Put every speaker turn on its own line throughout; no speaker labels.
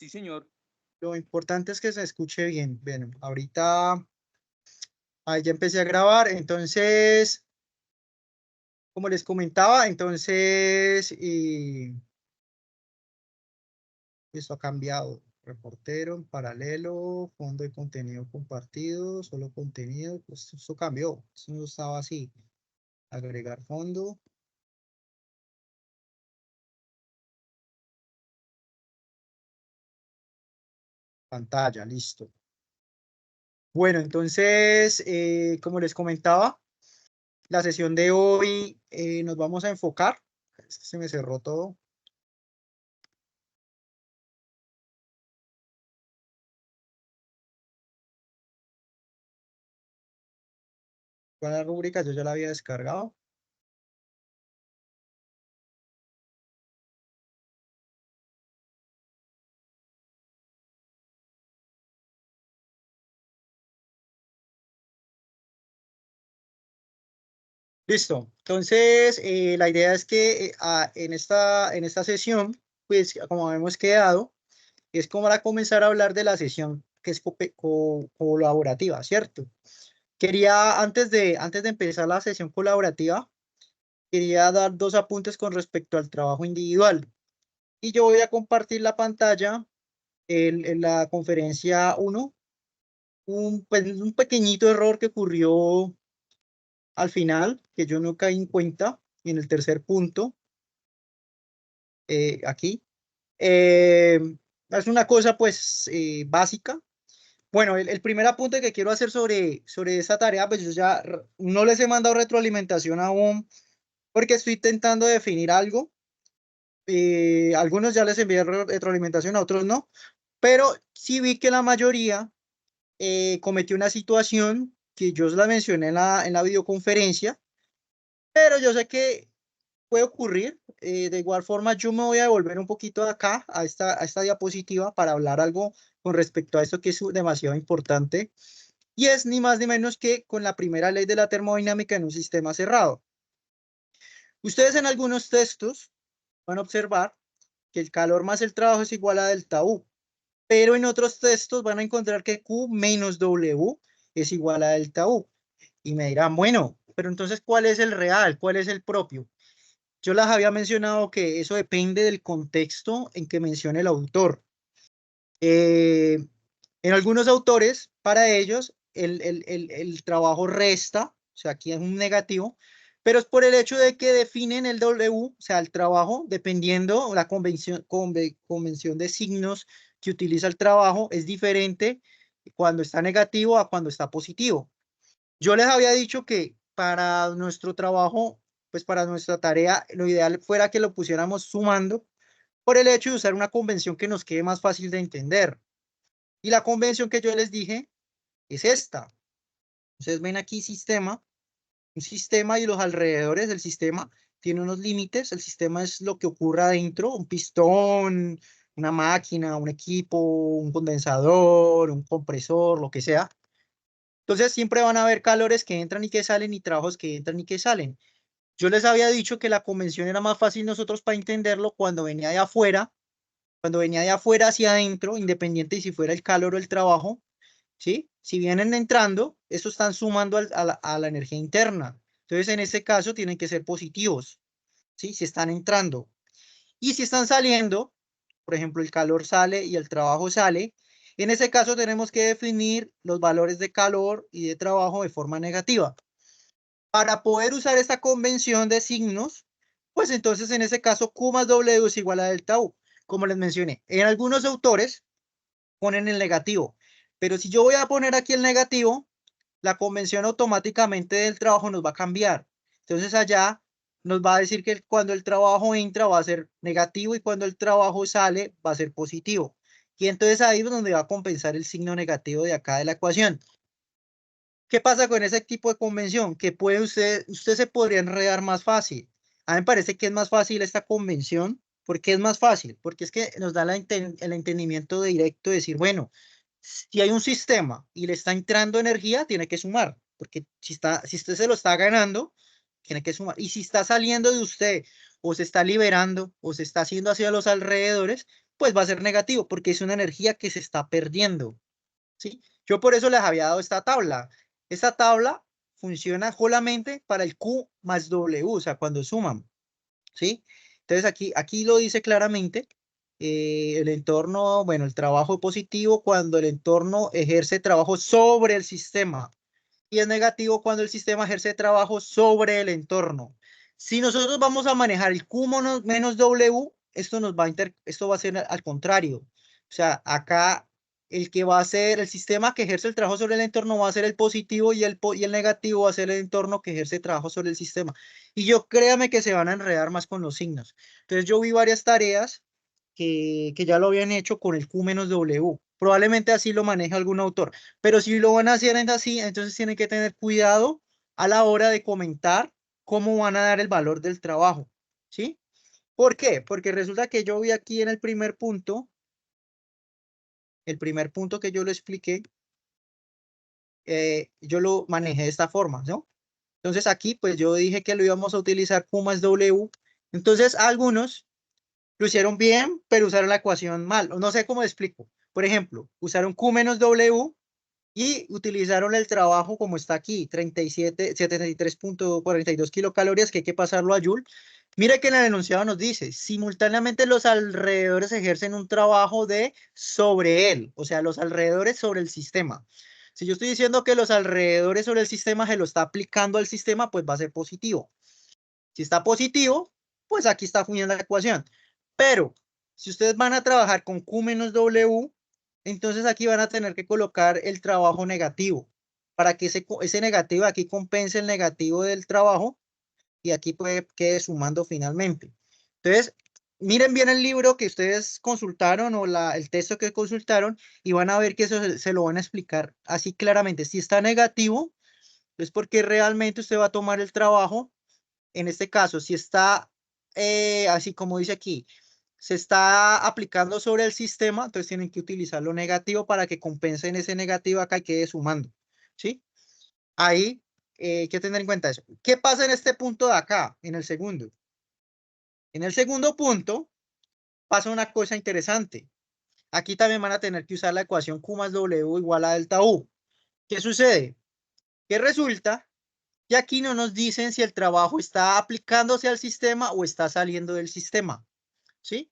Sí, señor.
Lo importante es que se escuche bien. Bueno, ahorita ahí ya empecé a grabar, entonces, como les comentaba, entonces, esto ha cambiado. Reportero en paralelo, fondo de contenido compartido, solo contenido, pues esto cambió, esto no estaba así. Agregar fondo. Pantalla, listo. Bueno, entonces, como les comentaba, la sesión de hoy nos vamos a enfocar. Es que se me cerró todo. ¿Cuál es la rúbrica? Yo ya la había descargado. Listo. Entonces, la idea es que en esta sesión, pues como hemos quedado, es como para comenzar a hablar de la sesión que es colaborativa, ¿cierto? Quería, antes de empezar la sesión colaborativa, quería dar dos apuntes con respecto al trabajo individual. Y yo voy a compartir la pantalla en la conferencia 1, pues, un pequeñito error que ocurrió al final, que yo no caí en cuenta, en el tercer punto, aquí. Eh, es una cosa pues básica. Bueno, el primer apunte que quiero hacer sobre esa tarea, pues yo ya no les he mandado retroalimentación aún porque estoy intentando definir algo. Algunos ya les envié retroalimentación, a otros no, pero sí vi que la mayoría cometió una situación que yo os la mencioné en la videoconferencia, pero yo sé que puede ocurrir. De igual forma, yo me voy a devolver un poquito de acá a esta diapositiva para hablar algo con respecto a esto que es demasiado importante, y es ni más ni menos que con la primera ley de la termodinámica en un sistema cerrado. Ustedes en algunos textos van a observar que el calor más el trabajo es igual a delta U, pero en otros textos van a encontrar que Q menos W es igual a delta U. Y me dirán, bueno, pero entonces, ¿cuál es el real? ¿Cuál es el propio? Yo les había mencionado que eso depende del contexto en que mencione el autor. Eh, en algunos autores, para ellos, el trabajo resta, o sea, aquí es un negativo, pero es por el hecho de que definen el W, o sea, el trabajo, dependiendo la convención de signos que utiliza el trabajo, es diferente cuando está negativo a cuando está positivo. Yo les había dicho que para nuestro trabajo, pues para nuestra tarea, lo ideal fuera que lo pusiéramos sumando por el hecho de usar una convención que nos quede más fácil de entender. Y la convención que yo les dije es esta. Ustedes ven aquí sistema, un sistema y los alrededores del sistema tiene unos límites. El sistema es lo que ocurre adentro, un pistón, una máquina, un equipo, un condensador, un compresor, lo que sea. Entonces siempre van a haber calores que entran y que salen y trabajos que entran y que salen. Yo les había dicho que la convención era más fácil nosotros para entenderlo cuando venía de afuera hacia adentro, independiente de si fuera el calor o el trabajo, ¿sí? Si vienen entrando, estos están sumando a la energía interna. Entonces, en este caso, tienen que ser positivos, ¿sí? Si están entrando. Y si están saliendo, por ejemplo, el calor sale y el trabajo sale, en ese caso tenemos que definir los valores de calor y de trabajo de forma negativa. Para poder usar esta convención de signos, pues entonces en ese caso Q más W es igual a delta U. Como les mencioné, en algunos autores ponen el negativo, pero si yo voy a poner aquí el negativo, la convención automáticamente del trabajo nos va a cambiar. Entonces allá nos va a decir que cuando el trabajo entra va a ser negativo y cuando el trabajo sale va a ser positivo. Y entonces ahí es donde va a compensar el signo negativo de acá de la ecuación. ¿Qué pasa con ese tipo de convención? Que puede usted se podría enredar más fácil. A mí me parece que es más fácil esta convención. ¿Por qué es más fácil? Porque es que nos da el entendimiento directo de decir, bueno, si hay un sistema y le está entrando energía, tiene que sumar, porque si usted se lo está ganando, tiene que sumar. Y si está saliendo de usted, o se está liberando, o se está haciendo hacia los alrededores, pues va a ser negativo porque es una energía que se está perdiendo, ¿sí? Yo por eso les había dado esta tabla. Esta tabla funciona solamente para el Q más W, o sea, cuando suman, ¿sí? Entonces aquí lo dice claramente, el entorno, bueno, el trabajo positivo cuando el entorno ejerce trabajo sobre el sistema y es negativo cuando el sistema ejerce trabajo sobre el entorno. Si nosotros vamos a manejar el Q menos W, esto va a ser al contrario. O sea, acá el que va a ser el sistema que ejerce el trabajo sobre el entorno va a ser el positivo y el negativo va a ser el entorno que ejerce trabajo sobre el sistema. Y yo créame que se van a enredar más con los signos. Entonces yo vi varias tareas que ya lo habían hecho con el Q menos W. Probablemente así lo maneja algún autor. Pero si lo van a hacer así, entonces tienen que tener cuidado a la hora de comentar cómo van a dar el valor del trabajo, ¿sí? ¿Por qué? Porque resulta que yo vi aquí en el primer punto que yo lo expliqué, yo lo manejé de esta forma, ¿no? Entonces aquí, pues yo dije que lo íbamos a utilizar Q más W. Entonces algunos lo hicieron bien, pero usaron la ecuación mal. No sé cómo explico. Por ejemplo, usaron Q menos W y utilizaron el trabajo como está aquí, 73.42 kilocalorías, que hay que pasarlo a Joule. Mire que en el enunciado nos dice, simultáneamente los alrededores ejercen un trabajo de sobre él, o sea, los alrededores sobre el sistema. Si yo estoy diciendo que los alrededores sobre el sistema se lo está aplicando al sistema, pues va a ser positivo. Si está positivo, pues aquí está funcionando la ecuación. Pero si ustedes van a trabajar con Q menos W, entonces aquí van a tener que colocar el trabajo negativo para que ese negativo aquí compense el negativo del trabajo y aquí quede sumando finalmente. Entonces, miren bien el libro que ustedes consultaron o el texto que consultaron y van a ver que eso se lo van a explicar así claramente. Si está negativo, es porque realmente usted va a tomar el trabajo. En este caso, si está así como dice aquí, se está aplicando sobre el sistema, entonces tienen que utilizar lo negativo para que compensen ese negativo acá y quede sumando, ¿sí? Ahí hay que tener en cuenta eso. ¿Qué pasa en este punto de acá, en el segundo? En el segundo punto pasa una cosa interesante. Aquí también van a tener que usar la ecuación Q más W igual a delta U. ¿Qué sucede? Que resulta que aquí no nos dicen si el trabajo está aplicándose al sistema o está saliendo del sistema, ¿sí?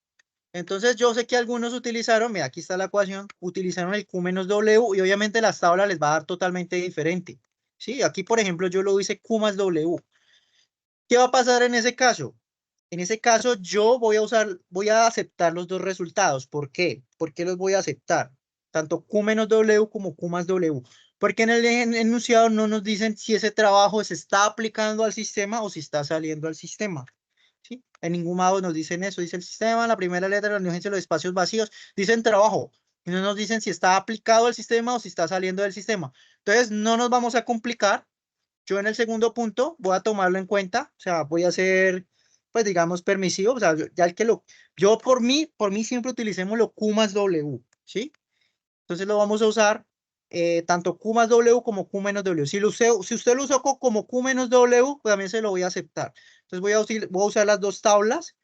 Entonces yo sé que algunos utilizaron, mira, aquí está la ecuación, utilizaron el Q menos W y obviamente las tablas les va a dar totalmente diferente, ¿sí? Aquí, por ejemplo, yo lo hice Q más W. ¿Qué va a pasar en ese caso? En ese caso yo voy a aceptar los dos resultados. ¿Por qué? ¿Por qué los voy a aceptar? Tanto Q menos W como Q más W. Porque en el enunciado no nos dicen si ese trabajo se está aplicando al sistema o si está saliendo al sistema. ¿Sí? En ningún modo nos dicen eso. Dice el sistema, la primera letra, la neogencia, los espacios vacíos. Dicen trabajo. Y no nos dicen si está aplicado al sistema o si está saliendo del sistema. Entonces no nos vamos a complicar. Yo en el segundo punto voy a tomarlo en cuenta, o sea, voy a ser, pues digamos, permisivo, o sea, ya el que yo por mí siempre utilicemos lo Q más W, ¿sí? Entonces lo vamos a usar tanto Q más W como Q menos W. Si usted lo usó como Q menos W, pues también se lo voy a aceptar. Entonces voy a usar las dos tablas.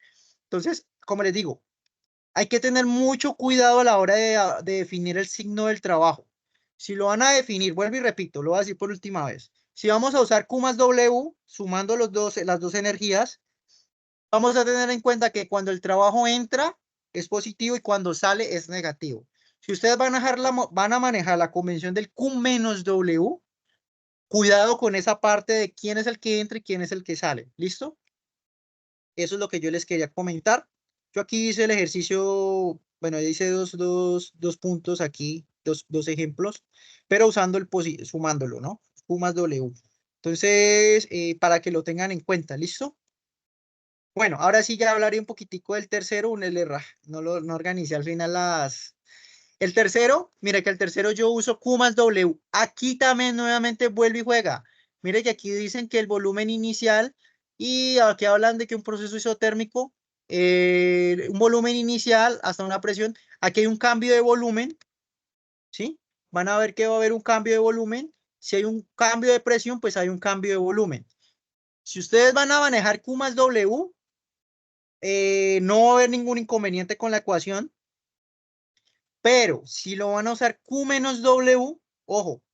Entonces, como les digo, hay que tener mucho cuidado a la hora de definir el signo del trabajo. Si lo van a definir, vuelvo y repito, lo voy a decir por última vez. Si vamos a usar Q más W, sumando las dos energías, vamos a tener en cuenta que cuando el trabajo entra es positivo y cuando sale es negativo. Si ustedes van a manejar la convención del Q menos W, cuidado con esa parte de quién es el que entra y quién es el que sale. ¿Listo? Eso es lo que yo les quería comentar. Yo aquí hice el ejercicio, bueno, hice dos puntos aquí, dos ejemplos, pero usando sumándolo, ¿no? Q más W. Entonces, para que lo tengan en cuenta, ¿listo? Bueno, ahora sí ya hablaré un poquitico del tercero, no organicé al final las... El tercero, mire que el tercero yo uso Q más W. Aquí también nuevamente vuelve y juega. Mire que aquí dicen que el volumen inicial y aquí hablan de que un proceso isotérmico, un volumen inicial hasta una presión. Aquí hay un cambio de volumen, ¿sí? Van a ver que va a haber un cambio de volumen. Si hay un cambio de presión, pues hay un cambio de volumen. Si ustedes van a manejar Q más W, no va a haber ningún inconveniente con la ecuación. Pero si lo van a usar Q menos W, ojo,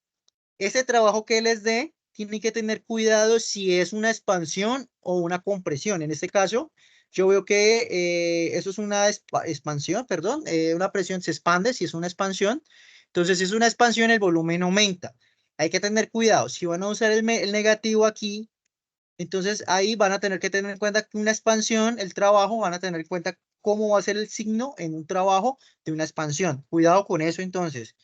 ese trabajo que les dé, tiene que tener cuidado si es una expansión o una compresión. En este caso, yo veo que eso es una expansión, perdón, una presión se expande si es una expansión. Entonces, si es una expansión, el volumen aumenta. Hay que tener cuidado. Si van a usar el negativo aquí, entonces ahí van a tener que tener en cuenta que una expansión, el trabajo, van a tener en cuenta cómo va a ser el signo en un trabajo de una expansión. Cuidado con eso entonces.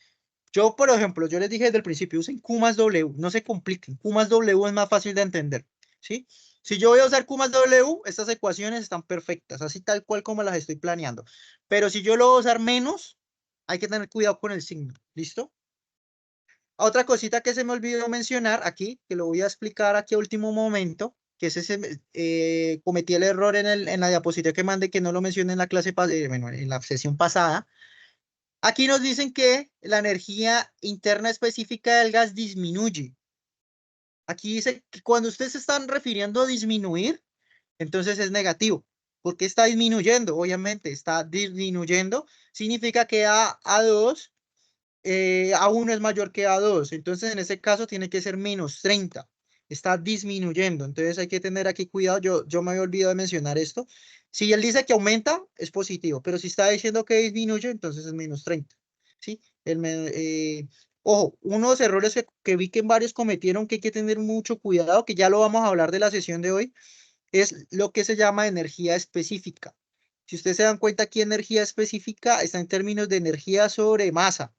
Yo, por ejemplo, yo les dije desde el principio, usen Q más W, no se compliquen. Q más W es más fácil de entender, ¿sí? Si yo voy a usar Q más W, estas ecuaciones están perfectas, así tal cual como las estoy planeando. Pero si yo lo voy a usar menos, hay que tener cuidado con el signo, ¿listo? Otra cosita que se me olvidó mencionar aquí, que lo voy a explicar aquí a último momento, que es ese, cometí el error en la diapositiva que mandé, que no lo mencioné en la clase, bueno, en la sesión pasada. Aquí nos dicen que la energía interna específica del gas disminuye. Aquí dice que cuando ustedes se están refiriendo a disminuir, entonces es negativo. ¿Por qué está disminuyendo? Obviamente está disminuyendo. Significa que A2, A1 es mayor que A2. Entonces en ese caso tiene que ser menos 30. Está disminuyendo. Entonces hay que tener aquí cuidado. Yo me había olvidado de mencionar esto. Si él dice que aumenta, es positivo. Pero si está diciendo que disminuye, entonces es menos 30. ¿Sí? Ojo, unos errores que vi que varios cometieron que hay que tener mucho cuidado, que ya lo vamos a hablar de la sesión de hoy, es lo que se llama energía específica. Si ustedes se dan cuenta aquí, energía específica está en términos de energía sobre masa.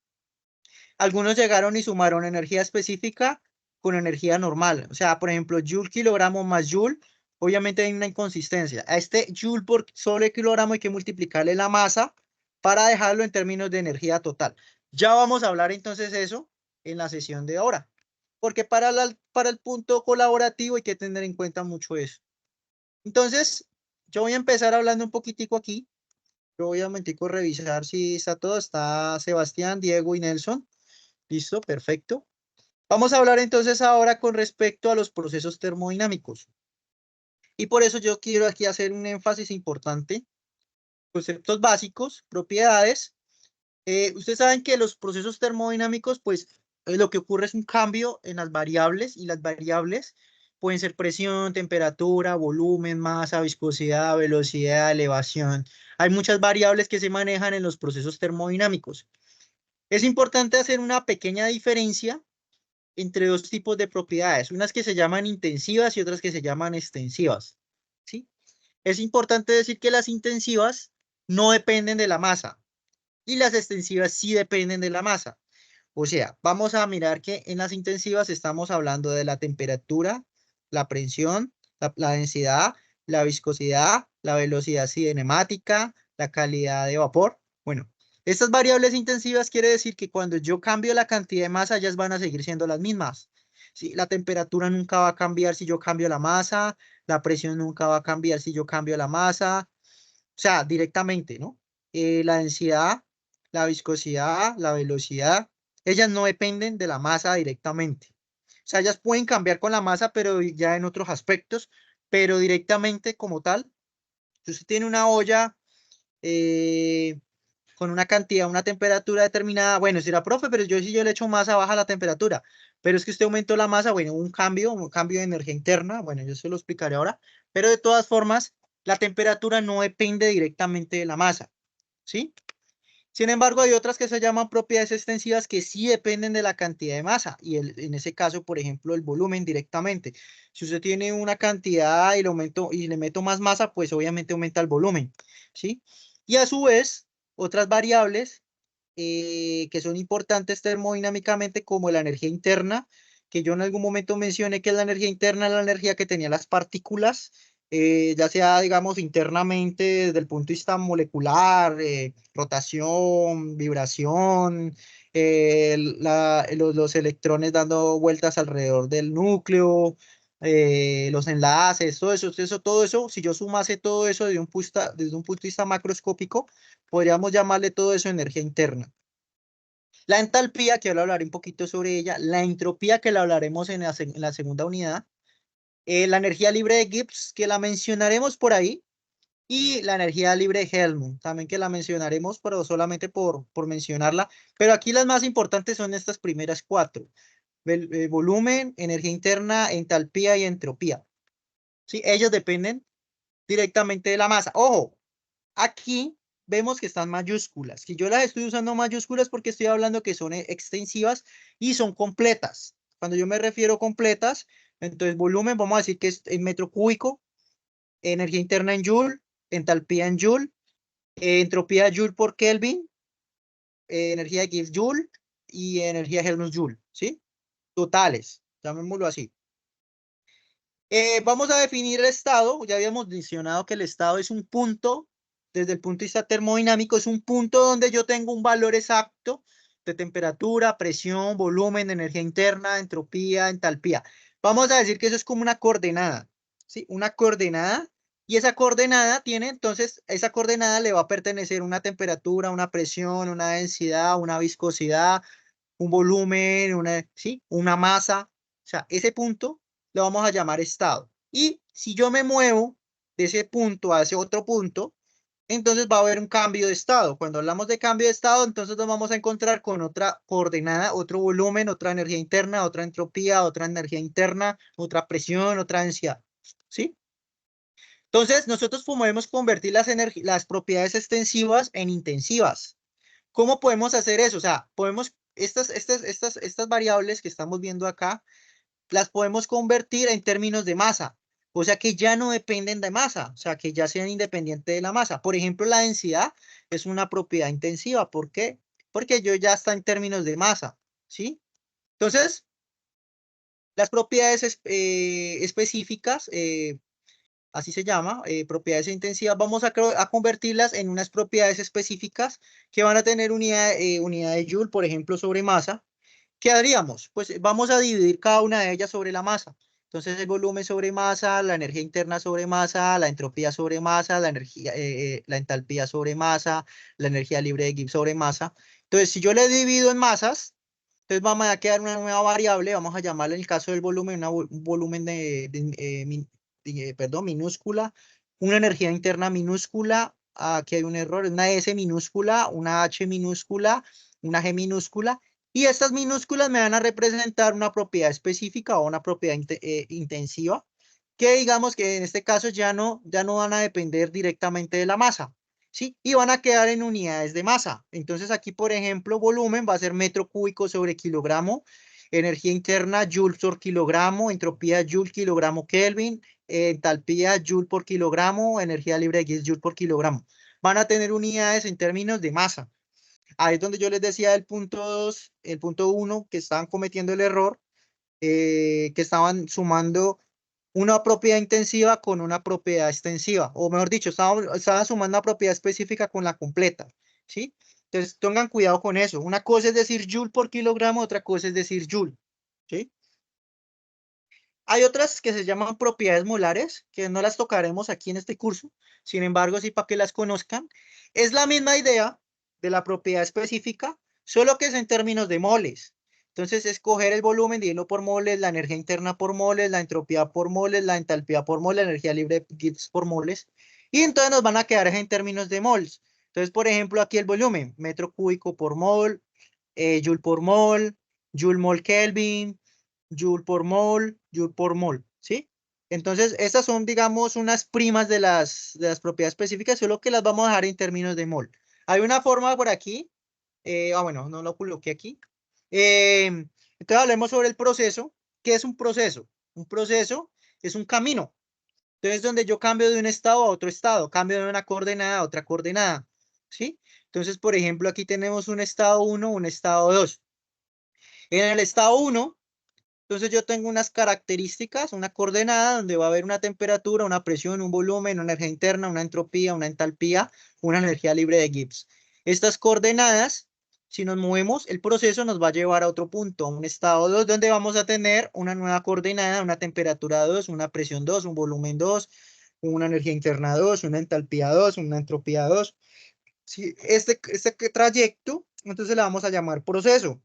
Algunos llegaron y sumaron energía específica con energía normal. O sea, por ejemplo, joule kilogramo más joule, obviamente hay una inconsistencia. A este joule por sobre kilogramo hay que multiplicarle la masa para dejarlo en términos de energía total. Ya vamos a hablar entonces eso en la sesión de ahora, porque para el punto colaborativo hay que tener en cuenta mucho eso. Entonces, yo voy a empezar hablando un poquitico aquí. Yo voy a un momentico a revisar si está todo. Está Sebastián, Diego y Nelson. Listo, perfecto. Vamos a hablar entonces ahora con respecto a los procesos termodinámicos. Y por eso yo quiero aquí hacer un énfasis importante. Conceptos básicos, propiedades. Ustedes saben que los procesos termodinámicos, pues lo que ocurre es un cambio en las variables y las variables pueden ser presión, temperatura, volumen, masa, viscosidad, velocidad, elevación. Hay muchas variables que se manejan en los procesos termodinámicos. Es importante hacer una pequeña diferencia entre dos tipos de propiedades, unas que se llaman intensivas y otras que se llaman extensivas, ¿sí? Es importante decir que las intensivas no dependen de la masa y las extensivas sí dependen de la masa. O sea, vamos a mirar que en las intensivas estamos hablando de la temperatura, la presión, la densidad, la viscosidad, la velocidad cinemática, la calidad de vapor. Bueno, estas variables intensivas quiere decir que cuando yo cambio la cantidad de masa, ellas van a seguir siendo las mismas. ¿Sí? La temperatura nunca va a cambiar si yo cambio la masa, la presión nunca va a cambiar si yo cambio la masa, o sea, directamente, ¿no? La densidad, la viscosidad, la velocidad, ellas no dependen de la masa directamente. O sea, ellas pueden cambiar con la masa, pero ya en otros aspectos, pero directamente como tal, si usted tiene una olla eh, con una cantidad, una temperatura determinada, bueno, si la profe, pero yo si yo le echo masa, baja la temperatura, pero es que usted aumentó la masa, bueno, un cambio de energía interna, bueno, yo se lo explicaré ahora, pero de todas formas, la temperatura no depende directamente de la masa, ¿sí? Sin embargo, hay otras que se llaman propiedades extensivas que sí dependen de la cantidad de masa y en ese caso, por ejemplo, el volumen directamente. Si usted tiene una cantidad y, y le meto más masa, pues obviamente aumenta el volumen, ¿sí? Y a su vez, otras variables que son importantes termodinámicamente como la energía interna, que yo en algún momento mencioné que la energía interna es la energía que tenían las partículas, ya sea, digamos, internamente desde el punto de vista molecular, rotación, vibración, los electrones dando vueltas alrededor del núcleo, los enlaces, todo eso, si yo sumase todo eso desde un punto de vista macroscópico, podríamos llamarle todo eso energía interna. La entalpía, que ahora hablaré un poquito sobre ella, la entropía, que la hablaremos en en la segunda unidad, la energía libre de Gibbs, que la mencionaremos por ahí, y la energía libre de Helmholtz, también que la mencionaremos, pero solamente por mencionarla. Pero aquí las más importantes son estas primeras cuatro: volumen, energía interna, entalpía y entropía. ¿Sí? Ellos dependen directamente de la masa. Ojo, aquí vemos que están mayúsculas. Si yo las estoy usando mayúsculas porque estoy hablando que son extensivas y son completas. Cuando yo me refiero completas, entonces volumen, vamos a decir que es en metro cúbico, energía interna en joule, entalpía en joule, entropía joule por Kelvin, energía de Gibbs joule y energía Helmholtz joule, ¿sí? Totales, llamémoslo así. Vamos a definir el estado. Ya habíamos mencionado que el estado es un punto, desde el punto de vista termodinámico, es un punto donde yo tengo un valor exacto de temperatura, presión, volumen, energía interna, entropía, entalpía. Vamos a decir que eso es como una coordenada, ¿sí? Una coordenada. Y esa coordenada tiene, entonces, esa coordenada le va a pertenecer una temperatura, una presión, una densidad, una viscosidad, un volumen, ¿sí? Una masa. O sea, ese punto lo vamos a llamar estado. Y si yo me muevo de ese punto a ese otro punto, entonces va a haber un cambio de estado. Cuando hablamos de cambio de estado, entonces nos vamos a encontrar con otra coordenada, otro volumen, otra energía interna, otra entropía, otra energía interna, otra presión, otra densidad. ¿Sí? Entonces, nosotros podemos convertir las propiedades extensivas en intensivas. ¿Cómo podemos hacer eso? O sea, podemos, estas variables que estamos viendo acá, las podemos convertir en términos de masa. O sea, que ya no dependen de masa, o sea, que ya sean independientes de la masa. Por ejemplo, la densidad es una propiedad intensiva. ¿Por qué? Porque yo ya está en términos de masa, ¿sí? Entonces, las propiedades específicas, así se llama, propiedades intensivas, vamos a convertirlas en unas propiedades específicas que van a tener unidad de Joule, por ejemplo, sobre masa. ¿Qué haríamos? Pues vamos a dividir cada una de ellas sobre la masa. Entonces, el volumen sobre masa, la energía interna sobre masa, la entropía sobre masa, la entalpía sobre masa, la energía libre de Gibbs sobre masa. Entonces, si yo le divido en masas, entonces vamos a quedar una nueva variable, vamos a llamarle en el caso del volumen, un volumen perdón, minúscula, una energía interna minúscula, aquí hay un error, una S minúscula, una H minúscula, una G minúscula, y estas minúsculas me van a representar una propiedad específica o una propiedad intensiva, que digamos que en este caso ya no van a depender directamente de la masa. ¿Sí? Y van a quedar en unidades de masa. Entonces aquí, por ejemplo, volumen va a ser metro cúbico sobre kilogramo, energía interna joule por kilogramo, entropía joule kilogramo Kelvin, entalpía joule por kilogramo, energía libre de Gibbs joule por kilogramo. Van a tener unidades en términos de masa. Ahí es donde yo les decía el punto 2, el punto 1, que estaban cometiendo el error, que estaban sumando una propiedad intensiva con una propiedad extensiva, o mejor dicho, estaban sumando una propiedad específica con la completa, ¿sí? Entonces, tengan cuidado con eso. Una cosa es decir joule por kilogramo, otra cosa es decir joule, ¿sí? Hay otras que se llaman propiedades molares, que no las tocaremos aquí en este curso, sin embargo, sí para que las conozcan. Es la misma idea de la propiedad específica, solo que es en términos de moles. Entonces, escoger el volumen, dividirlo por moles, la energía interna por moles, la entropía por moles, la entalpía por moles, la energía libre de Gibbs por moles. Y entonces nos van a quedar en términos de moles. Entonces, por ejemplo, aquí el volumen, metro cúbico por mol, joule por mol, joule mol Kelvin, joule por mol, ¿sí? Entonces, estas son, digamos, unas primas de las propiedades específicas, solo que las vamos a dejar en términos de mol. Hay una forma por aquí, bueno, no lo coloqué aquí. Entonces, hablemos sobre el proceso. ¿Qué es un proceso? Un proceso es un camino. Entonces, donde yo cambio de un estado a otro estado, cambio de una coordenada a otra coordenada, ¿sí? Entonces, por ejemplo, aquí tenemos un estado 1, un estado 2. En el estado 1, entonces yo tengo unas características, una coordenada donde va a haber una temperatura, una presión, un volumen, una energía interna, una entropía, una entalpía, una energía libre de Gibbs. Estas coordenadas, si nos movemos, el proceso nos va a llevar a otro punto, a un estado 2, donde vamos a tener una nueva coordenada, una temperatura 2, una presión 2, un volumen 2, una energía interna 2, una entalpía 2, una entropía 2. Si este trayecto, entonces le vamos a llamar proceso.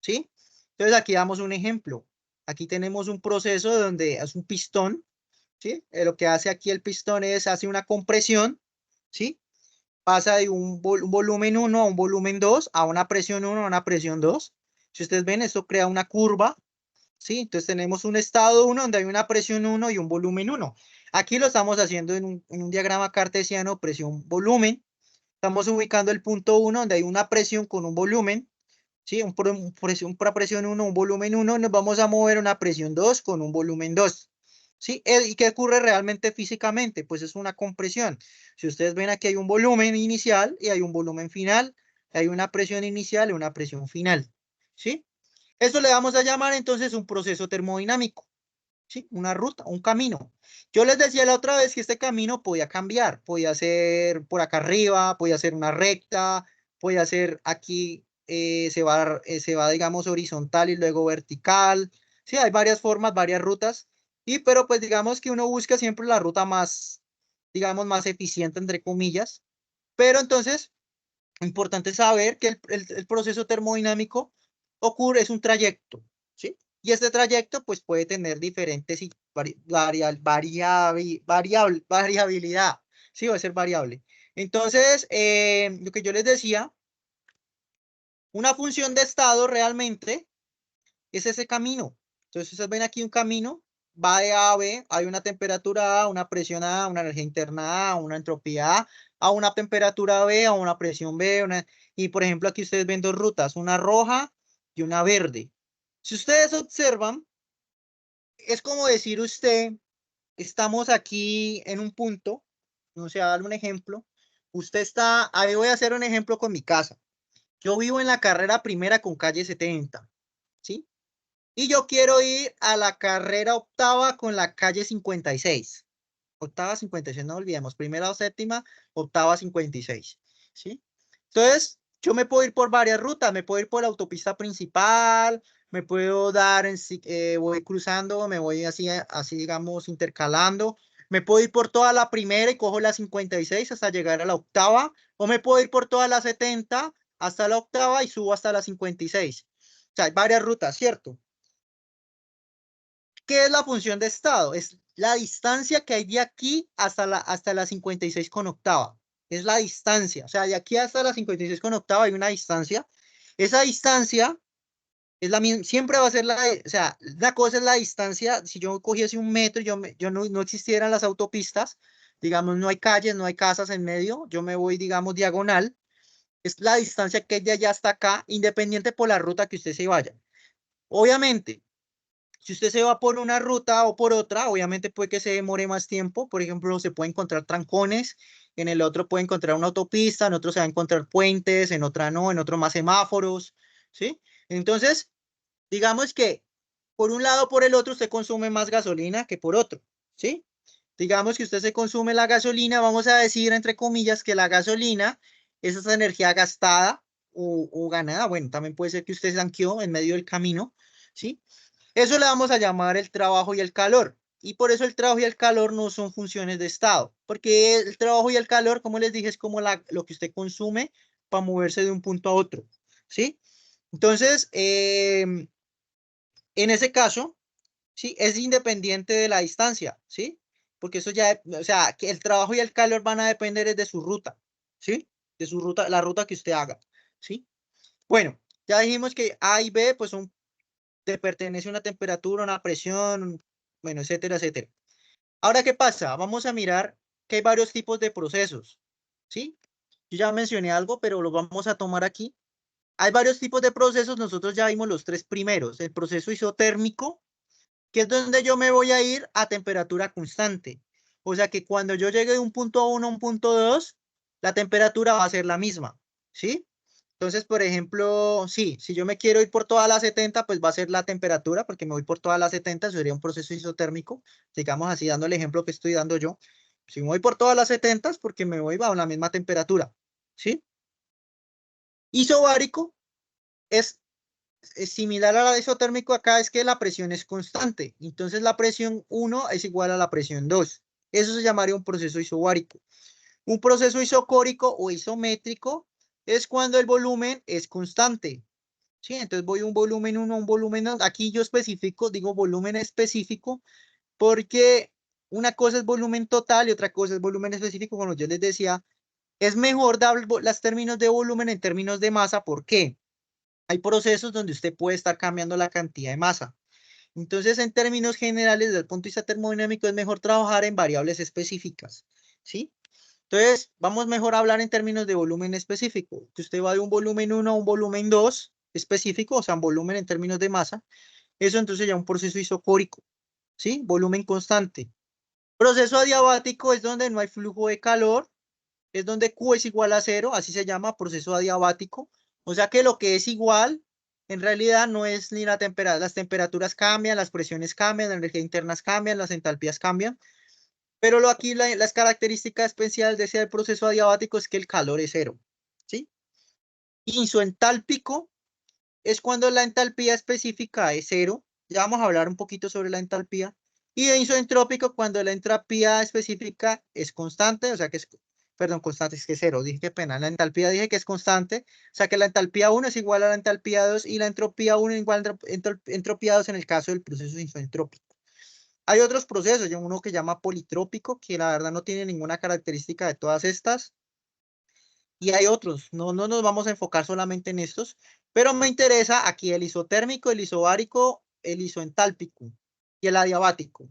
¿Sí? Entonces aquí damos un ejemplo. Aquí tenemos un proceso donde es un pistón ¿sí? Lo que hace aquí el pistón es, hace una compresión, ¿sí? Pasa de un volumen 1 a un volumen 2 a una presión 1 a una presión 2. Si ustedes ven, esto crea una curva, ¿sí? Entonces tenemos un estado 1 donde hay una presión 1 y un volumen 1. Aquí lo estamos haciendo en un diagrama cartesiano, presión-volumen. Estamos ubicando el punto 1 donde hay una presión con un volumen, ¿sí? Una presión 1, un volumen 1, nos vamos a mover a una presión 2 con un volumen 2. ¿Sí? ¿Y qué ocurre realmente físicamente? Pues es una compresión. Si ustedes ven aquí hay un volumen inicial y hay un volumen final, hay una presión inicial y una presión final. ¿Sí? Eso le vamos a llamar entonces un proceso termodinámico. ¿Sí? Una ruta, un camino. Yo les decía la otra vez que este camino podía cambiar, podía ser por acá arriba, podía ser una recta, podía ser aquí, se va, digamos, horizontal y luego vertical. Sí, hay varias formas, varias rutas, pero pues digamos que uno busca siempre la ruta más, digamos, más eficiente, entre comillas. Pero entonces, importante saber que el proceso termodinámico ocurre, es un trayecto, ¿sí? Y este trayecto pues puede tener diferentes variabilidad, ¿sí? Va a ser variable. Entonces, lo que yo les decía, una función de estado realmente es ese camino. Entonces, ustedes ven aquí un camino, va de A a B, hay una temperatura A, una presión A, una energía interna A, una entropía a una temperatura B, a una presión B, y por ejemplo aquí ustedes ven dos rutas, una roja y una verde. Si ustedes observan, es como decir usted, estamos aquí en un punto, no sé, darle un ejemplo, usted está, ahí voy a hacer un ejemplo con mi casa. Yo vivo en la carrera primera con calle 70, ¿sí? Y yo quiero ir a la carrera octava con la calle 56. Octava 56, no olvidemos. Primera o séptima, octava 56. ¿Sí? Entonces, yo me puedo ir por varias rutas. Me puedo ir por la autopista principal, me puedo dar, voy cruzando, me voy así, así, digamos, intercalando. Me puedo ir por toda la primera y cojo la 56 hasta llegar a la octava. O me puedo ir por toda la 70 hasta la octava y subo hasta la 56. O sea, hay varias rutas, ¿cierto? ¿Qué es la función de estado? Es la distancia que hay de aquí hasta la 56 con octava. Es la distancia. O sea, de aquí hasta la 56 con octava hay una distancia. Esa distancia es la misma, siempre va a ser o sea, la cosa es la distancia. Si yo cogiese un metro, yo no existieran las autopistas, digamos, no hay calles, no hay casas en medio, yo me voy, digamos, diagonal. Es la distancia que hay de allá hasta acá, independiente por la ruta que usted se vaya. Obviamente, si usted se va por una ruta o por otra, obviamente puede que se demore más tiempo. Por ejemplo, se puede encontrar trancones, en el otro puede encontrar una autopista, en otro se va a encontrar puentes, en otra no, en otro más semáforos, ¿sí? Entonces, digamos que por un lado o por el otro usted consume más gasolina que por otro, ¿sí? Digamos que usted se consume la gasolina, vamos a decir entre comillas que la gasolina es esa energía gastada o ganada. Bueno, también puede ser que usted se sanqueó en medio del camino, ¿sí? Eso le vamos a llamar el trabajo y el calor. Y por eso el trabajo y el calor no son funciones de estado, porque el trabajo y el calor, como les dije, es como lo que usted consume para moverse de un punto a otro, ¿sí? Entonces, en ese caso, ¿sí? Es independiente de la distancia, ¿sí? Porque eso ya, o sea, que el trabajo y el calor van a depender de su ruta, ¿sí? De su ruta, la ruta que usted haga, ¿sí? Bueno, ya dijimos que A y B, pues son te pertenece una temperatura, una presión, bueno, etcétera, etcétera. Ahora, ¿qué pasa? Vamos a mirar que hay varios tipos de procesos, ¿sí? Yo ya mencioné algo, pero lo vamos a tomar aquí. Hay varios tipos de procesos, nosotros ya vimos los tres primeros. El proceso isotérmico, que es donde yo me voy a ir a temperatura constante. O sea que cuando yo llegue de un punto 1 a un punto 2, la temperatura va a ser la misma, ¿sí? Entonces, por ejemplo, sí, si yo me quiero ir por todas las 70, pues va a ser la temperatura, porque me voy por todas las 70, eso sería un proceso isotérmico, digamos así, dando el ejemplo que estoy dando yo. Si me voy por todas las 70, es porque me voy a la misma temperatura, ¿sí? Isobárico es similar al isotérmico acá, es que la presión es constante. Entonces, la presión 1 es igual a la presión 2. Eso se llamaría un proceso isobárico. Un proceso isocórico o isométrico es cuando el volumen es constante. Sí, entonces voy a un volumen 1, un volumen 2. Aquí yo especifico, digo volumen específico, porque una cosa es volumen total y otra cosa es volumen específico. Como yo les decía, es mejor dar los términos de volumen en términos de masa. ¿Por qué? Hay procesos donde usted puede estar cambiando la cantidad de masa. Entonces, en términos generales, desde el punto de vista termodinámico, es mejor trabajar en variables específicas, ¿sí? Entonces, vamos mejor a hablar en términos de volumen específico, que usted va de un volumen 1 a un volumen 2 específico, o sea, un volumen en términos de masa. Eso entonces ya un proceso isocórico, ¿sí? Volumen constante. Proceso adiabático es donde no hay flujo de calor, es donde Q es igual a cero, así se llama proceso adiabático. O sea que lo que es igual, en realidad no es ni la temperatura, las temperaturas cambian, las presiones cambian, las energías internas cambian, las entalpías cambian, pero aquí las características especiales de ese proceso adiabático es que el calor es cero, ¿sí? Isoentálpico es cuando la entalpía específica es cero. Ya vamos a hablar un poquito sobre la entalpía. Y de isoentrópico cuando la entropía específica es constante, o sea que es, perdón, constante es que es cero, dije que pena, la entalpía dije que es constante, o sea que la entalpía 1 es igual a la entalpía 2 y la entropía 1 es igual a entropía 2 en el caso del proceso isoentrópico. Hay otros procesos, hay uno que se llama politrópico, que la verdad no tiene ninguna característica de todas estas, y hay otros, no nos vamos a enfocar solamente en estos, pero me interesa aquí el isotérmico, el isobárico, el isoentálpico y el adiabático.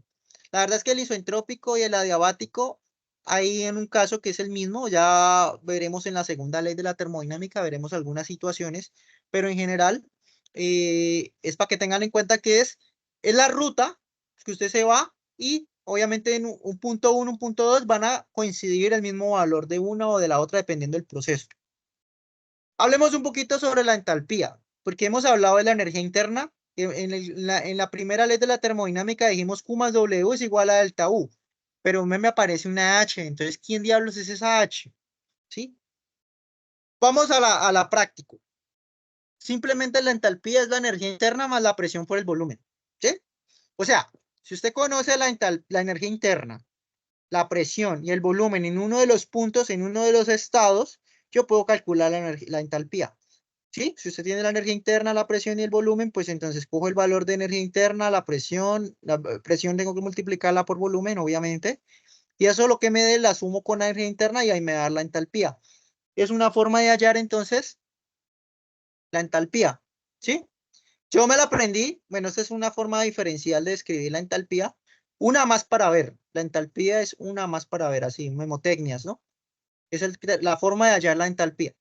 La verdad es que el isoentrópico y el adiabático, hay en un caso que es el mismo, ya veremos en la segunda ley de la termodinámica, veremos algunas situaciones, pero en general es para que tengan en cuenta que es la ruta que usted se va y obviamente en un punto 1, un punto 2 van a coincidir el mismo valor de una o de la otra dependiendo del proceso. Hablemos un poquito sobre la entalpía, porque hemos hablado de la energía interna. En la primera ley de la termodinámica dijimos Q más W es igual a delta U, pero me aparece una H, entonces ¿quién diablos es esa H? ¿Sí? Vamos a la práctica. Simplemente la entalpía es la energía interna más la presión por el volumen. ¿Sí? O sea, si usted conoce la energía interna, la presión y el volumen en uno de los puntos, en uno de los estados, yo puedo calcular la entalpía. ¿Sí? Si usted tiene la energía interna, la presión y el volumen, pues entonces cojo el valor de energía interna, la presión tengo que multiplicarla por volumen, obviamente, y eso lo que me dé la sumo con la energía interna y ahí me da la entalpía. Es una forma de hallar entonces la entalpía, ¿sí? Yo me la aprendí, bueno, esta es una forma diferencial de describir la entalpía, una más para ver, la entalpía es una más para ver, así, memotecnias, ¿no? Es la forma de hallar la entalpía.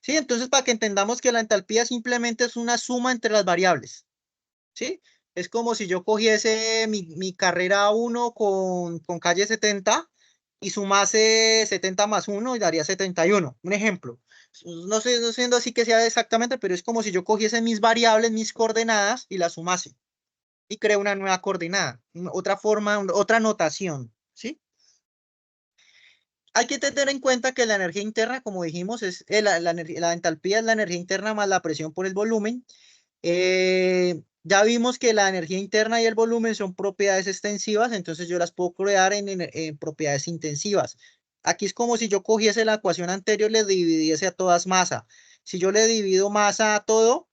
Sí, entonces para que entendamos que la entalpía simplemente es una suma entre las variables. ¿Sí? Es como si yo cogiese mi carrera 1 con calle 70 y sumase 70 más 1 y daría 71. Un ejemplo. No sé, no siendo así que sea exactamente, pero es como si yo cogiese mis variables, mis coordenadas y las sumase y creo una nueva coordenada, otra forma, otra notación. ¿Sí? Hay que tener en cuenta que la energía interna, como dijimos, es la entalpía es la energía interna más la presión por el volumen. Ya vimos que la energía interna y el volumen son propiedades extensivas, entonces yo las puedo crear en propiedades intensivas. Aquí es como si yo cogiese la ecuación anterior y le dividiese a todas masa. Si yo le divido masa a todo,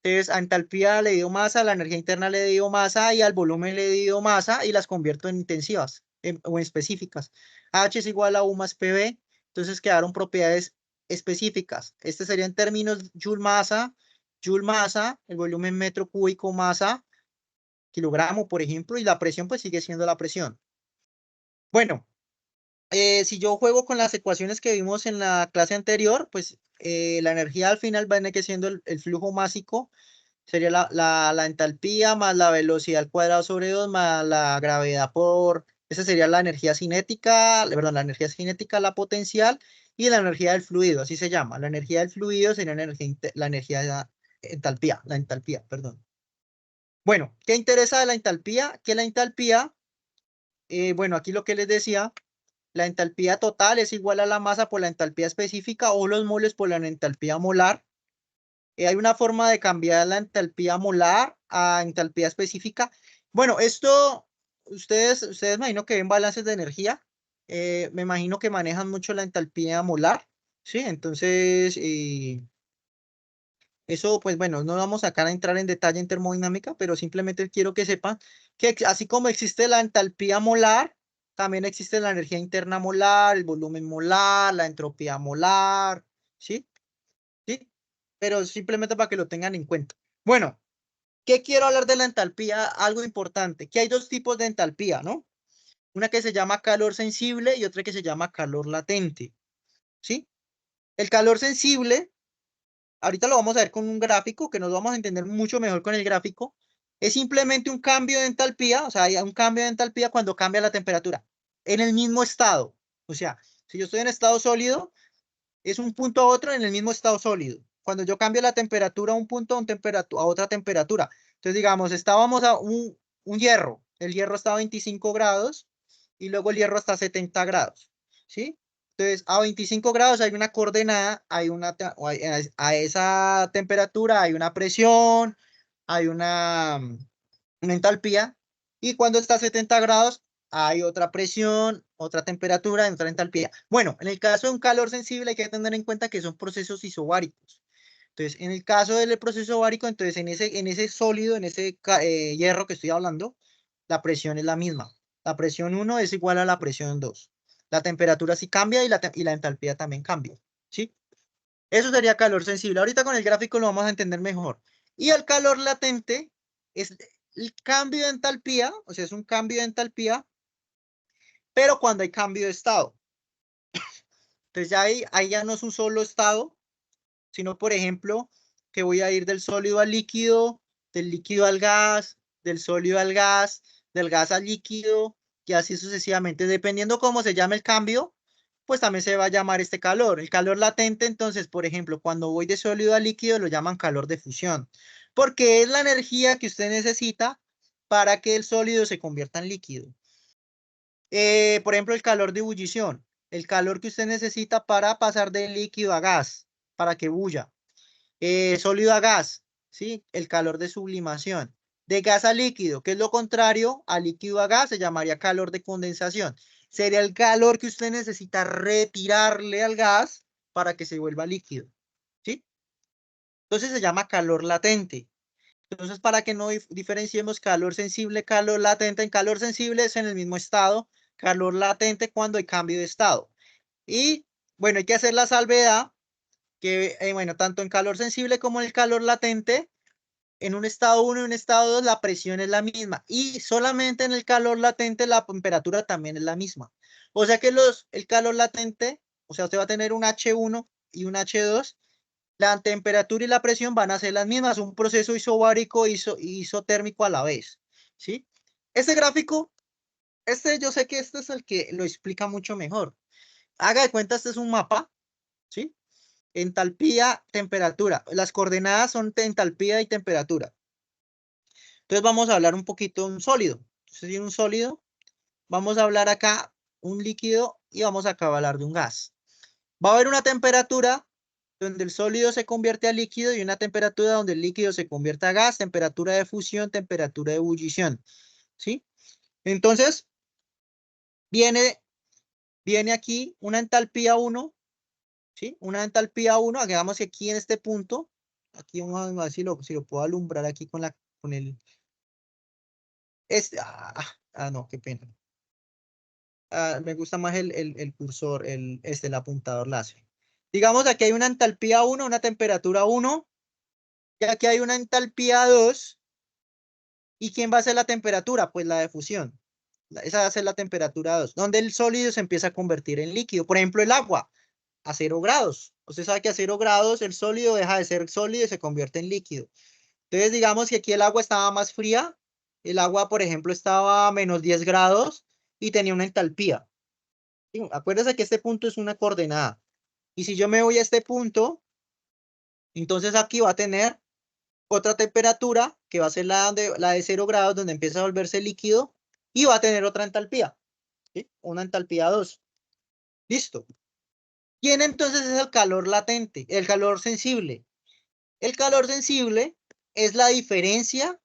entonces a entalpía le divido masa, a la energía interna le divido masa y al volumen le divido masa y las convierto en intensivas o en específicas. H es igual a U más PV, entonces quedaron propiedades específicas. Este sería en términos Joule masa, el volumen metro cúbico masa, kilogramo, por ejemplo, y la presión pues sigue siendo la presión. Bueno, si yo juego con las ecuaciones que vimos en la clase anterior, pues la energía al final va a tener que siendo el flujo másico, sería la entalpía más la velocidad al cuadrado sobre 2 más la gravedad esa sería la energía cinética, perdón, la energía cinética, la potencial y la energía del fluido, así se llama. La energía del fluido sería la energía de la entalpía, perdón. Bueno, ¿qué interesa de la entalpía? Que la entalpía, bueno, aquí lo que les decía, la entalpía total es igual a la masa por la entalpía específica o los moles por la entalpía molar. Hay una forma de cambiar la entalpía molar a entalpía específica. Bueno, esto, ustedes me imagino que ven balances de energía. Me imagino que manejan mucho la entalpía molar. Sí, entonces, eso, pues bueno, no vamos acá a entrar en detalle en termodinámica, pero simplemente quiero que sepan que así como existe la entalpía molar, También existe la energía interna molar, el volumen molar, la entropía molar, ¿sí? ¿Sí? Pero simplemente para que lo tengan en cuenta. Bueno, ¿qué quiero hablar de la entalpía? Algo importante, que hay dos tipos de entalpía, ¿no? Una que se llama calor sensible y otra que se llama calor latente, ¿sí? El calor sensible, ahorita lo vamos a ver con un gráfico, que nos vamos a entender mucho mejor con el gráfico, es simplemente un cambio de entalpía, o sea, hay un cambio de entalpía cuando cambia la temperatura, en el mismo estado. O sea, si yo estoy en estado sólido, es un punto a otro en el mismo estado sólido. Cuando yo cambio la temperatura a un punto a otra temperatura. Entonces, digamos, estábamos a un hierro. El hierro está a 25 grados y luego el hierro está a 70 grados. ¿Sí? Entonces, a 25 grados hay una coordenada, a esa temperatura hay una presión, hay una entalpía. Y cuando está a 70 grados, hay otra presión, otra temperatura, otra entalpía. Bueno, en el caso de un calor sensible hay que tener en cuenta que son procesos isobáricos. Entonces, en el caso del proceso isobárico, entonces en ese sólido, en ese hierro que estoy hablando, la presión es la misma. La presión 1 es igual a la presión 2. La temperatura sí cambia y la entalpía también cambia. ¿Sí? Eso sería calor sensible. Ahorita con el gráfico lo vamos a entender mejor. Y el calor latente es el cambio de entalpía, o sea, es un cambio de entalpía, pero cuando hay cambio de estado. Entonces ya ahí ya no es un solo estado, sino, por ejemplo, que voy a ir del sólido al líquido, del líquido al gas, del sólido al gas, del gas al líquido, y así sucesivamente. Dependiendo cómo se llame el cambio, pues también se va a llamar este calor. El calor latente, entonces, por ejemplo, cuando voy de sólido a líquido, lo llaman calor de fusión, porque es la energía que usted necesita para que el sólido se convierta en líquido. Por ejemplo, el calor de ebullición, el calor que usted necesita para pasar de líquido a gas, para que bulla. Sólido a gas, ¿sí? El calor de sublimación. De gas a líquido, que es lo contrario a líquido a gas, se llamaría calor de condensación. Sería el calor que usted necesita retirarle al gas para que se vuelva líquido, ¿sí? Entonces se llama calor latente. Entonces, para que no diferenciemos calor sensible, calor latente, en calor sensible es en el mismo estado, calor latente cuando hay cambio de estado. Y bueno, hay que hacer la salvedad que, bueno, tanto en calor sensible como en el calor latente, en un estado 1 y un estado 2 la presión es la misma. Y solamente en el calor latente la temperatura también es la misma. O sea que el calor latente, o sea, usted va a tener un H1 y un H2, la temperatura y la presión van a ser las mismas, un proceso isobárico y isotérmico a la vez, ¿sí? Este gráfico, yo sé que este es el que lo explica mucho mejor. Haga de cuenta, este es un mapa, ¿sí? Entalpía, temperatura. Las coordenadas son de entalpía y temperatura. Entonces vamos a hablar un poquito de un sólido. Entonces, en un sólido, vamos a hablar acá un líquido y vamos acá a hablar de un gas. Va a haber una temperatura donde el sólido se convierte a líquido y una temperatura donde el líquido se convierte a gas, temperatura de fusión, temperatura de ebullición, ¿sí? Entonces, viene, viene aquí una entalpía 1, ¿sí? Una entalpía 1, hagamos que aquí en este punto, aquí vamos a ver si lo puedo alumbrar aquí con el, no, qué pena. Me gusta más el cursor, el apuntador láser. Digamos, aquí hay una entalpía 1, una temperatura 1, y aquí hay una entalpía 2. ¿Y quién va a ser la temperatura? Pues la de fusión. Esa va a ser la temperatura 2, donde el sólido se empieza a convertir en líquido. Por ejemplo, el agua a 0 grados. Usted sabe que a 0 grados el sólido deja de ser sólido y se convierte en líquido. Entonces, digamos que aquí el agua estaba más fría. El agua, por ejemplo, estaba a menos 10 grados y tenía una entalpía. ¿Sí? Acuérdese que este punto es una coordenada. Y si yo me voy a este punto, entonces aquí va a tener otra temperatura que va a ser la de 0 grados, donde empieza a volverse líquido y va a tener otra entalpía, ¿sí? Una entalpía 2. Listo. ¿Quién entonces es el calor latente? El calor sensible. El calor sensible es la diferencia.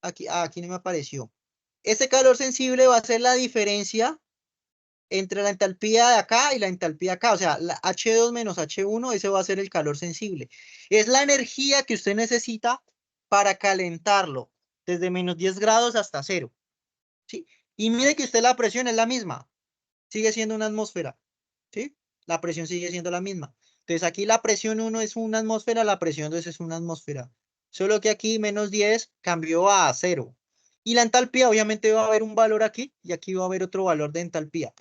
Aquí no me apareció. Este calor sensible va a ser la diferencia entre la entalpía de acá y la entalpía de acá. O sea, la H2 menos H1, ese va a ser el calor sensible. Es la energía que usted necesita para calentarlo desde menos 10 grados hasta 0. ¿Sí? Y mire que usted la presión es la misma, sigue siendo una atmósfera, ¿sí? La presión sigue siendo la misma. Entonces aquí la presión 1 es una atmósfera, la presión 2 es una atmósfera. Solo que aquí -10 cambió a 0. Y la entalpía, obviamente va a haber un valor aquí y aquí va a haber otro valor de entalpía.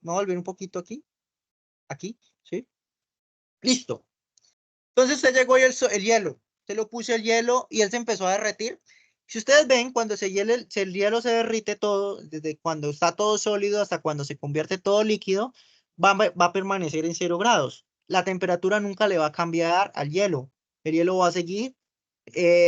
Vamos a volver un poquito aquí, ¿sí? Listo. Entonces usted llegó y el hielo. Se lo puse el hielo y él se empezó a derretir. Si ustedes ven, cuando el hielo se derrite todo, desde cuando está todo sólido hasta cuando se convierte todo líquido, va a permanecer en 0 grados. La temperatura nunca le va a cambiar al hielo. El hielo va a seguir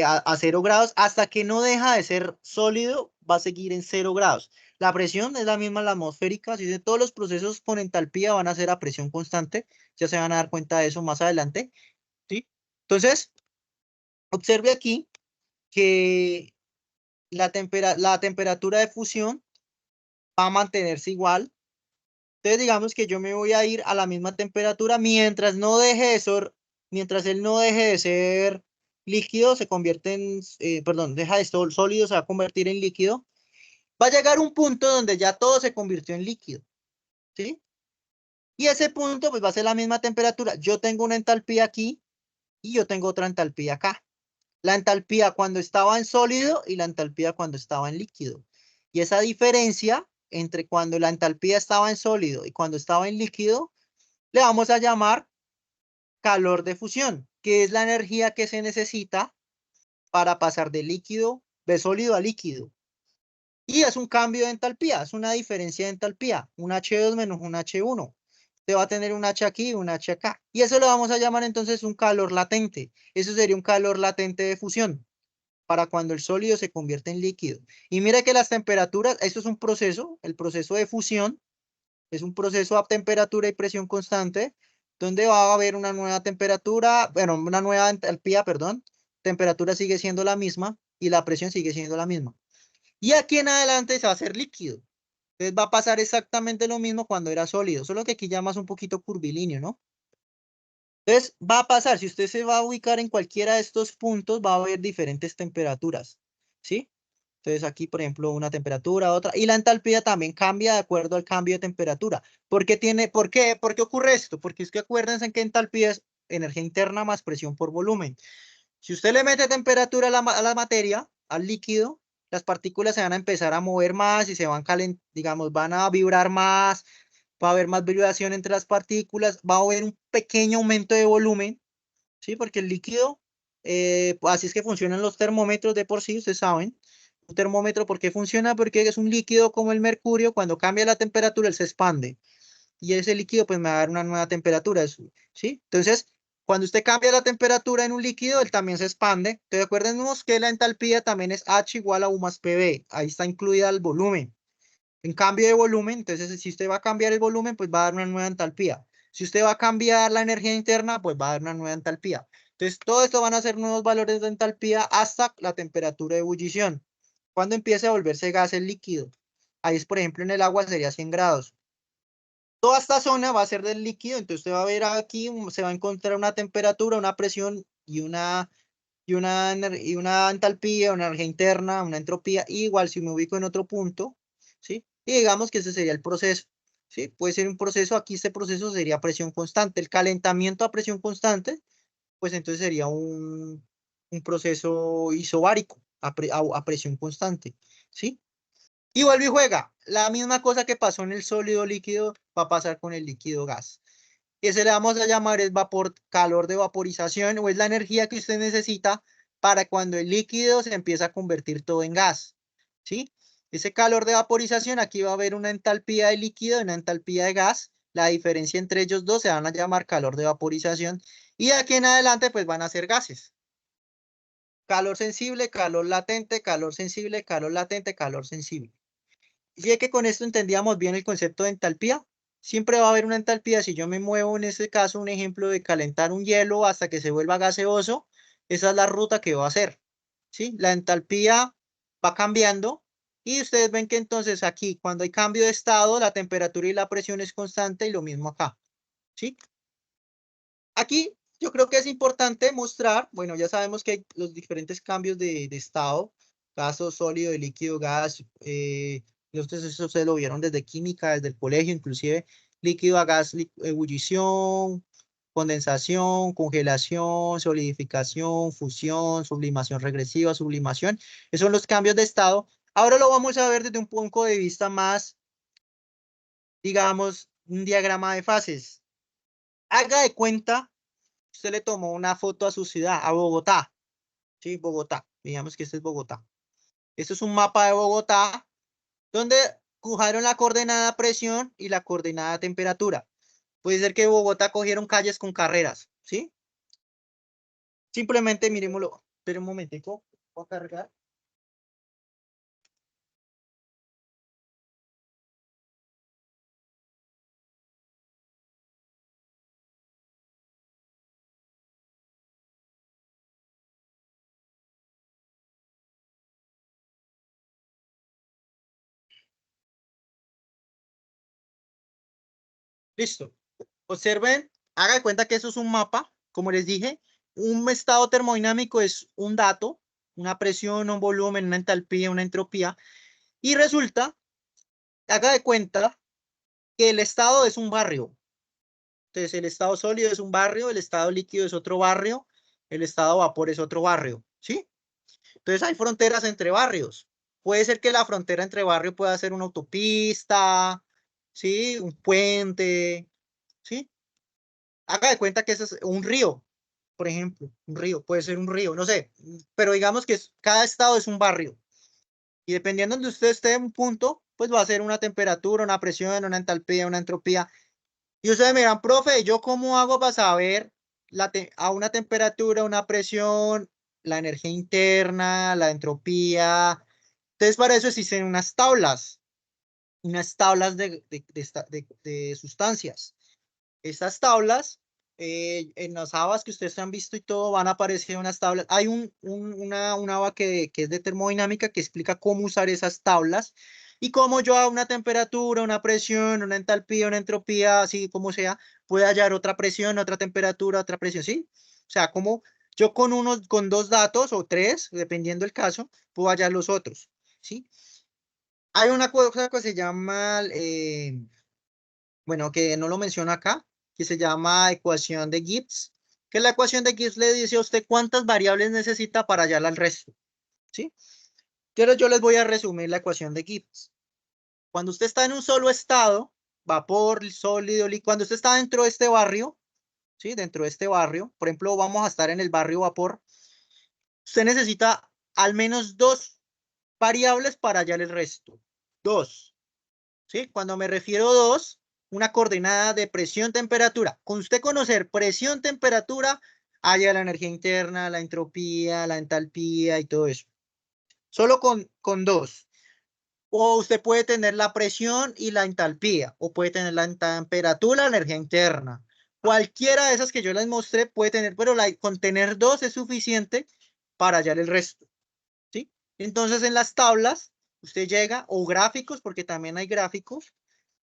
a 0 grados hasta que no deja de ser sólido, va a seguir en 0 grados. La presión es la misma, la atmosférica. Si todos los procesos con entalpía van a ser a presión constante, ya se van a dar cuenta de eso más adelante. ¿Sí? Entonces, observe aquí que la temperatura de fusión va a mantenerse igual. Entonces, digamos que yo me voy a ir a la misma temperatura mientras no deje de ser, mientras él no deje de ser líquido, se convierte en, perdón, deja de ser sólido, se va a convertir en líquido. Va a llegar un punto donde ya todo se convirtió en líquido, ¿sí? Y ese punto, pues va a ser la misma temperatura. Yo tengo una entalpía aquí y yo tengo otra entalpía acá. La entalpía cuando estaba en sólido y la entalpía cuando estaba en líquido. Y esa diferencia entre cuando la entalpía estaba en sólido y cuando estaba en líquido, le vamos a llamar calor de fusión, que es la energía que se necesita para pasar de sólido a líquido. Y es un cambio de entalpía, es una diferencia de entalpía, un H2 menos un H1. Usted va a tener un H aquí y un H acá. Y eso lo vamos a llamar entonces un calor latente. Eso sería un calor latente de fusión para cuando el sólido se convierte en líquido. Y mira que las temperaturas, esto es un proceso, el proceso de fusión, es un proceso a temperatura y presión constante, donde va a haber una nueva temperatura, bueno, una nueva entalpía, perdón, temperatura sigue siendo la misma y la presión sigue siendo la misma. Y aquí en adelante se va a hacer líquido. Entonces va a pasar exactamente lo mismo cuando era sólido, solo que aquí ya más un poquito curvilíneo, ¿no? Entonces va a pasar, si usted se va a ubicar en cualquiera de estos puntos, va a haber diferentes temperaturas, ¿sí? Entonces aquí, por ejemplo, una temperatura, otra, y la entalpía también cambia de acuerdo al cambio de temperatura. ¿Por qué ocurre esto? Porque es que acuérdense que entalpía es energía interna más presión por volumen. Si usted le mete temperatura a la materia, al líquido, las partículas se van a empezar a mover más y se van digamos, van a vibrar más, va a haber más vibración entre las partículas, va a haber un pequeño aumento de volumen, ¿sí? Porque el líquido, pues así es que funcionan los termómetros de por sí, ustedes saben. Un termómetro, ¿por qué funciona? Porque es un líquido como el mercurio, cuando cambia la temperatura, él se expande. Y ese líquido, pues me va a dar una nueva temperatura, ¿sí? Entonces, cuando usted cambia la temperatura en un líquido, él también se expande. Entonces, acuérdenos que la entalpía también es H igual a U más PV. Ahí está incluida el volumen. En cambio de volumen, entonces si usted va a cambiar el volumen, pues va a dar una nueva entalpía. Si usted va a cambiar la energía interna, pues va a dar una nueva entalpía. Entonces todo esto van a ser nuevos valores de entalpía hasta la temperatura de ebullición. Cuando empiece a volverse gas el líquido. Ahí es, por ejemplo, en el agua sería 100 grados. Toda esta zona va a ser del líquido, entonces usted va a ver aquí, se va a encontrar una temperatura, una presión y una entalpía, una energía interna, una entropía, igual si me ubico en otro punto, ¿sí? Y digamos que ese sería el proceso, ¿sí? Puede ser un proceso, aquí este proceso sería presión constante, el calentamiento a presión constante, pues entonces sería un proceso isobárico a presión constante, ¿sí? Y vuelve y juega, la misma cosa que pasó en el sólido líquido va a pasar con el líquido gas. Y ese le vamos a llamar es vapor, calor de vaporización o es la energía que usted necesita para cuando el líquido se empieza a convertir todo en gas, ¿sí? Ese calor de vaporización, aquí va a haber una entalpía de líquido y una entalpía de gas. La diferencia entre ellos dos se van a llamar calor de vaporización y de aquí en adelante pues van a ser gases. Calor sensible, calor latente, calor sensible, calor latente, calor sensible. Y es que con esto entendíamos bien el concepto de entalpía. Siempre va a haber una entalpía. Si yo me muevo en este caso, un ejemplo de calentar un hielo hasta que se vuelva gaseoso, esa es la ruta que va a hacer. ¿Sí? La entalpía va cambiando y ustedes ven que entonces aquí, cuando hay cambio de estado, la temperatura y la presión es constante y lo mismo acá. ¿Sí? Aquí yo creo que es importante mostrar, bueno, ya sabemos que hay los diferentes cambios de estado, gaso, sólido, de líquido, gas, Entonces eso se lo vieron desde química, desde el colegio, inclusive líquido a gas, ebullición, condensación, congelación, solidificación, fusión, sublimación regresiva, sublimación. Esos son los cambios de estado. Ahora lo vamos a ver desde un punto de vista más, digamos, un diagrama de fases. Haga de cuenta, usted le tomó una foto a su ciudad, a Bogotá. Sí, Bogotá. Digamos que este es Bogotá. Este es un mapa de Bogotá donde dibujaron la coordenada presión y la coordenada temperatura. Puede ser que Bogotá cogieron calles con carreras, ¿sí? Simplemente miremoslo. Espera un momentico. Voy a cargar. Listo. Observen, haga de cuenta que eso es un mapa. Como les dije, un estado termodinámico es un dato, una presión, un volumen, una entalpía, una entropía. Y resulta, haga de cuenta que el estado es un barrio. Entonces, el estado sólido es un barrio, el estado líquido es otro barrio, el estado vapor es otro barrio, ¿sí? Entonces, hay fronteras entre barrios. Puede ser que la frontera entre barrios pueda ser una autopista, ¿sí? Un puente, ¿sí? Haga de cuenta que ese es un río, por ejemplo, un río, puede ser un río, no sé, pero digamos que cada estado es un barrio. Y dependiendo de donde usted esté en un punto, pues va a ser una temperatura, una presión, una entalpía, una entropía. Y ustedes me dirán, profe, ¿yo cómo hago para saber a una temperatura, una presión, la energía interna, la entropía? Entonces, para eso existen unas tablas de sustancias. Estas tablas, en las habas que ustedes han visto y todo, van a aparecer unas tablas. Hay una haba que es de termodinámica que explica cómo usar esas tablas y cómo yo a una temperatura, una presión, una entalpía, una entropía, así como sea, puedo hallar otra presión, otra temperatura, otra presión, ¿sí? O sea, como yo con dos datos o tres, dependiendo del caso, puedo hallar los otros, ¿sí? Hay una cosa que se llama, bueno, que no lo menciono acá, que se llama ecuación de Gibbs, que la ecuación de Gibbs le dice a usted cuántas variables necesita para hallar al resto, ¿sí? Pero yo les voy a resumir la ecuación de Gibbs. Cuando usted está en un solo estado, vapor, sólido, líquido, cuando usted está dentro de este barrio, ¿sí? Dentro de este barrio, por ejemplo, vamos a estar en el barrio vapor, usted necesita al menos dos variables para hallar el resto. Dos. ¿Sí? Cuando me refiero a dos, una coordenada de presión-temperatura. Con usted conocer presión-temperatura, haya la energía interna, la entropía, la entalpía y todo eso. Solo con dos. O usted puede tener la presión y la entalpía, o puede tener la temperatura, la energía interna. Cualquiera de esas que yo les mostré puede tener, pero con tener dos es suficiente para hallar el resto. ¿Sí? Entonces en las tablas, usted llega, o gráficos, porque también hay gráficos,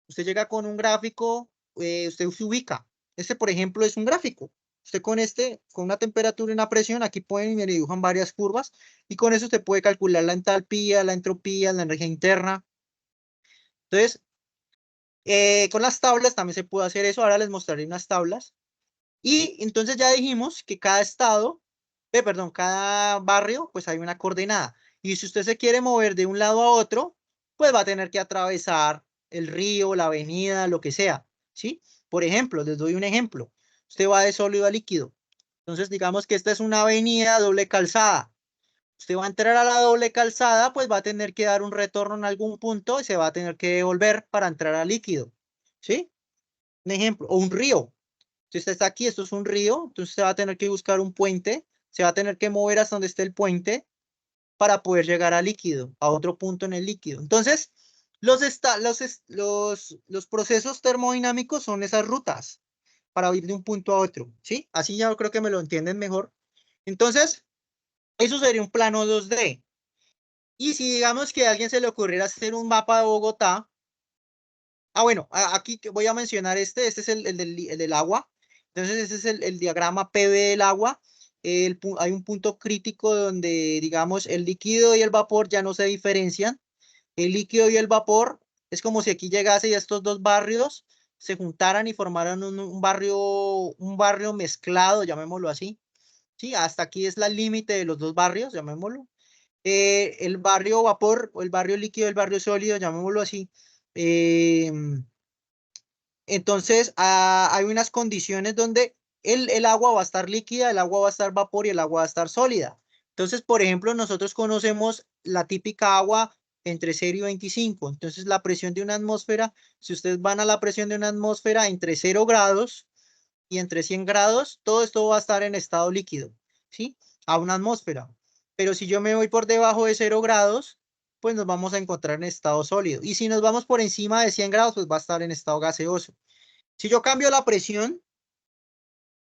usted llega con un gráfico, usted se ubica. Este, por ejemplo, es un gráfico. Usted con una temperatura y una presión, aquí pueden y me dibujan varias curvas, y con eso usted puede calcular la entalpía, la entropía, la energía interna. Entonces, con las tablas también se puede hacer eso. Ahora les mostraré unas tablas. Y entonces ya dijimos que cada estado, perdón, cada barrio, pues hay una coordenada. Y si usted se quiere mover de un lado a otro, pues va a tener que atravesar el río, la avenida, lo que sea, ¿sí? Por ejemplo, les doy un ejemplo. Usted va de sólido a líquido. Entonces, digamos que esta es una avenida doble calzada. Usted va a entrar a la doble calzada, pues va a tener que dar un retorno en algún punto y se va a tener que devolver para entrar a líquido, ¿sí? Un ejemplo, o un río. Si usted está aquí, esto es un río, entonces usted va a tener que buscar un puente, se va a tener que mover hasta donde esté el puente para poder llegar al líquido, a otro punto en el líquido. Entonces, los procesos termodinámicos son esas rutas para ir de un punto a otro, ¿sí? Así ya creo que me lo entienden mejor. Entonces, eso sería un plano 2D. Y si digamos que a alguien se le ocurriera hacer un mapa de Bogotá, bueno, aquí voy a mencionar este es el del agua. Entonces, ese es el diagrama PV del agua. Hay un punto crítico donde, digamos, el líquido y el vapor ya no se diferencian. el líquido y el vapor, es como si aquí llegase y estos dos barrios se juntaran y formaran un barrio mezclado, llamémoslo así. Sí, hasta aquí es la límite de los dos barrios, llamémoslo. El barrio vapor, o el barrio líquido, el barrio sólido, llamémoslo así. Eh, entonces, hay unas condiciones donde el agua va a estar líquida, el agua va a estar vapor y el agua va a estar sólida. Entonces, por ejemplo, nosotros conocemos la típica agua entre 0 y 25. Entonces, la presión de una atmósfera, si ustedes van a la presión de una atmósfera entre 0 grados y entre 100 grados, todo esto va a estar en estado líquido, ¿sí? A una atmósfera. Pero si yo me voy por debajo de 0 grados, pues nos vamos a encontrar en estado sólido. Y si nos vamos por encima de 100 grados, pues va a estar en estado gaseoso. Si yo cambio la presión,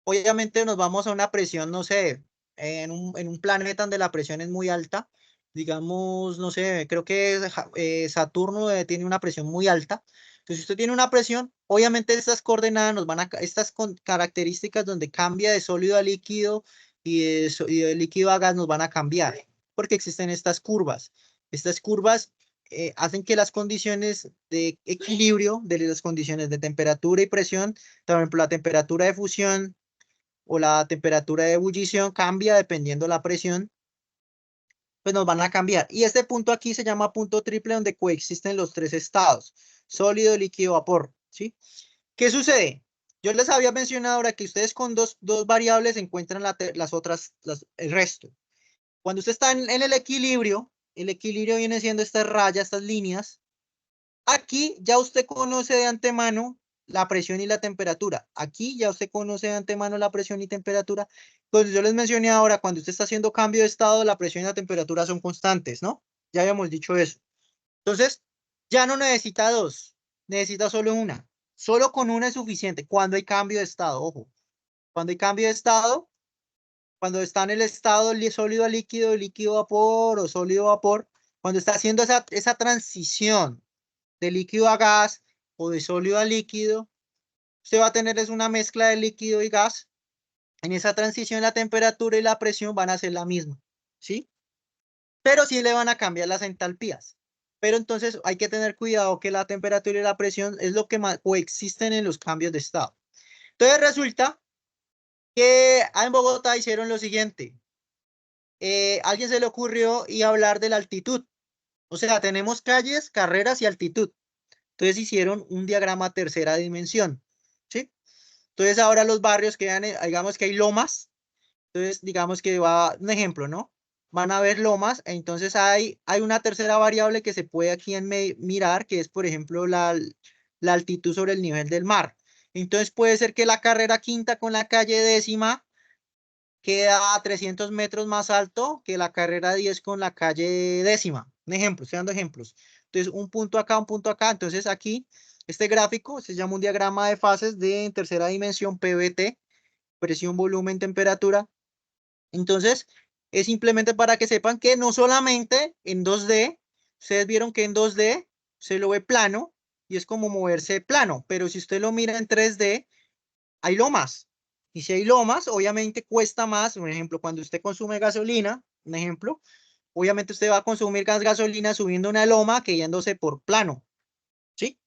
obviamente nos vamos a una presión, no sé, en un planeta donde la presión es muy alta, digamos, no sé, creo que Saturno tiene una presión muy alta. Entonces, si usted tiene una presión, obviamente estas coordenadas nos van a, estas características donde cambia de sólido a líquido y de líquido a gas nos van a cambiar, porque existen estas curvas. Estas curvas hacen que las condiciones de equilibrio, de las condiciones de temperatura y presión, por ejemplo, la temperatura de fusión o la temperatura de ebullición cambia dependiendo la presión, pues nos van a cambiar. Y este punto aquí se llama punto triple donde coexisten los tres estados, sólido, líquido, vapor, ¿sí? ¿Qué sucede? Yo les había mencionado ahora que ustedes con dos variables encuentran las otras, el resto. Cuando usted está en el equilibrio viene siendo estas rayas, estas líneas. Aquí ya usted conoce de antemano la presión y la temperatura. Aquí ya usted conoce de antemano la presión y temperatura. Pues yo les mencioné ahora, cuando usted está haciendo cambio de estado, la presión y la temperatura son constantes, ¿no? Ya habíamos dicho eso. Entonces, ya no necesita dos, necesita solo una. Solo con una es suficiente. Cuando hay cambio de estado, ojo. Cuando hay cambio de estado, cuando está en el estado sólido a líquido, líquido a vapor o sólido a vapor, cuando está haciendo esa transición de líquido a gas o de sólido a líquido, usted va a tener es una mezcla de líquido y gas. En esa transición la temperatura y la presión van a ser la misma, ¿sí? Pero sí le van a cambiar las entalpías. Pero entonces hay que tener cuidado que la temperatura y la presión es lo que más coexisten en los cambios de estado. Entonces resulta que en Bogotá hicieron lo siguiente. Alguien se le ocurrió y hablar de la altitud. O sea, tenemos calles, carreras y altitud. Entonces hicieron un diagrama tercera dimensión, ¿sí? Entonces ahora los barrios quedan, digamos que hay lomas, entonces digamos que va, un ejemplo, ¿no? Van a haber lomas, entonces hay una tercera variable que se puede aquí mirar, que es por ejemplo la altitud sobre el nivel del mar. Entonces puede ser que la carrera quinta con la calle décima queda a 300 metros más alto que la carrera 10 con la calle décima. Un ejemplo, estoy dando ejemplos. Entonces, un punto acá, un punto acá. Entonces, aquí, este gráfico se llama un diagrama de fases de en tercera dimensión PVT, presión, volumen, temperatura. Entonces, es simplemente para que sepan que no solamente en 2D, ustedes vieron que en 2D se lo ve plano y es como moverse plano, pero si usted lo mira en 3D, hay lomas. Y si hay lomas, obviamente cuesta más. Por ejemplo, cuando usted consume gasolina, un ejemplo, obviamente usted va a consumir gasolina subiendo una loma que yéndose por plano, ¿sí?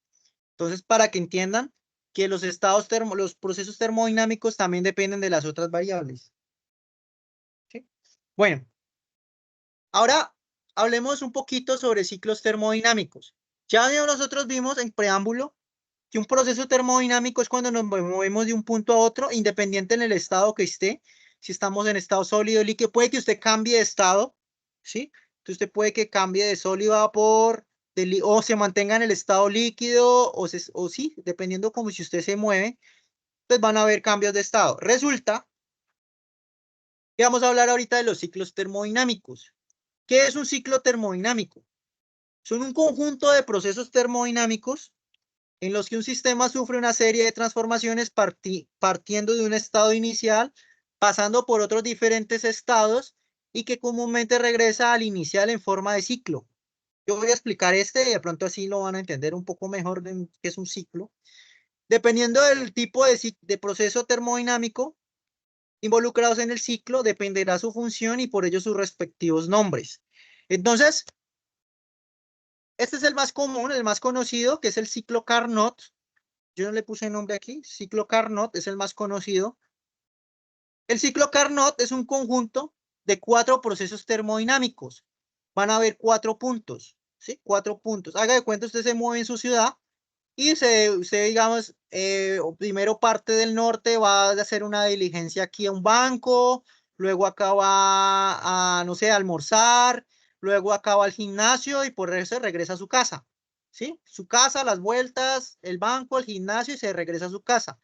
Entonces, para que entiendan que los procesos termodinámicos también dependen de las otras variables, ¿sí? Bueno, ahora hablemos un poquito sobre ciclos termodinámicos. Ya nosotros vimos en preámbulo que un proceso termodinámico es cuando nos movemos de un punto a otro, independiente en el estado que esté. Si estamos en estado sólido, líquido, puede que usted cambie de estado, ¿sí? Entonces usted puede que cambie de sólido a vapor, o se mantenga en el estado líquido, o sí, dependiendo como si usted se mueve, pues van a haber cambios de estado. Resulta que vamos a hablar ahorita de los ciclos termodinámicos. ¿Qué es un ciclo termodinámico? Son un conjunto de procesos termodinámicos en los que un sistema sufre una serie de transformaciones partiendo de un estado inicial, pasando por otros diferentes estados y que comúnmente regresa al inicial en forma de ciclo. Yo voy a explicar y de pronto así lo van a entender un poco mejor de qué es un ciclo. Dependiendo del tipo de proceso termodinámico involucrados en el ciclo, dependerá su función y por ello sus respectivos nombres. Entonces, Este es el más común, el más conocido, que es el ciclo Carnot. Yo no le puse nombre aquí. Ciclo Carnot es el más conocido. El ciclo Carnot es un conjunto de 4 procesos termodinámicos. Van a haber 4 puntos, ¿sí? 4 puntos. Haga de cuenta, usted se mueve en su ciudad y usted, digamos, primero parte del norte, va a hacer una diligencia aquí a un banco, luego acá va a, no sé, a almorzar, luego acá va al gimnasio y por eso regresa a su casa, ¿sí? Su casa, las vueltas, el banco, el gimnasio y se regresa a su casa.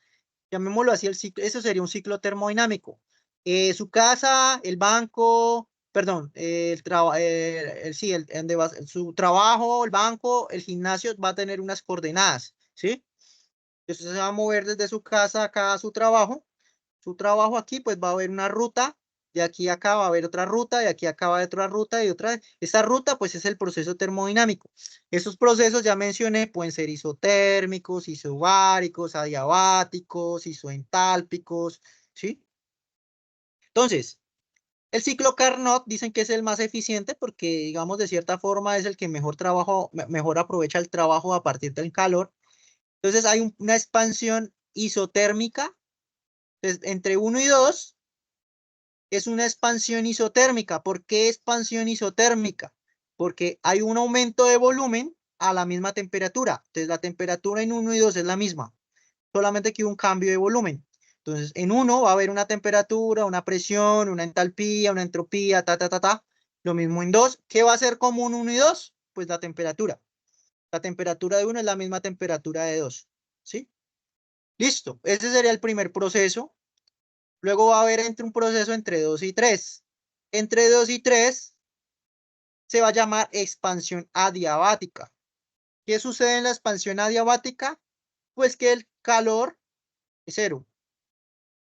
Llamémoslo así, el ciclo, eso sería un ciclo termodinámico. Su casa, el banco, perdón, sí, donde su trabajo, el banco, el gimnasio va a tener unas coordenadas, ¿sí? Entonces se va a mover desde su casa acá a su trabajo aquí, pues va a haber una ruta, de aquí a acá va a haber otra ruta, de aquí a acá va a haber otra ruta y otra. Esta ruta, pues es el proceso termodinámico. Esos procesos, ya mencioné, pueden ser isotérmicos, isobáricos, adiabáticos, isoentálpicos, ¿sí? Entonces, el ciclo Carnot dicen que es el más eficiente porque, digamos, de cierta forma es el que mejor trabajo, mejor aprovecha el trabajo a partir del calor. Entonces hay una expansión isotérmica. Entonces, entre 1 y 2 es una expansión isotérmica. ¿Por qué expansión isotérmica? Porque hay un aumento de volumen a la misma temperatura. Entonces la temperatura en 1 y 2 es la misma, solamente que hubo un cambio de volumen. Entonces en 1 va a haber una temperatura, una presión, una entalpía, una entropía, ta, ta, ta, ta. Lo mismo en 2. ¿Qué va a ser común 1 y 2? Pues la temperatura. La temperatura de 1 es la misma temperatura de 2. ¿Sí? Listo. Ese sería el primer proceso. Luego va a haber un proceso entre 2 y 3. Entre 2 y 3 se va a llamar expansión adiabática. ¿Qué sucede en la expansión adiabática? Pues que el calor es cero.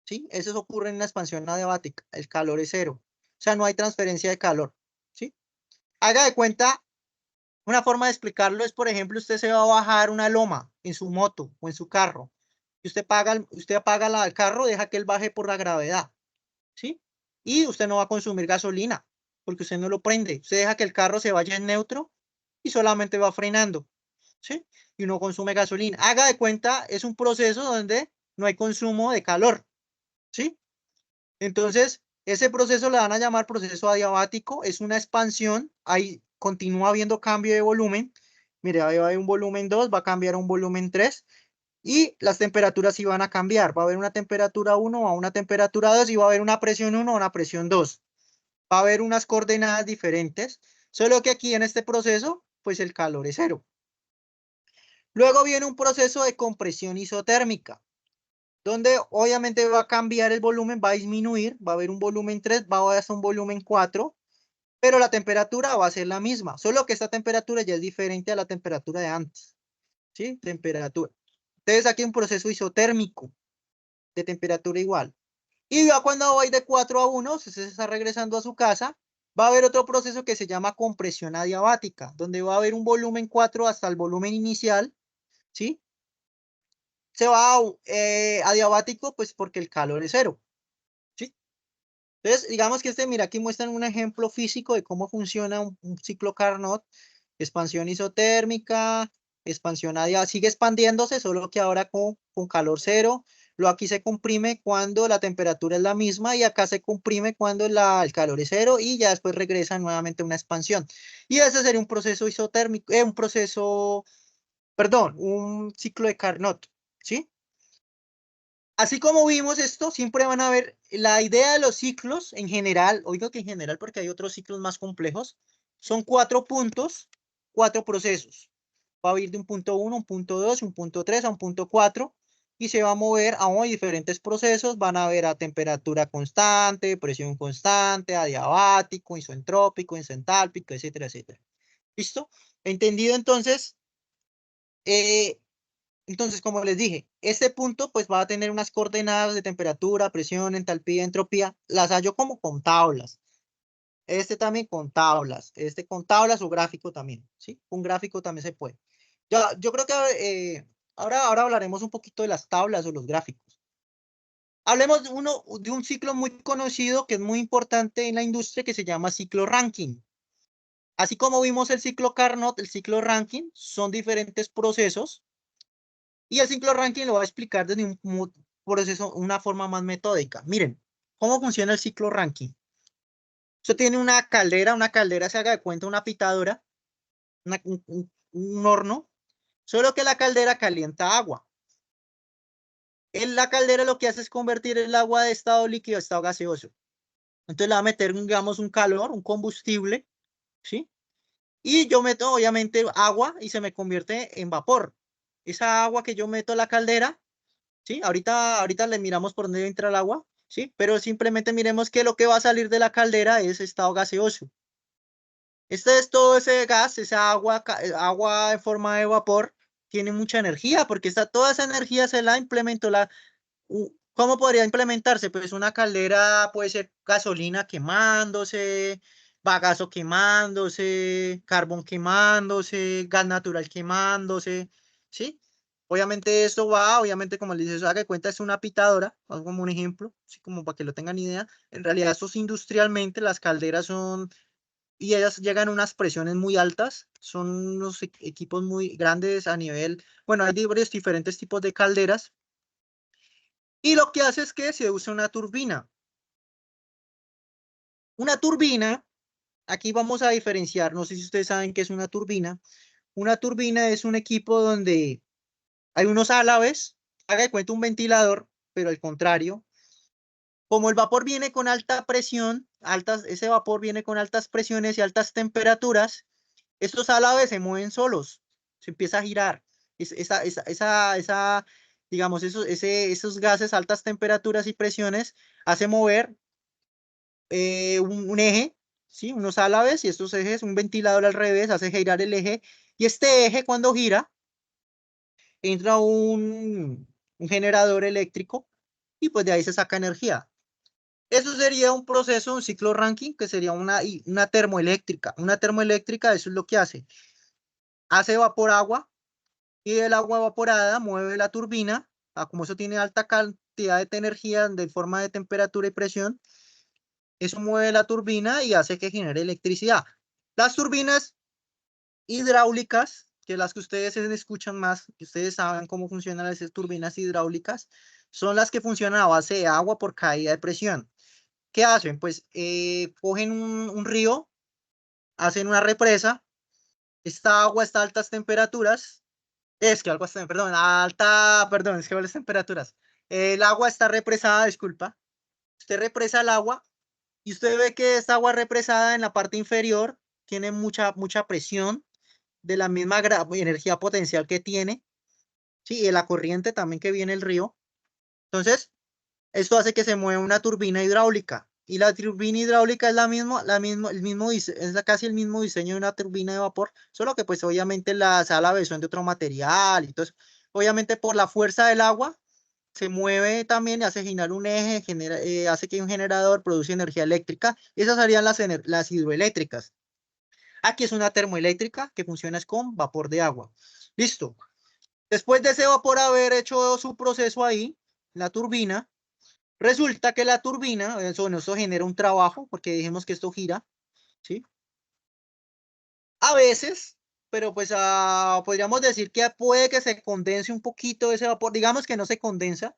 ¿Sí? Eso ocurre en la expansión adiabática. El calor es cero. O sea, no hay transferencia de calor. ¿Sí? Haga de cuenta, una forma de explicarlo es, por ejemplo, usted se va a bajar una loma en su moto o en su carro. Y usted apaga el carro, deja que él baje por la gravedad. ¿Sí? Y usted no va a consumir gasolina, porque usted no lo prende. Usted deja que el carro se vaya en neutro y solamente va frenando, ¿sí? Y no consume gasolina. Haga de cuenta, es un proceso donde no hay consumo de calor, ¿sí? Entonces, ese proceso le van a llamar proceso adiabático, es una expansión, ahí continúa habiendo cambio de volumen. Mire, ahí va a haber un volumen 2, va a cambiar a un volumen 3. Y las temperaturas sí van a cambiar. Va a haber una temperatura 1 a una temperatura 2 y va a haber una presión 1 a una presión 2. Va a haber unas coordenadas diferentes, solo que aquí en este proceso, pues el calor es cero. Luego viene un proceso de compresión isotérmica, donde obviamente va a cambiar el volumen, va a disminuir, va a haber un volumen 3, va a haber hasta un volumen 4, pero la temperatura va a ser la misma, solo que esta temperatura ya es diferente a la temperatura de antes, ¿sí? Temperatura. Entonces aquí hay un proceso isotérmico de temperatura igual. Y ya cuando va de 4 a 1, se está regresando a su casa, va a haber otro proceso que se llama compresión adiabática, donde va a haber un volumen 4 hasta el volumen inicial, ¿sí? Se va a adiabático, pues porque el calor es cero, ¿sí? Entonces, digamos que mira, aquí muestran un ejemplo físico de cómo funciona un ciclo Carnot, expansión isotérmica, expansión adiabática, sigue expandiéndose, solo que ahora con calor cero. Lo aquí se comprime cuando la temperatura es la misma y acá se comprime cuando el calor es cero y ya después regresa nuevamente una expansión. Y ese sería un proceso isotérmico, perdón, un ciclo de Carnot, ¿sí? Así como vimos esto, siempre van a ver la idea de los ciclos en general, oigo que en general porque hay otros ciclos más complejos, son 4 puntos, 4 procesos. Va a ir de un punto 1, un punto 2, un punto 3 a un punto 4 y se va a mover a diferentes procesos. Van a ver a temperatura constante, presión constante, adiabático, isoentrópico, isentálpico, etcétera, etcétera. ¿Listo? ¿Entendido entonces? Eh, entonces, como les dije, este punto pues va a tener unas coordenadas de temperatura, presión, entalpía, entropía. Las hallo como con tablas. Este también con tablas. Este con tablas o gráfico también. ¿Sí? Un gráfico también se puede. Yo creo que ahora hablaremos un poquito de las tablas o los gráficos. Hablemos de un ciclo muy conocido que es muy importante en la industria que se llama ciclo Rankine. Así como vimos el ciclo Carnot, el ciclo Rankine, son diferentes procesos. Y el ciclo Rankine lo voy a explicar desde un proceso, una forma más metódica. Miren, ¿cómo funciona el ciclo Rankine? Esto tiene una caldera se haga de cuenta una pitadora, un horno, solo que la caldera calienta agua. En la caldera lo que hace es convertir el agua de estado líquido a estado gaseoso. Entonces le va a meter, digamos, un calor, un combustible, ¿sí? Y yo meto, obviamente, agua y se me convierte en vapor. Esa agua que yo meto a la caldera, ¿sí? Ahorita le miramos por dónde entra el agua, ¿sí? Pero simplemente miremos que lo que va a salir de la caldera es estado gaseoso. Este es todo ese gas, esa agua, agua en forma de vapor, tiene mucha energía porque toda esa energía se la implementó ¿cómo podría implementarse? Pues una caldera puede ser gasolina quemándose, bagazo quemándose, carbón quemándose, gas natural quemándose, ¿sí? Obviamente esto va, obviamente como les dice, haga de cuenta es una pitadora, como un ejemplo, así como para que lo tengan idea. En realidad esto es industrialmente, las calderas son, y ellas llegan a unas presiones muy altas, son unos equipos muy grandes a nivel, bueno, hay diferentes tipos de calderas, y lo que hace es que se usa una turbina. Una turbina, aquí vamos a diferenciar, no sé si ustedes saben qué es una turbina. Una turbina es un equipo donde hay unos álabes, haga de cuenta un ventilador, pero al contrario. Como el vapor viene con alta presión, ese vapor viene con altas presiones y altas temperaturas, estos álabes se mueven solos, se empieza a girar. Digamos, esos gases, altas temperaturas y presiones, hace mover un eje, ¿sí? Unos álabes y estos ejes, un ventilador al revés, hace girar el eje. Y este eje, cuando gira, entra un generador eléctrico y pues de ahí se saca energía. Eso sería un proceso, un ciclo Rankine, que sería una termoeléctrica. Una termoeléctrica, eso es lo que hace. Hace vapor agua y el agua evaporada mueve la turbina. Como eso tiene alta cantidad de energía de forma de temperatura y presión, eso mueve la turbina y hace que genere electricidad. Las turbinas hidráulicas, que las que ustedes escuchan más, que ustedes saben cómo funcionan las turbinas hidráulicas, son las que funcionan a base de agua por caída de presión. ¿Qué hacen? Pues cogen un río, hacen una represa, esta agua está a altas temperaturas, perdón, es que altas temperaturas. El agua está represada, disculpa. Usted represa el agua y usted ve que esta agua represada en la parte inferior tiene mucha presión de la misma energía potencial que tiene, sí, y de la corriente también que viene el río. Entonces, esto hace que se mueva una turbina hidráulica. Y la turbina hidráulica es casi el mismo diseño de una turbina de vapor, solo que pues obviamente se da la versión de otro material. Entonces, obviamente por la fuerza del agua, se mueve también, hace girar un eje, hace que un generador produce energía eléctrica. Esas serían las hidroeléctricas. Aquí es una termoeléctrica que funciona con vapor de agua. Listo. Después de ese vapor haber hecho su proceso ahí, la turbina, resulta que la turbina, eso genera un trabajo, porque dijimos que esto gira, ¿sí? A veces, pero pues podríamos decir que puede que se condense un poquito ese vapor, digamos que no se condensa,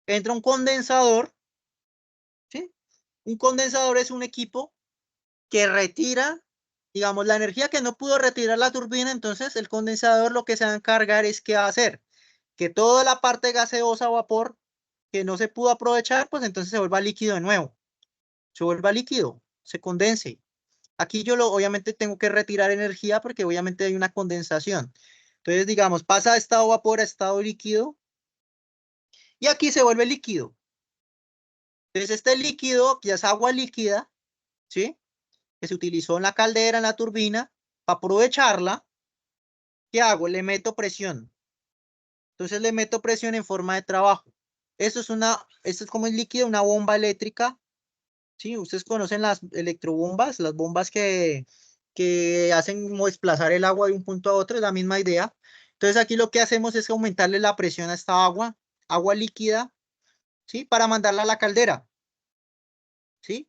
entra un condensador, ¿sí? Un condensador es un equipo que retira, digamos, la energía que no pudo retirar la turbina, entonces el condensador lo que se va a encargar es que va a hacer que toda la parte gaseosa o vapor que no se pudo aprovechar, pues entonces se vuelva líquido de nuevo, se vuelva líquido, se condense. Aquí obviamente tengo que retirar energía porque obviamente hay una condensación. Entonces, digamos, pasa de estado vapor a estado líquido y aquí se vuelve líquido. Entonces, este líquido ya es agua líquida, ¿sí? Que se utilizó en la caldera, en la turbina, para aprovecharla. ¿Qué hago? Le meto presión. Entonces le meto presión en forma de trabajo. Esto es como el líquido, una bomba eléctrica. Sí, ustedes conocen las electrobombas, las bombas que hacen como desplazar el agua de un punto a otro, es la misma idea. Entonces aquí lo que hacemos es aumentarle la presión a esta agua líquida, ¿sí? Para mandarla a la caldera, ¿sí?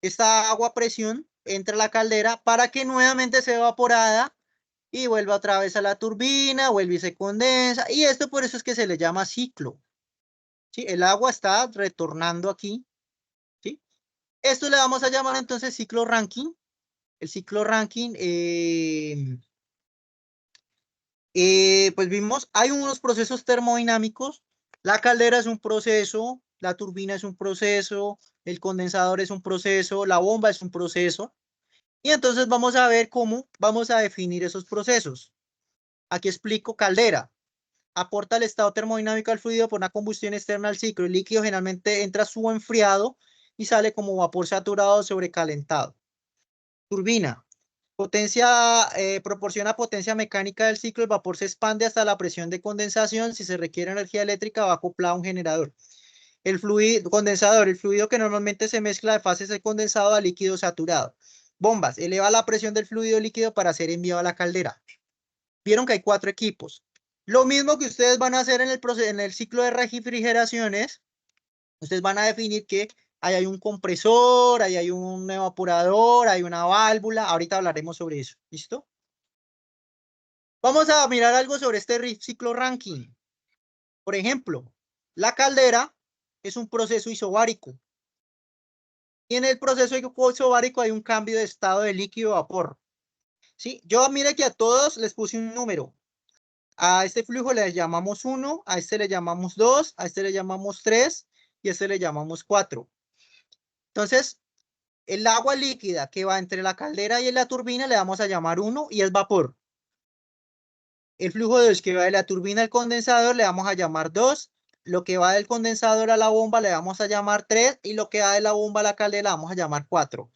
Esta agua a presión entra a la caldera para que nuevamente sea evaporada y vuelva otra vez a la turbina, vuelve y se condensa. Y esto por eso es que se le llama ciclo. ¿Sí? El agua está retornando aquí. ¿Sí? Esto le vamos a llamar entonces ciclo Rankine. El ciclo Rankine, pues vimos, hay unos procesos termodinámicos. La caldera es un proceso, la turbina es un proceso, el condensador es un proceso, la bomba es un proceso. Y entonces vamos a ver cómo vamos a definir esos procesos. Aquí explico caldera. Aporta el estado termodinámico al fluido por una combustión externa al ciclo. El líquido generalmente entra subenfriado y sale como vapor saturado sobrecalentado. Turbina. Proporciona potencia mecánica del ciclo. El vapor se expande hasta la presión de condensación. Si se requiere energía eléctrica, va acoplado a un generador. El fluido condensador, el fluido que normalmente se mezcla de fases de condensado a líquido saturado. Bombas, eleva la presión del fluido líquido para ser enviado a la caldera. Vieron que hay 4 equipos. Lo mismo que ustedes van a hacer en el ciclo de refrigeraciones, ustedes van a definir que ahí hay un compresor, ahí hay un evaporador, hay una válvula. Ahorita hablaremos sobre eso. ¿Listo? Vamos a mirar algo sobre este ciclo Rankine. Por ejemplo, la caldera es un proceso isobárico. Y en el proceso isobárico hay un cambio de estado de líquido a vapor. ¿Sí? Yo mire que a todos les puse un número. A este flujo le llamamos 1, a este le llamamos 2, a este le llamamos 3 y a este le llamamos 4. Entonces, el agua líquida que va entre la caldera y la turbina le vamos a llamar 1 y es vapor. El flujo 2 que va de la turbina al condensador le vamos a llamar 2. Lo que va del condensador a la bomba le vamos a llamar 3 y lo que va de la bomba a la caldera le vamos a llamar 4.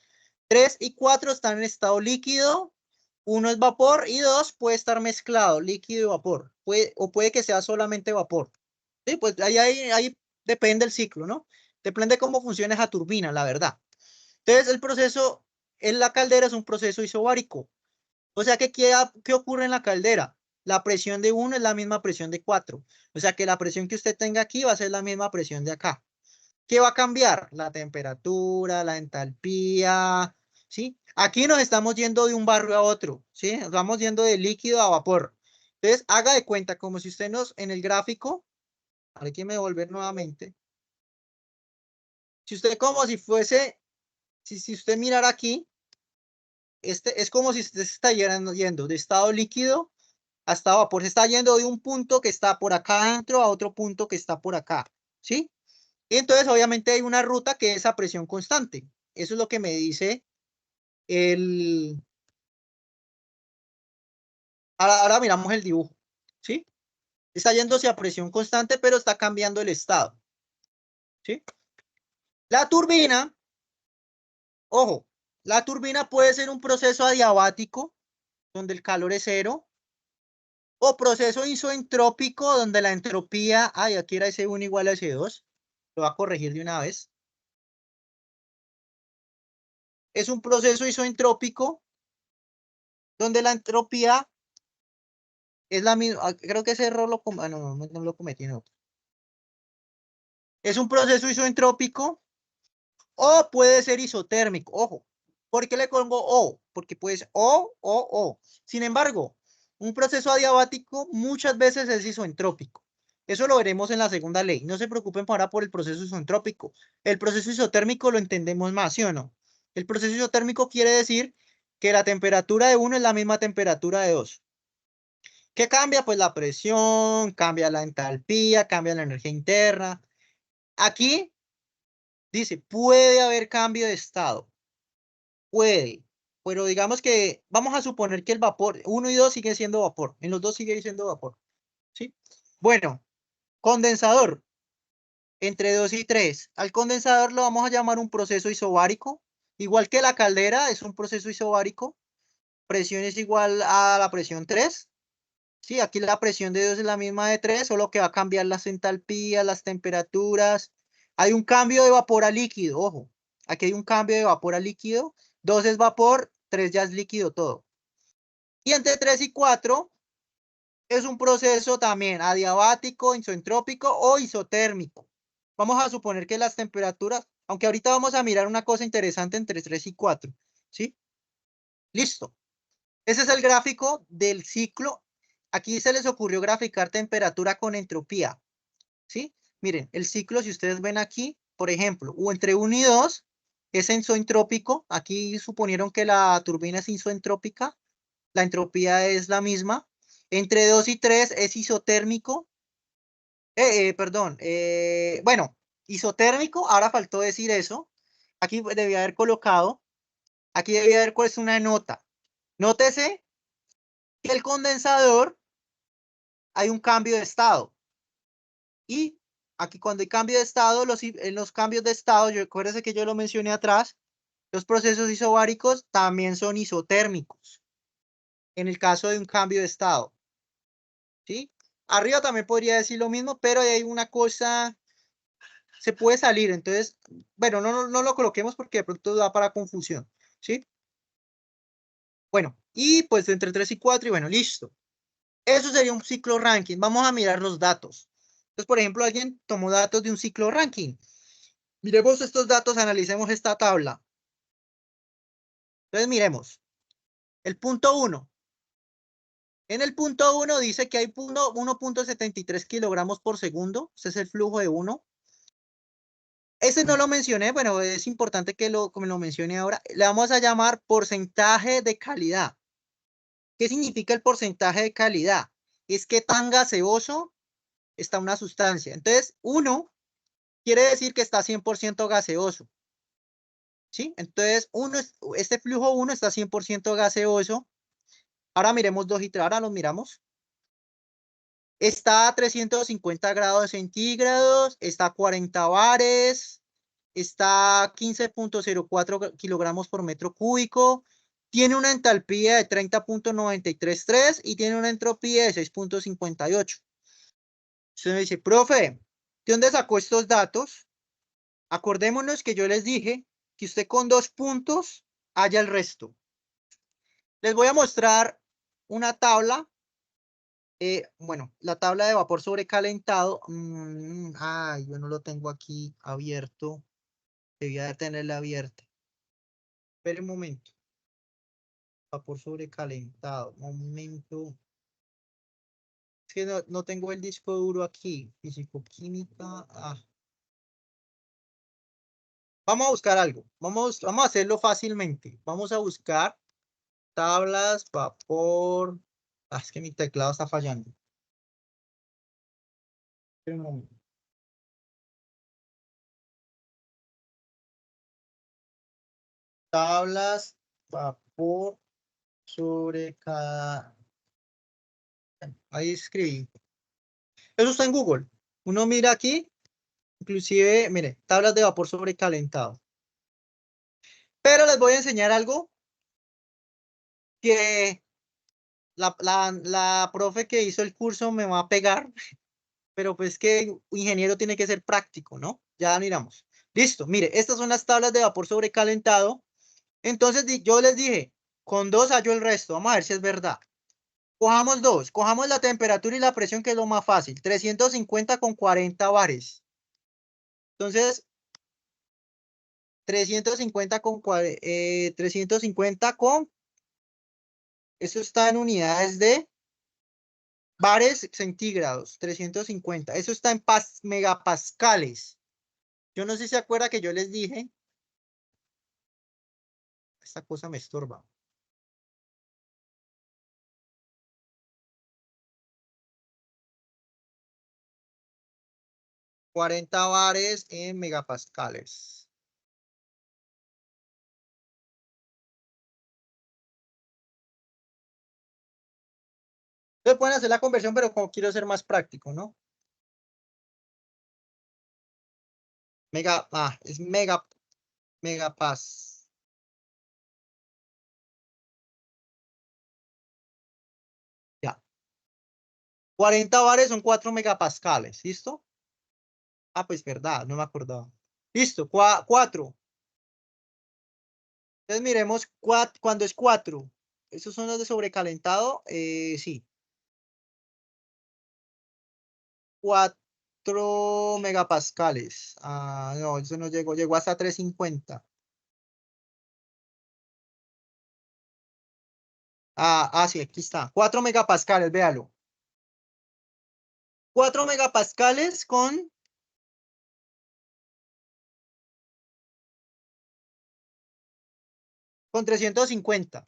3 y 4 están en estado líquido, 1 es vapor y 2 puede estar mezclado, líquido y vapor, o puede que sea solamente vapor. Sí, pues ahí depende el ciclo, ¿no? Depende de cómo funciona esa turbina, la verdad. Entonces, el proceso en la caldera es un proceso isobárico. O sea, ¿qué ocurre en la caldera? La presión de 1 es la misma presión de 4. O sea, que la presión que usted tenga aquí va a ser la misma presión de acá. ¿Qué va a cambiar? La temperatura, la entalpía, ¿sí? Aquí nos estamos yendo de un barrio a otro, ¿sí? Nos vamos yendo de líquido a vapor. Entonces, haga de cuenta, como si usted en el gráfico, hay que devolver nuevamente. Si usted como si fuese, si usted mirara aquí, es como si usted se está yendo de estado líquido hasta vapor. Se está yendo de un punto que está por acá adentro a otro punto que está por acá, ¿sí? Y entonces, obviamente, hay una ruta que es a presión constante. Eso es lo que me dice el... Ahora miramos el dibujo, ¿sí? Está yéndose a presión constante, pero está cambiando el estado, ¿sí? La turbina, ojo, la turbina puede ser un proceso adiabático, donde el calor es cero, o proceso isoentrópico, donde la entropía, aquí era S1 igual a S2, lo va a corregir de una vez. Es un proceso isoentrópico, donde la entropía es la misma, creo que ese error no lo cometí, no. Es un proceso isoentrópico o puede ser isotérmico. Ojo, ¿por qué le pongo O? Porque puede ser O. Sin embargo, un proceso adiabático muchas veces es isoentrópico. Eso lo veremos en la segunda ley. No se preocupen ahora por el proceso isoentrópico. El proceso isotérmico lo entendemos más, ¿sí o no? El proceso isotérmico quiere decir que la temperatura de uno es la misma temperatura de dos. ¿Qué cambia? Pues la presión, cambia la entalpía, cambia la energía interna. Aquí dice, puede haber cambio de estado. Puede. Pero digamos que vamos a suponer que el vapor 1 y 2 siguen siendo vapor. En los dos sigue siendo vapor. ¿Sí? Bueno, condensador entre 2 y 3. Al condensador lo vamos a llamar un proceso isobárico. Igual que la caldera es un proceso isobárico. Presión es igual a la presión 3. Sí, aquí la presión de 2 es la misma de 3, solo que va a cambiar las entalpías, las temperaturas. Hay un cambio de vapor a líquido, ojo. Aquí hay un cambio de vapor a líquido. 2 es vapor, 3 ya es líquido todo. Y entre 3 y 4 es un proceso también adiabático, isoentrópico o isotérmico. Vamos a suponer que las temperaturas, aunque ahorita vamos a mirar una cosa interesante entre 3 y 4. ¿sí? Listo. Ese es el gráfico del ciclo. Aquí se les ocurrió graficar temperatura con entropía, ¿sí? Miren, el ciclo, si ustedes ven aquí, por ejemplo, o entre 1 y 2 es isentrópico. Aquí suponieron que la turbina es isentrópica. La entropía es la misma. Entre 2 y 3 es isotérmico. Perdón. Bueno, isotérmico, ahora faltó decir eso. Aquí debía haber colocado, aquí debía haber puesto una nota. Nótese que el condensador hay un cambio de estado. Y aquí cuando hay cambio de estado, en los cambios de estado, acuérdense que yo lo mencioné atrás, los procesos isobáricos también son isotérmicos. En el caso de un cambio de estado. ¿Sí? Arriba también podría decir lo mismo, pero hay una cosa, se puede salir. Entonces, bueno, no lo coloquemos porque de pronto da para confusión. ¿Sí? Bueno, y pues entre 3 y 4 y bueno, listo. Eso sería un ciclo ranking. Vamos a mirar los datos. Entonces, por ejemplo, alguien tomó datos de un ciclo ranking. Miremos estos datos, analicemos esta tabla. Entonces, miremos. El punto 1. En el punto 1 dice que hay 1.73 kilogramos por segundo. Ese es el flujo de 1. Ese no lo mencioné, bueno, es importante que me lo mencione ahora. Le vamos a llamar porcentaje de calidad. ¿Qué significa el porcentaje de calidad? Es que tan gaseoso está una sustancia. Entonces, 1 quiere decir que está 100% gaseoso. ¿Sí? Entonces, este flujo 1 está 100% gaseoso. Ahora miremos 2 y 3. Ahora los miramos. Está a 350 grados centígrados, está a 40 bares, está a 15.04 kilogramos por metro cúbico, tiene una entalpía de 30.933 y tiene una entropía de 6.58. Usted me dice, profe, ¿de dónde sacó estos datos? Acordémonos que yo les dije que usted con 2 puntos haya el resto. Les voy a mostrar una tabla. Bueno, la tabla de vapor sobrecalentado. Ay, yo no lo tengo aquí abierto. Debía de tenerla abierta. Espera un momento. Vapor sobrecalentado. Momento. Es que no tengo el disco duro aquí. Fisicoquímica. Vamos a buscar algo. Vamos a hacerlo fácilmente. Vamos a buscar tablas, vapor. Es que mi teclado está fallando. Espera un momento. Tablas, vapor sobre cada. Ahí escribí. Eso está en Google. Uno mira aquí, inclusive, mire, tablas de vapor sobrecalentado. Pero les voy a enseñar algo que la profe que hizo el curso me va a pegar, pero pues que ingeniero tiene que ser práctico, ¿no? Ya miramos. Listo, mire, estas son las tablas de vapor sobrecalentado. Entonces yo les dije, con 2 hallo el resto. Vamos a ver si es verdad. Cojamos 2, cojamos la temperatura y la presión, que es lo más fácil. 350 con 40 bares. Entonces, 350 con 350 con, eso está en unidades de bares centígrados, 350. Eso está en megapascales. Yo no sé si se acuerda que yo les dije, esta cosa me estorba. 40 bares en megapascales. Ustedes pueden hacer la conversión, pero como quiero ser más práctico, ¿no? Es megapas. Ya. 40 bares son 4 megapascales, ¿listo? Pues verdad, no me acordaba. Listo, 4. Entonces miremos cuando es 4. ¿Esos son los de sobrecalentado? Sí. 4 megapascales. No, eso no llegó hasta 350. Sí, aquí está. 4 megapascales, véalo. 4 megapascales con 350.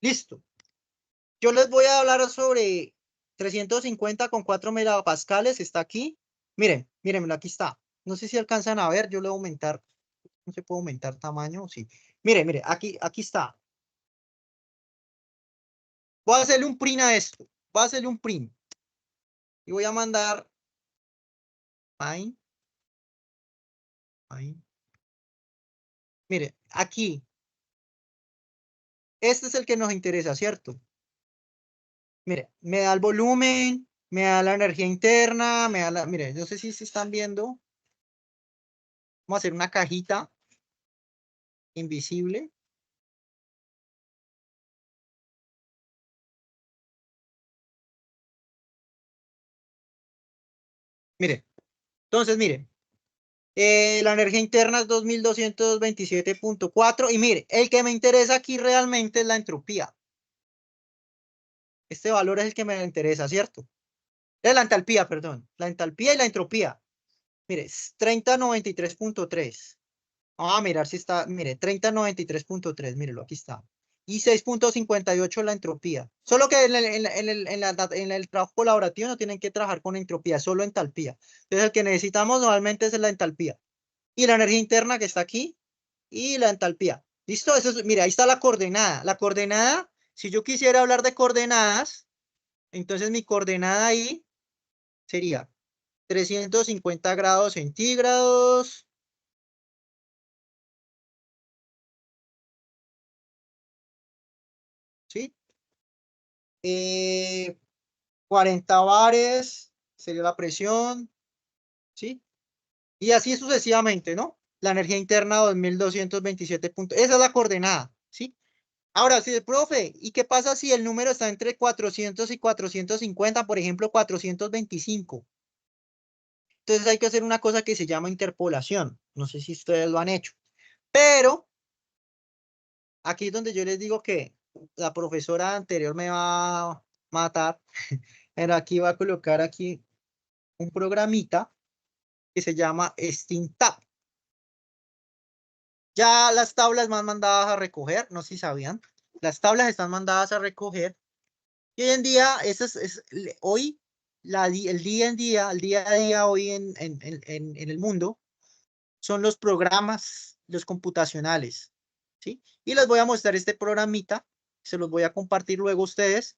Listo. Yo les voy a hablar sobre 350 con 4 megapascales. Está aquí. Miren, miren, aquí está. No sé si alcanzan a ver. Yo le voy a aumentar. No se puede aumentar tamaño. Sí. Mire, mire, aquí está. Voy a hacerle un print a esto. Voy a hacerle un print. Y voy a mandar. Ahí, ahí. Mire, aquí. Este es el que nos interesa, ¿cierto? Mire, me da el volumen, me da la energía interna, me da la. Mire, no sé si se están viendo. Vamos a hacer una cajita invisible. Mire, entonces, mire, la energía interna es 2227.4 y mire, el que me interesa aquí realmente es la entropía. Este valor es el que me interesa, ¿cierto? Es la entalpía, perdón. La entalpía y la entropía. Mire, es 3093.3. Vamos a mirar si está, mire, 3093.3, mírelo, aquí está. Y 6.58 la entropía. Solo que en el trabajo colaborativo no tienen que trabajar con entropía, solo entalpía. Entonces el que necesitamos normalmente es la entalpía. Y la energía interna que está aquí y la entalpía. ¿Listo? Eso es, mire, ahí está la coordenada. La coordenada, si yo quisiera hablar de coordenadas, entonces mi coordenada ahí sería 350 grados centígrados, ¿sí? 40 bares sería la presión, ¿sí? Y así sucesivamente, ¿no? La energía interna 2227 puntos. Esa es la coordenada, ¿sí? Ahora, sí, profe, ¿y qué pasa si el número está entre 400 y 450, por ejemplo, 425? Entonces hay que hacer una cosa que se llama interpolación. No sé si ustedes lo han hecho, pero aquí es donde yo les digo que la profesora anterior me va a matar, pero aquí va a colocar aquí un programita que se llama SteamTab. Ya las tablas más mandadas a recoger, no sé si sabían, las tablas están mandadas a recoger y hoy en día, hoy, el día en día, el día a día hoy en el mundo, son los programas, los computacionales, ¿sí? Y les voy a mostrar este programita, se los voy a compartir luego a ustedes,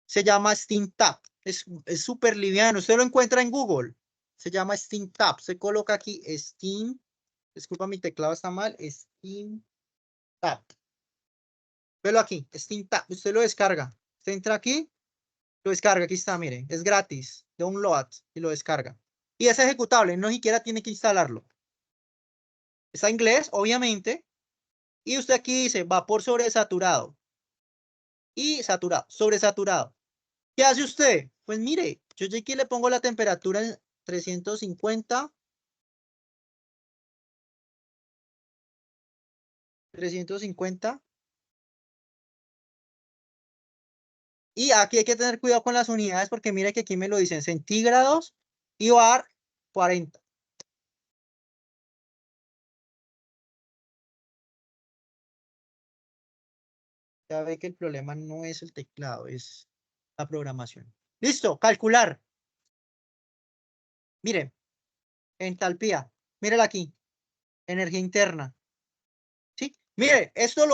se llama SteamTab, es súper liviano, usted lo encuentra en Google, se llama SteamTab, se coloca aquí Steam, disculpa mi teclado está mal, SteamTab, velo aquí, SteamTab, usted lo descarga, usted entra aquí, lo descarga, aquí está, mire, es gratis, download y lo descarga. Y es ejecutable, no siquiera tiene que instalarlo. Está en inglés, obviamente, y usted aquí dice vapor sobresaturado y saturado, sobresaturado. ¿Qué hace usted? Pues mire, yo aquí le pongo la temperatura en 350, 350. Y aquí hay que tener cuidado con las unidades porque mire que aquí me lo dicen centígrados y bar 40. Ya ve que el problema no es el teclado, es la programación. Listo, calcular. Mire, entalpía. Mírela aquí, energía interna. ¿Sí? Mire, esto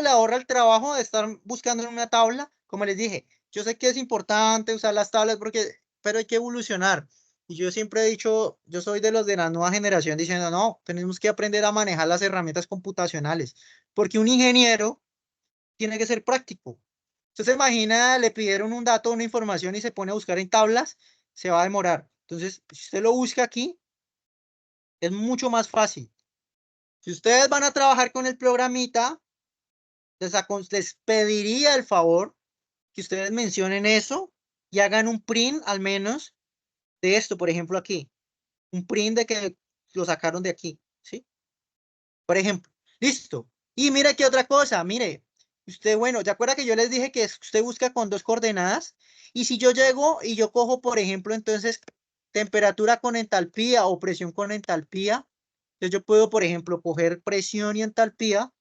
le ahorra el trabajo de estar buscando en una tabla. Como les dije, yo sé que es importante usar las tablas pero hay que evolucionar. Y yo siempre he dicho, yo soy de los de la nueva generación diciendo, no, tenemos que aprender a manejar las herramientas computacionales, porque un ingeniero tiene que ser práctico. Usted se imagina, le pidieron un dato, una información y se pone a buscar en tablas, se va a demorar. Entonces, si usted lo busca aquí, es mucho más fácil. Si ustedes van a trabajar con el programita, les pediría el favor que ustedes mencionen eso y hagan un print al menos de esto, por ejemplo, aquí. Un print de que lo sacaron de aquí, ¿sí? Por ejemplo. Listo. Y mire qué otra cosa, mire. Usted, bueno, ¿te acuerda que yo les dije que usted busca con dos coordenadas? Y si yo llego y yo cojo, por ejemplo, entonces, temperatura con entalpía o presión con entalpía, entonces yo puedo, por ejemplo, coger presión y entalpía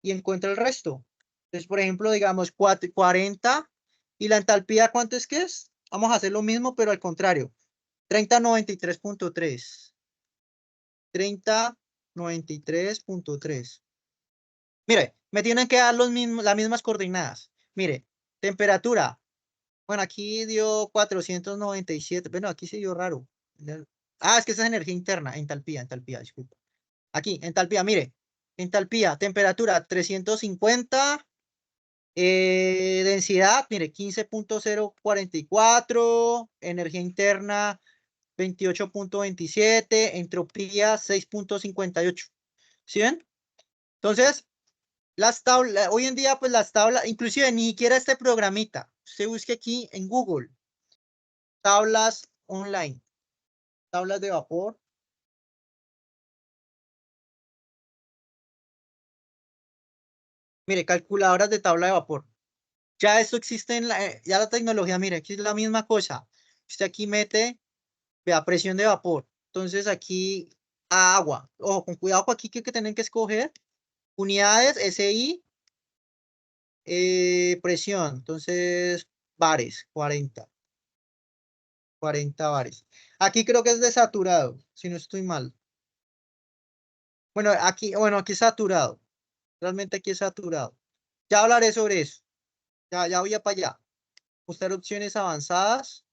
y encuentro el resto. Entonces, por ejemplo, digamos 40 y la entalpía, ¿cuánto es que es? Vamos a hacer lo mismo, pero al contrario. 3093.3. 3093.3. Mire, me tienen que dar las mismas coordenadas. Mire, temperatura. Bueno, aquí dio 497. Bueno, aquí se dio raro. Ah, es que esa es energía interna, entalpía, disculpa. Aquí, entalpía, mire. Entalpía, temperatura 350. Densidad, mire, 15.044. Energía interna, 28.27. Entropía, 6.58. ¿Sí ven? Entonces, las tablas, hoy en día, pues las tablas, inclusive ni siquiera este programita. Usted busque aquí en Google, tablas online, tablas de vapor. Mire, calculadoras de tabla de vapor. Ya esto existe ya la tecnología, mire, aquí es la misma cosa. Usted aquí mete, vea, presión de vapor. Entonces aquí agua. Ojo, con cuidado con aquí que tienen que escoger unidades, SI, presión. Entonces, bares, 40 bares. Aquí creo que es desaturado, si no estoy mal. Bueno, aquí es saturado. Realmente aquí es saturado. Ya hablaré sobre eso. Ya voy a para allá. Mostrar opciones avanzadas.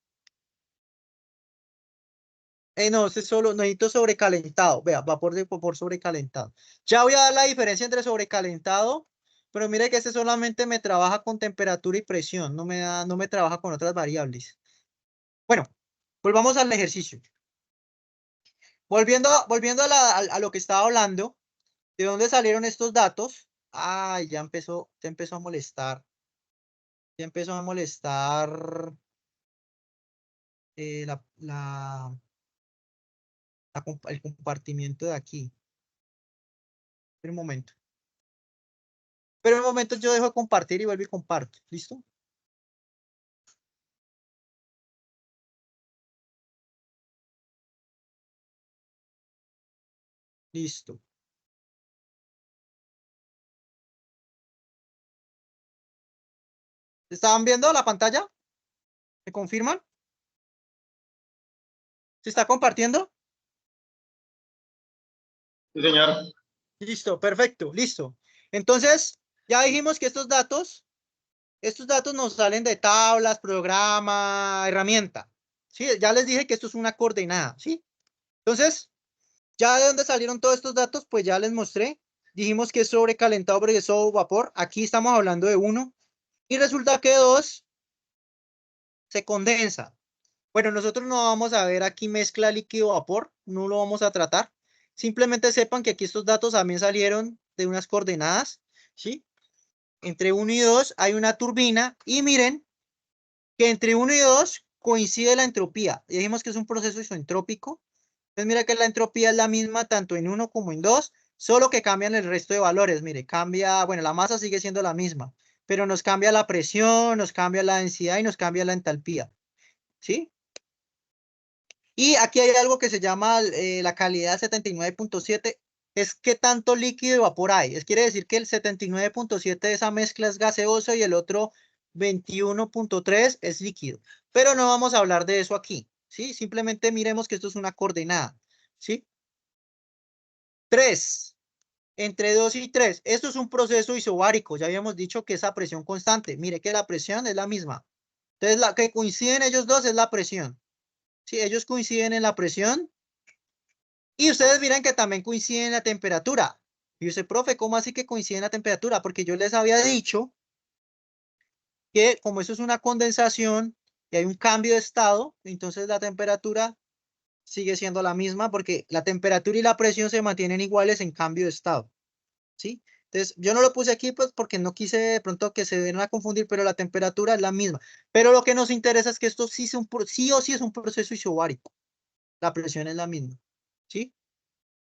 No, este es solo, necesito sobrecalentado. Vea, vapor de vapor sobrecalentado. Ya voy a dar la diferencia entre sobrecalentado, pero mire que este solamente me trabaja con temperatura y presión, no me trabaja con otras variables. Bueno, volvamos al ejercicio. Volviendo a lo que estaba hablando, ¿de dónde salieron estos datos? Ay, ya empezó a molestar. Ya empezó a molestar eh, la, la, el compartimiento de aquí. Espera un momento. Pero en un momento yo dejo de compartir y vuelvo y comparto. ¿Listo? Listo. ¿Estaban viendo la pantalla? ¿Me confirman? ¿Se está compartiendo?
Sí, señor.
Listo, perfecto, listo. Entonces, ya dijimos que estos datos nos salen de tablas, programa, herramienta. Sí, ya les dije que esto es una coordenada, ¿sí? Entonces, ya de dónde salieron todos estos datos, pues ya les mostré. Dijimos que es sobrecalentado porque es sobre vapor. Aquí estamos hablando de uno. Y resulta que dos se condensa. Bueno, nosotros no vamos a ver aquí mezcla líquido-vapor, no lo vamos a tratar. Simplemente sepan que aquí estos datos también salieron de unas coordenadas, ¿sí? Entre uno y 2 hay una turbina y miren que entre uno y 2 coincide la entropía. Ya dijimos que es un proceso isentrópico. Entonces mira que la entropía es la misma tanto en uno como en 2, solo que cambian el resto de valores. Mire, cambia, bueno, la masa sigue siendo la misma, pero nos cambia la presión, nos cambia la densidad y nos cambia la entalpía, ¿sí? Y aquí hay algo que se llama la calidad 79.7, es qué tanto líquido y vapor hay. Es quiere decir que el 79.7 de esa mezcla es gaseoso y el otro 21.3 es líquido. Pero no vamos a hablar de eso aquí, ¿sí? Simplemente miremos que esto es una coordenada, ¿sí? 3, entre 2 y 3. Esto es un proceso isobárico. Ya habíamos dicho que esa presión constante. Mire que la presión es la misma. Entonces, la que coinciden ellos dos es la presión. Sí, ellos coinciden en la presión. Y ustedes miran que también coincide en la temperatura. Y usted, profe, ¿cómo así que coincide en la temperatura? Porque yo les había dicho que como eso es una condensación y hay un cambio de estado, entonces la temperatura sigue siendo la misma porque la temperatura y la presión se mantienen iguales en cambio de estado, ¿sí? Entonces, yo no lo puse aquí pues porque no quise de pronto que se den a confundir, pero la temperatura es la misma. Pero lo que nos interesa es que esto sí o sí es un proceso isobárico. La presión es la misma, ¿sí?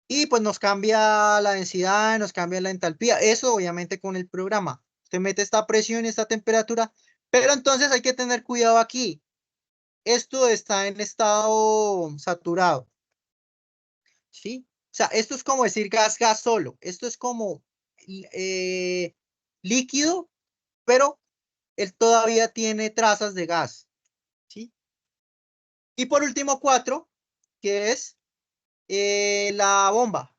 Y pues nos cambia la densidad, nos cambia la entalpía. Eso obviamente con el programa. te mete esta presión y esta temperatura, pero entonces hay que tener cuidado aquí. Esto está en estado saturado, ¿sí? O sea, esto es como decir gas solo. Esto es como eh, líquido, pero él todavía tiene trazas de gas, ¿sí? Y por último, 4, que es la bomba.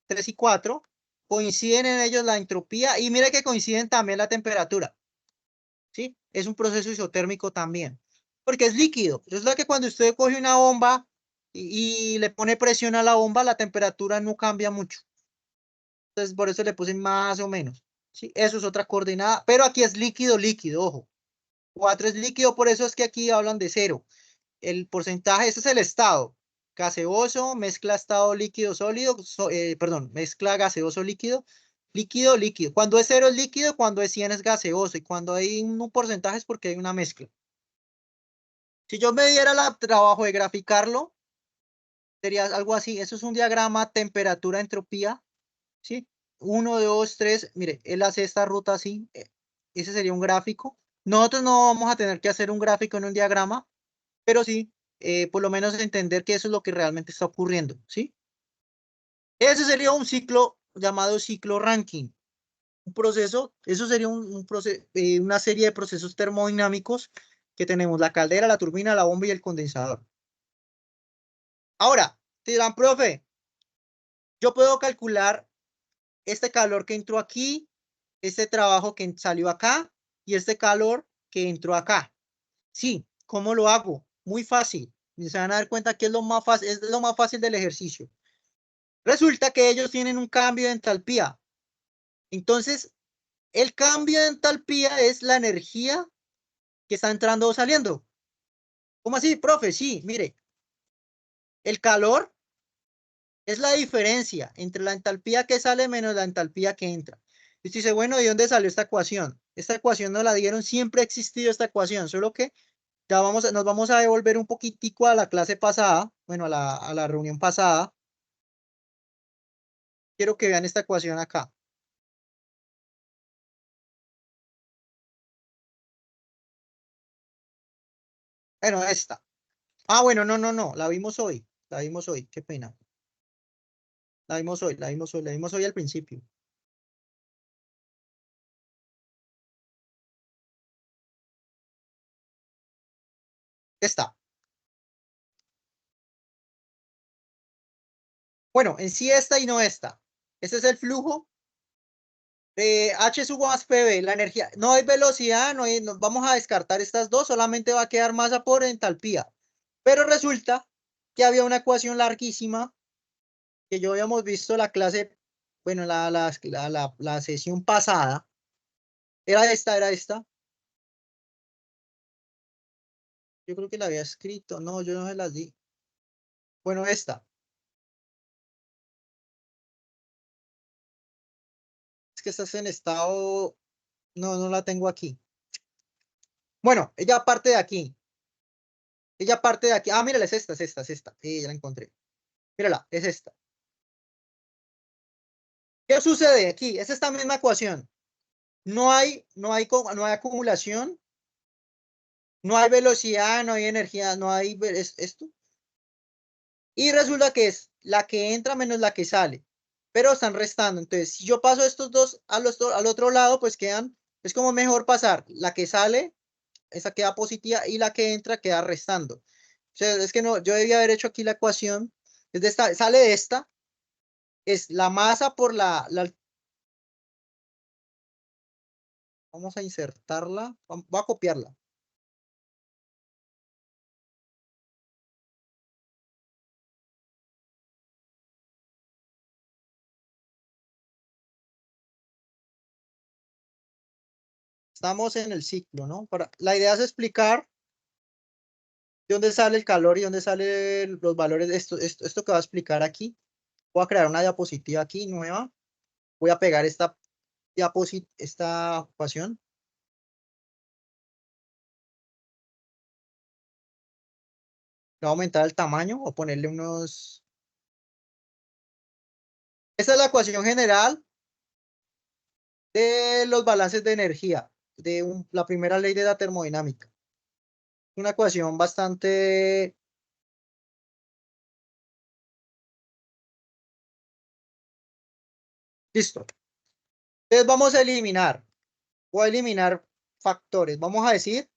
3 y 4 coinciden en ellos la entropía y mira que coinciden también la temperatura, ¿sí? Es un proceso isotérmico también, porque es líquido. Resulta que cuando usted coge una bomba y le pone presión a la bomba, la temperatura no cambia mucho. Entonces, por eso le puse más o menos, ¿sí? Eso es otra coordenada, pero aquí es líquido, líquido, ojo. 4 es líquido, por eso es que aquí hablan de cero. El porcentaje, ese es el estado. Gaseoso, mezcla estado líquido sólido, perdón, mezcla gaseoso líquido, líquido, líquido. Cuando es cero es líquido, cuando es 100 es gaseoso y cuando hay un porcentaje es porque hay una mezcla. Si yo me diera el trabajo de graficarlo, sería algo así. Eso es un diagrama temperatura, entropía, ¿sí? Uno, dos, tres. Mire, él hace esta ruta así. Ese sería un gráfico. Nosotros no vamos a tener que hacer un gráfico en un diagrama, pero sí, por lo menos entender que eso es lo que realmente está ocurriendo, ¿sí? Ese sería un ciclo llamado ciclo Rankine. Un proceso, eso sería una serie de procesos termodinámicos que tenemos, la caldera, la turbina, la bomba y el condensador. Ahora, te dirán, profe, yo puedo calcular este calor que entró aquí, este trabajo que salió acá y este calor que entró acá. Sí, ¿cómo lo hago? Muy fácil. Y se van a dar cuenta que es lo más fácil del ejercicio. Resulta que ellos tienen un cambio de entalpía. Entonces, el cambio de entalpía es la energía que está entrando o saliendo. ¿Cómo así, profe? Sí, mire, el calor es la diferencia entre la entalpía que sale menos la entalpía que entra. Y usted dice, bueno, ¿de dónde salió esta ecuación? Esta ecuación no la dieron, siempre ha existido esta ecuación, solo que ya nos vamos a devolver un poquitico a la clase pasada, bueno, a la reunión pasada. Quiero que vean esta ecuación acá. Bueno, esta. Ah, bueno, no, no, no, la vimos hoy. La vimos hoy, qué pena. La vimos hoy, la vimos hoy, la vimos hoy al principio. Esta. Bueno, en sí esta y no esta. Este es el flujo de H sub más PV, la energía. No hay velocidad, vamos a descartar estas dos, solamente va a quedar masa por entalpía. Pero resulta que había una ecuación larguísima que yo habíamos visto la clase, bueno, la sesión pasada. Era esta, era esta. Yo creo que la había escrito. No, yo no se las di. Bueno, esta. Es que esta es en estado. No, no la tengo aquí. Bueno, ella parte de aquí. Ella parte de aquí. Ah, mírala, es esta, es esta, es esta. Ya la encontré. Mírala, es esta. ¿Qué sucede aquí? Es esta misma ecuación. No hay acumulación, no hay velocidad, no hay energía, no hay esto. Y resulta que es la que entra menos la que sale. Pero están restando. Entonces, si yo paso estos dos al otro lado, pues quedan, es como mejor pasar la que sale, esa queda positiva, y la que entra queda restando. O sea, es que no, yo debía haber hecho aquí la ecuación. Es de esta, sale de esta, es la masa por vamos a insertarla, voy a copiarla. Estamos en el ciclo, ¿no? La idea es explicar de dónde sale el calor y dónde salen los valores de esto que va a explicar aquí. Voy a crear una diapositiva aquí nueva. Voy a pegar esta ecuación. Le voy a aumentar el tamaño o ponerle unos. Esta es la ecuación general de los balances de energía, de la primera ley de la termodinámica. Una ecuación bastante... Listo. Entonces vamos a eliminar. Voy a eliminar factores. Vamos a decir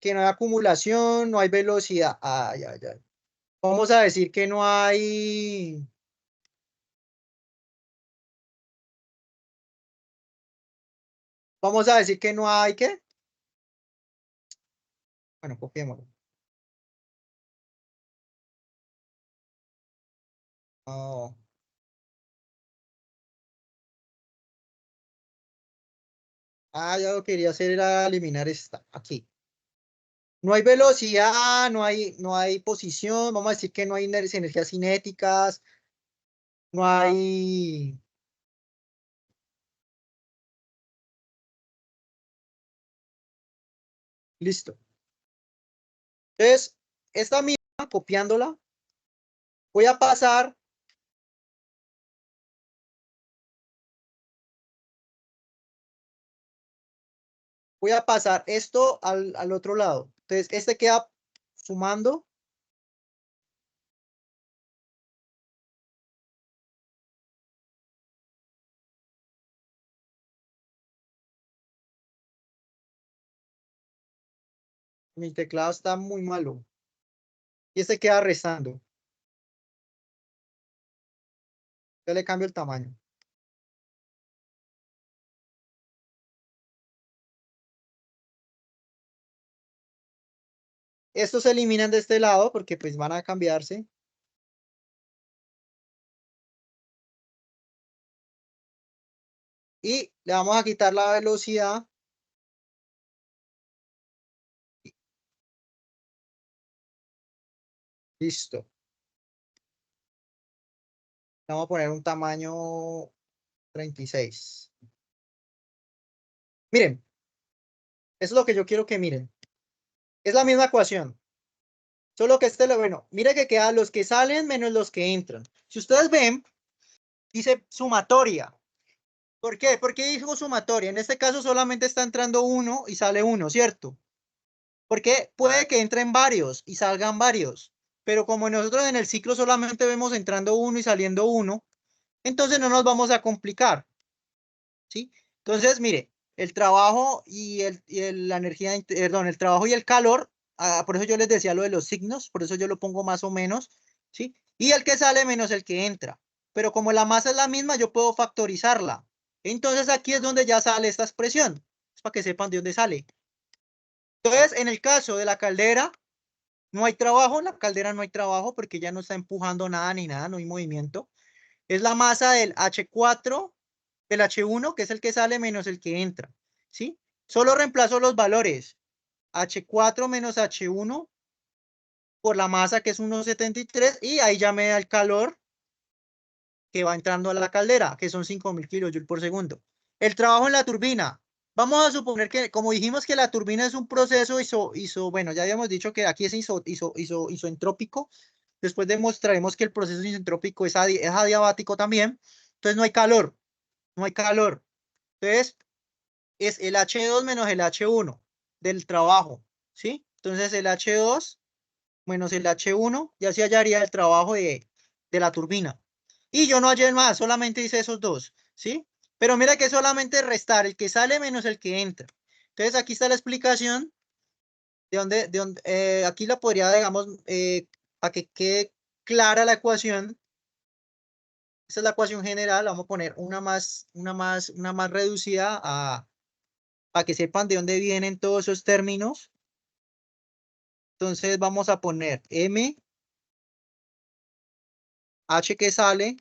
que no hay acumulación, no hay velocidad. Ay, ay, ay. Vamos a decir que no hay... Vamos a decir que no hay, ¿qué? Bueno, copiémoslo. No. Ah, ya lo quería hacer era eliminar esta. Aquí. No hay velocidad, no hay posición. Vamos a decir que no hay energías cinéticas. No hay... Listo. Entonces, esta misma, copiándola, voy a pasar, esto al otro lado. Entonces, este queda sumando. Mi teclado está muy malo. Y este queda restando. Yo le cambio el tamaño. Estos se eliminan de este lado porque pues van a cambiarse. Y le vamos a quitar la velocidad. Listo. Le vamos a poner un tamaño 36. Miren, eso es lo que yo quiero que miren. Es la misma ecuación. Solo que bueno, mire que quedan los que salen menos los que entran. Si ustedes ven, dice sumatoria. ¿Por qué? ¿Por qué dijo sumatoria? En este caso solamente está entrando uno y sale uno, ¿cierto? Porque puede que entren varios y salgan varios. Pero como nosotros en el ciclo solamente vemos entrando uno y saliendo uno, entonces no nos vamos a complicar, ¿sí? Entonces, mire, el trabajo la energía, perdón, el trabajo y el calor, por eso yo les decía lo de los signos, por eso yo lo pongo más o menos, ¿sí? Y el que sale menos el que entra. Pero como la masa es la misma, yo puedo factorizarla. Entonces aquí es donde ya sale esta expresión, es para que sepan de dónde sale. Entonces, en el caso de la caldera, no hay trabajo, en la caldera no hay trabajo porque ya no está empujando nada ni nada, no hay movimiento. Es la masa del H4, del H1, que es el que sale menos el que entra, ¿sí? Solo reemplazo los valores H4 menos H1 por la masa que es 1,73 y ahí ya me da el calor que va entrando a la caldera, que son 5.000 kilojoules por segundo. El trabajo en la turbina. Vamos a suponer que, como dijimos que la turbina es un proceso bueno, ya habíamos dicho que aquí es isoentrópico. Después demostraremos que el proceso isentrópico es adiabático también. Entonces no hay calor, no hay calor. Entonces es el H2 menos el H1 del trabajo, ¿sí? Entonces el H2 menos el H1 ya se hallaría el trabajo de la turbina. Y yo no hallé más, solamente hice esos dos, ¿sí? Pero mira que solamente restar el que sale menos el que entra. Entonces aquí está la explicación aquí la podría, digamos, para que quede clara la ecuación. Esta es la ecuación general, vamos a poner una más reducida para que sepan de dónde vienen todos esos términos. Entonces vamos a poner M, H que sale,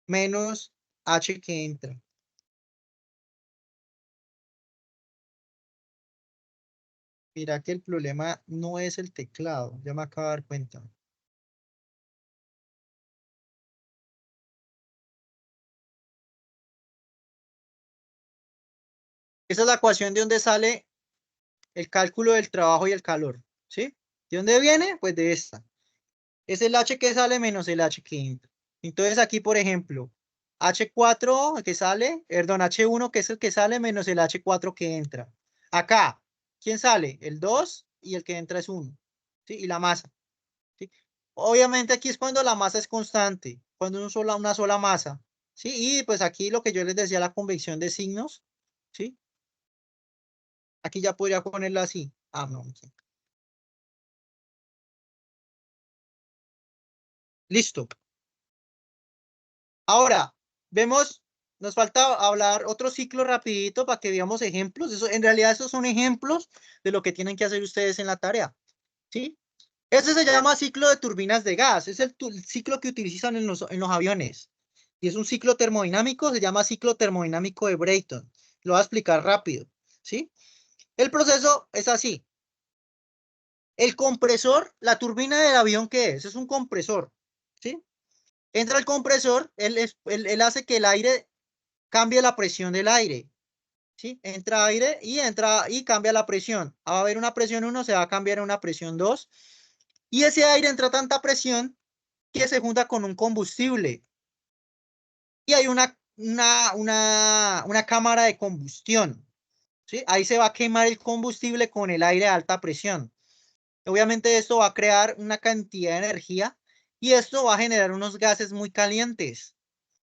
menos H que entra. Mira que el problema no es el teclado, ya me acabo de dar cuenta. Esa es la ecuación de donde sale el cálculo del trabajo y el calor, ¿sí? ¿De dónde viene? Pues de esta. Es el H que sale menos el H que entra. Entonces aquí, por ejemplo, H4 que sale, perdón, H1 que es el que sale menos el H4 que entra. Acá, ¿quién sale? El 2 y el que entra es 1. ¿Sí? Y la masa. ¿Sí? Obviamente aquí es cuando la masa es constante, cuando es una sola masa. ¿Sí? Y pues aquí lo que yo les decía, la convección de signos. ¿Sí? Aquí ya podría ponerlo así. Ah, no. Sí. Listo. Ahora, vemos, nos falta hablar otro ciclo rapidito para que veamos ejemplos. Eso, en realidad, esos son ejemplos de lo que tienen que hacer ustedes en la tarea. ¿Sí? Ese se llama ciclo de turbinas de gas. Es el ciclo que utilizan en los aviones. Y es un ciclo termodinámico, se llama ciclo termodinámico de Brayton. Lo voy a explicar rápido. ¿Sí? El proceso es así. El compresor, la turbina del avión, ¿qué es? Es un compresor. ¿Sí? Entra el compresor, él hace que el aire cambie la presión del aire. ¿Sí? Entra aire y entra y cambia la presión. Va a haber una presión 1, se va a cambiar a una presión 2. Y ese aire entra a tanta presión que se junta con un combustible. Y hay una cámara de combustión. ¿Sí? Ahí se va a quemar el combustible con el aire a alta presión. Obviamente esto va a crear una cantidad de energía y esto va a generar unos gases muy calientes.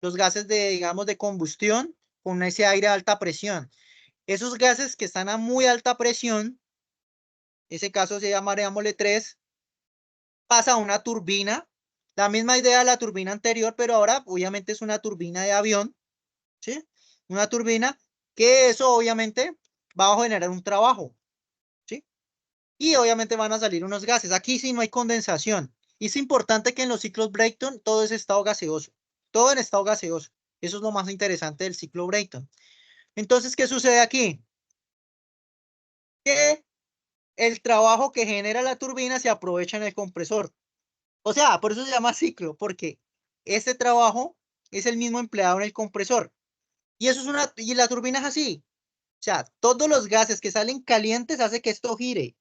Los gases de, digamos, de combustión con ese aire a alta presión. Esos gases que están a muy alta presión, ese caso se llamaré 3, pasa a una turbina. La misma idea de la turbina anterior, pero ahora obviamente es una turbina de avión, ¿sí? Una turbina que eso obviamente va a generar un trabajo, ¿sí? Y obviamente van a salir unos gases. Aquí sí no hay condensación. Y es importante que en los ciclos Brayton todo es estado gaseoso. Todo en estado gaseoso. Eso es lo más interesante del ciclo Brayton. Entonces, ¿qué sucede aquí? Que el trabajo que genera la turbina se aprovecha en el compresor. O sea, por eso se llama ciclo, porque este trabajo es el mismo empleado en el compresor. Y eso es y la turbina es así. O sea, todos los gases que salen calientes hace que esto gire.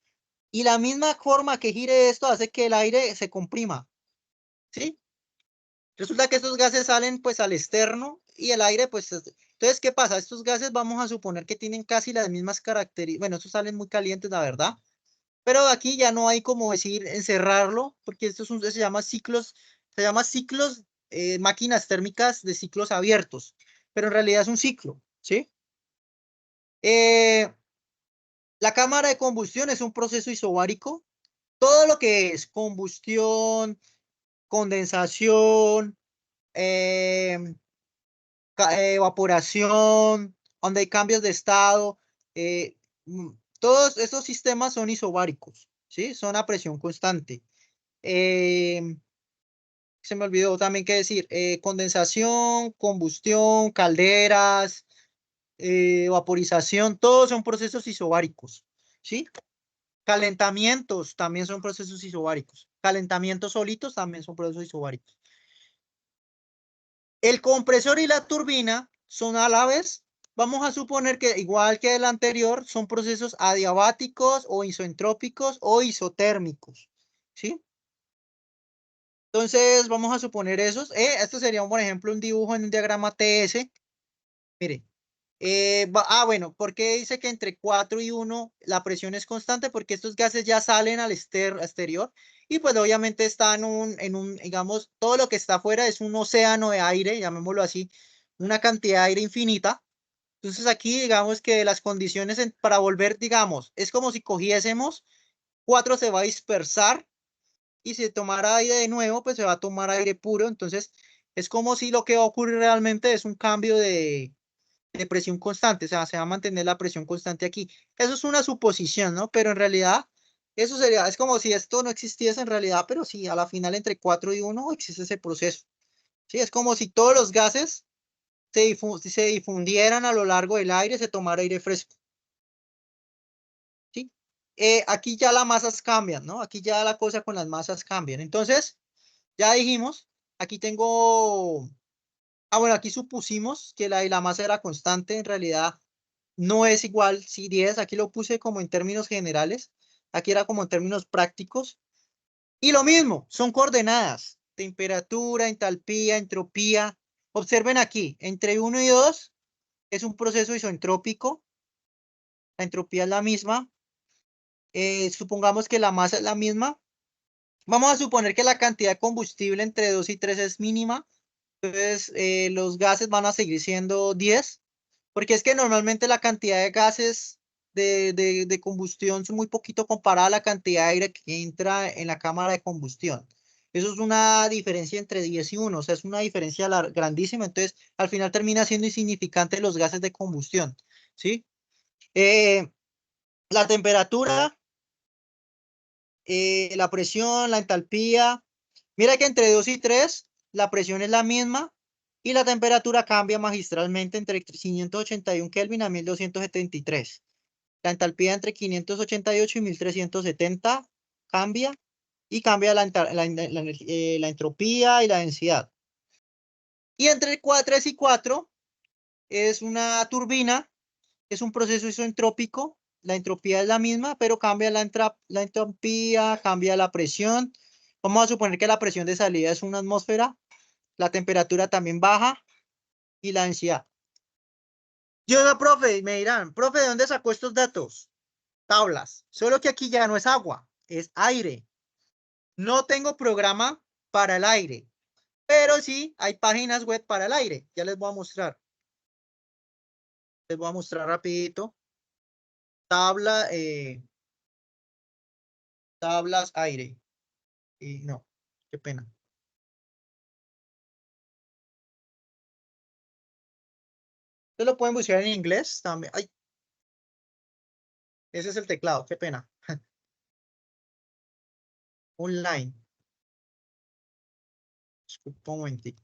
Y la misma forma que gire esto hace que el aire se comprima. ¿Sí? Resulta que estos gases salen pues al externo y el aire pues... Entonces, ¿qué pasa? Estos gases vamos a suponer que tienen casi las mismas características. Bueno, estos salen muy calientes, la verdad. Pero aquí ya no hay como decir encerrarlo, porque esto se llama ciclos, máquinas térmicas de ciclos abiertos, pero en realidad es un ciclo, ¿sí? Eh, la cámara de combustión es un proceso isobárico. Todo lo que es combustión, condensación, eh, evaporación, donde hay cambios de estado, eh, todos estos sistemas son isobáricos, ¿sí? Son a presión constante. Eh, Se me olvidó también qué decir. Condensación, combustión, calderas, vaporización, todos son procesos isobáricos, ¿sí? Calentamientos también son procesos isobáricos. Calentamientos solitos también son procesos isobáricos. El compresor y la turbina son a la vez. Vamos a suponer que, igual que el anterior, son procesos adiabáticos o isentrópicos o isotérmicos, ¿sí? Entonces, vamos a suponer esos. Esto sería, por ejemplo, un dibujo en un diagrama TS. Mire. Bueno, ¿por qué dice que entre 4 y 1 la presión es constante? Porque estos gases ya salen al exterior y pues obviamente están digamos, todo lo que está afuera es un océano de aire, llamémoslo así, una cantidad de aire infinita. Entonces aquí digamos que las condiciones para volver, digamos, es como si cogiésemos, 4 se va a dispersar y si tomara aire de nuevo, pues se va a tomar aire puro. Entonces, es como si lo que va a ocurrir realmente es un cambio de presión constante, o sea, se va a mantener la presión constante aquí. Eso es una suposición, ¿no? Pero en realidad, eso sería, es como si esto no existiese en realidad, pero sí, a la final entre 4 y 1 existe ese proceso. Sí, es como si todos los gases se difundieran a lo largo del aire, se tomara aire fresco. ¿Sí? Aquí ya las masas cambian, ¿no? Aquí ya la cosa con las masas cambian. Entonces, ya dijimos, aquí tengo, bueno, aquí supusimos que la masa era constante, en realidad no es igual, si 10, aquí lo puse como en términos generales, aquí era como en términos prácticos, y lo mismo, son coordenadas, temperatura, entalpía, entropía, Observen aquí, entre 1 y 2 es un proceso isentrópico. La entropía es la misma. Supongamos que la masa es la misma. Vamos a suponer que la cantidad de combustible entre 2 y 3 es mínima. Entonces, los gases van a seguir siendo 10, porque es que normalmente la cantidad de gases de combustión son muy poquito comparada a la cantidad de aire que entra en la cámara de combustión. Eso es una diferencia entre 10 y 1, o sea, es una diferencia grandísima. Entonces, al final termina siendo insignificante los gases de combustión, ¿sí? Eh, la temperatura, la presión, la entalpía. Mira que entre 2 y 3 la presión es la misma y la temperatura cambia magistralmente entre 581 Kelvin a 1273. La entalpía entre 588 y 1370 cambia y cambia la entropía y la densidad. Y entre 3 y 4 es una turbina, es un proceso isentrópico. La entropía es la misma, pero cambia la entropía, cambia la presión. Vamos a suponer que la presión de salida es una atmósfera, la temperatura también baja y la densidad. Yo no, profe, me dirán, profe, ¿de dónde sacó estos datos? Tablas. Solo que aquí ya no es agua, es aire. No tengo programa para el aire, pero sí hay páginas web para el aire. Ya les voy a mostrar. Les voy a mostrar rapidito. Tabla, tablas aire. Y no, qué pena. Ustedes lo pueden buscar en inglés también. Ay, ese es el teclado, qué pena. Online. Disculpa un momentico.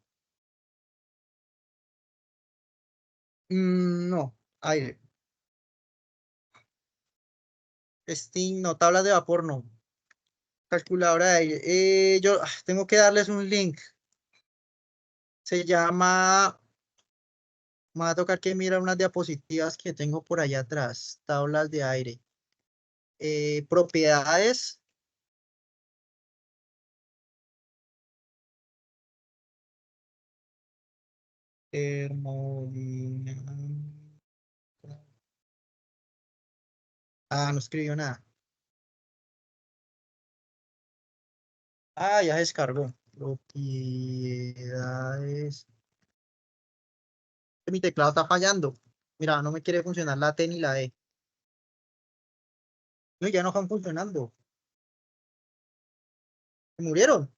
No, aire. Steam, no, tablas de vapor, no. Calculadora de aire. Yo tengo que darles un link. Se llama. Me va a tocar que mirar unas diapositivas que tengo por allá atrás. Tablas de aire. Propiedades. Termodinámica. Ah, no escribió nada. Ah, ya se descargó. Propiedades. Mi teclado está fallando. Mira, no me quiere funcionar la T ni la E. No, ya no están funcionando. Se murieron.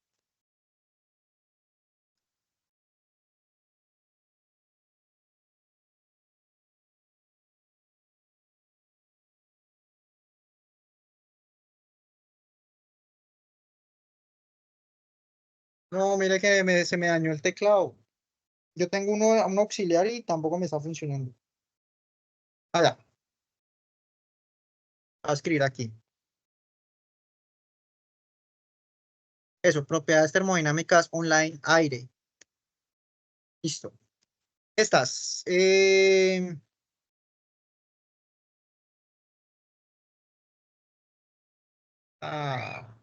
No, mire que se me dañó el teclado. Yo tengo un auxiliar y tampoco me está funcionando. Ah, ya. Voy a escribir aquí. Eso, propiedades termodinámicas online aire. Listo. Estas. Ah,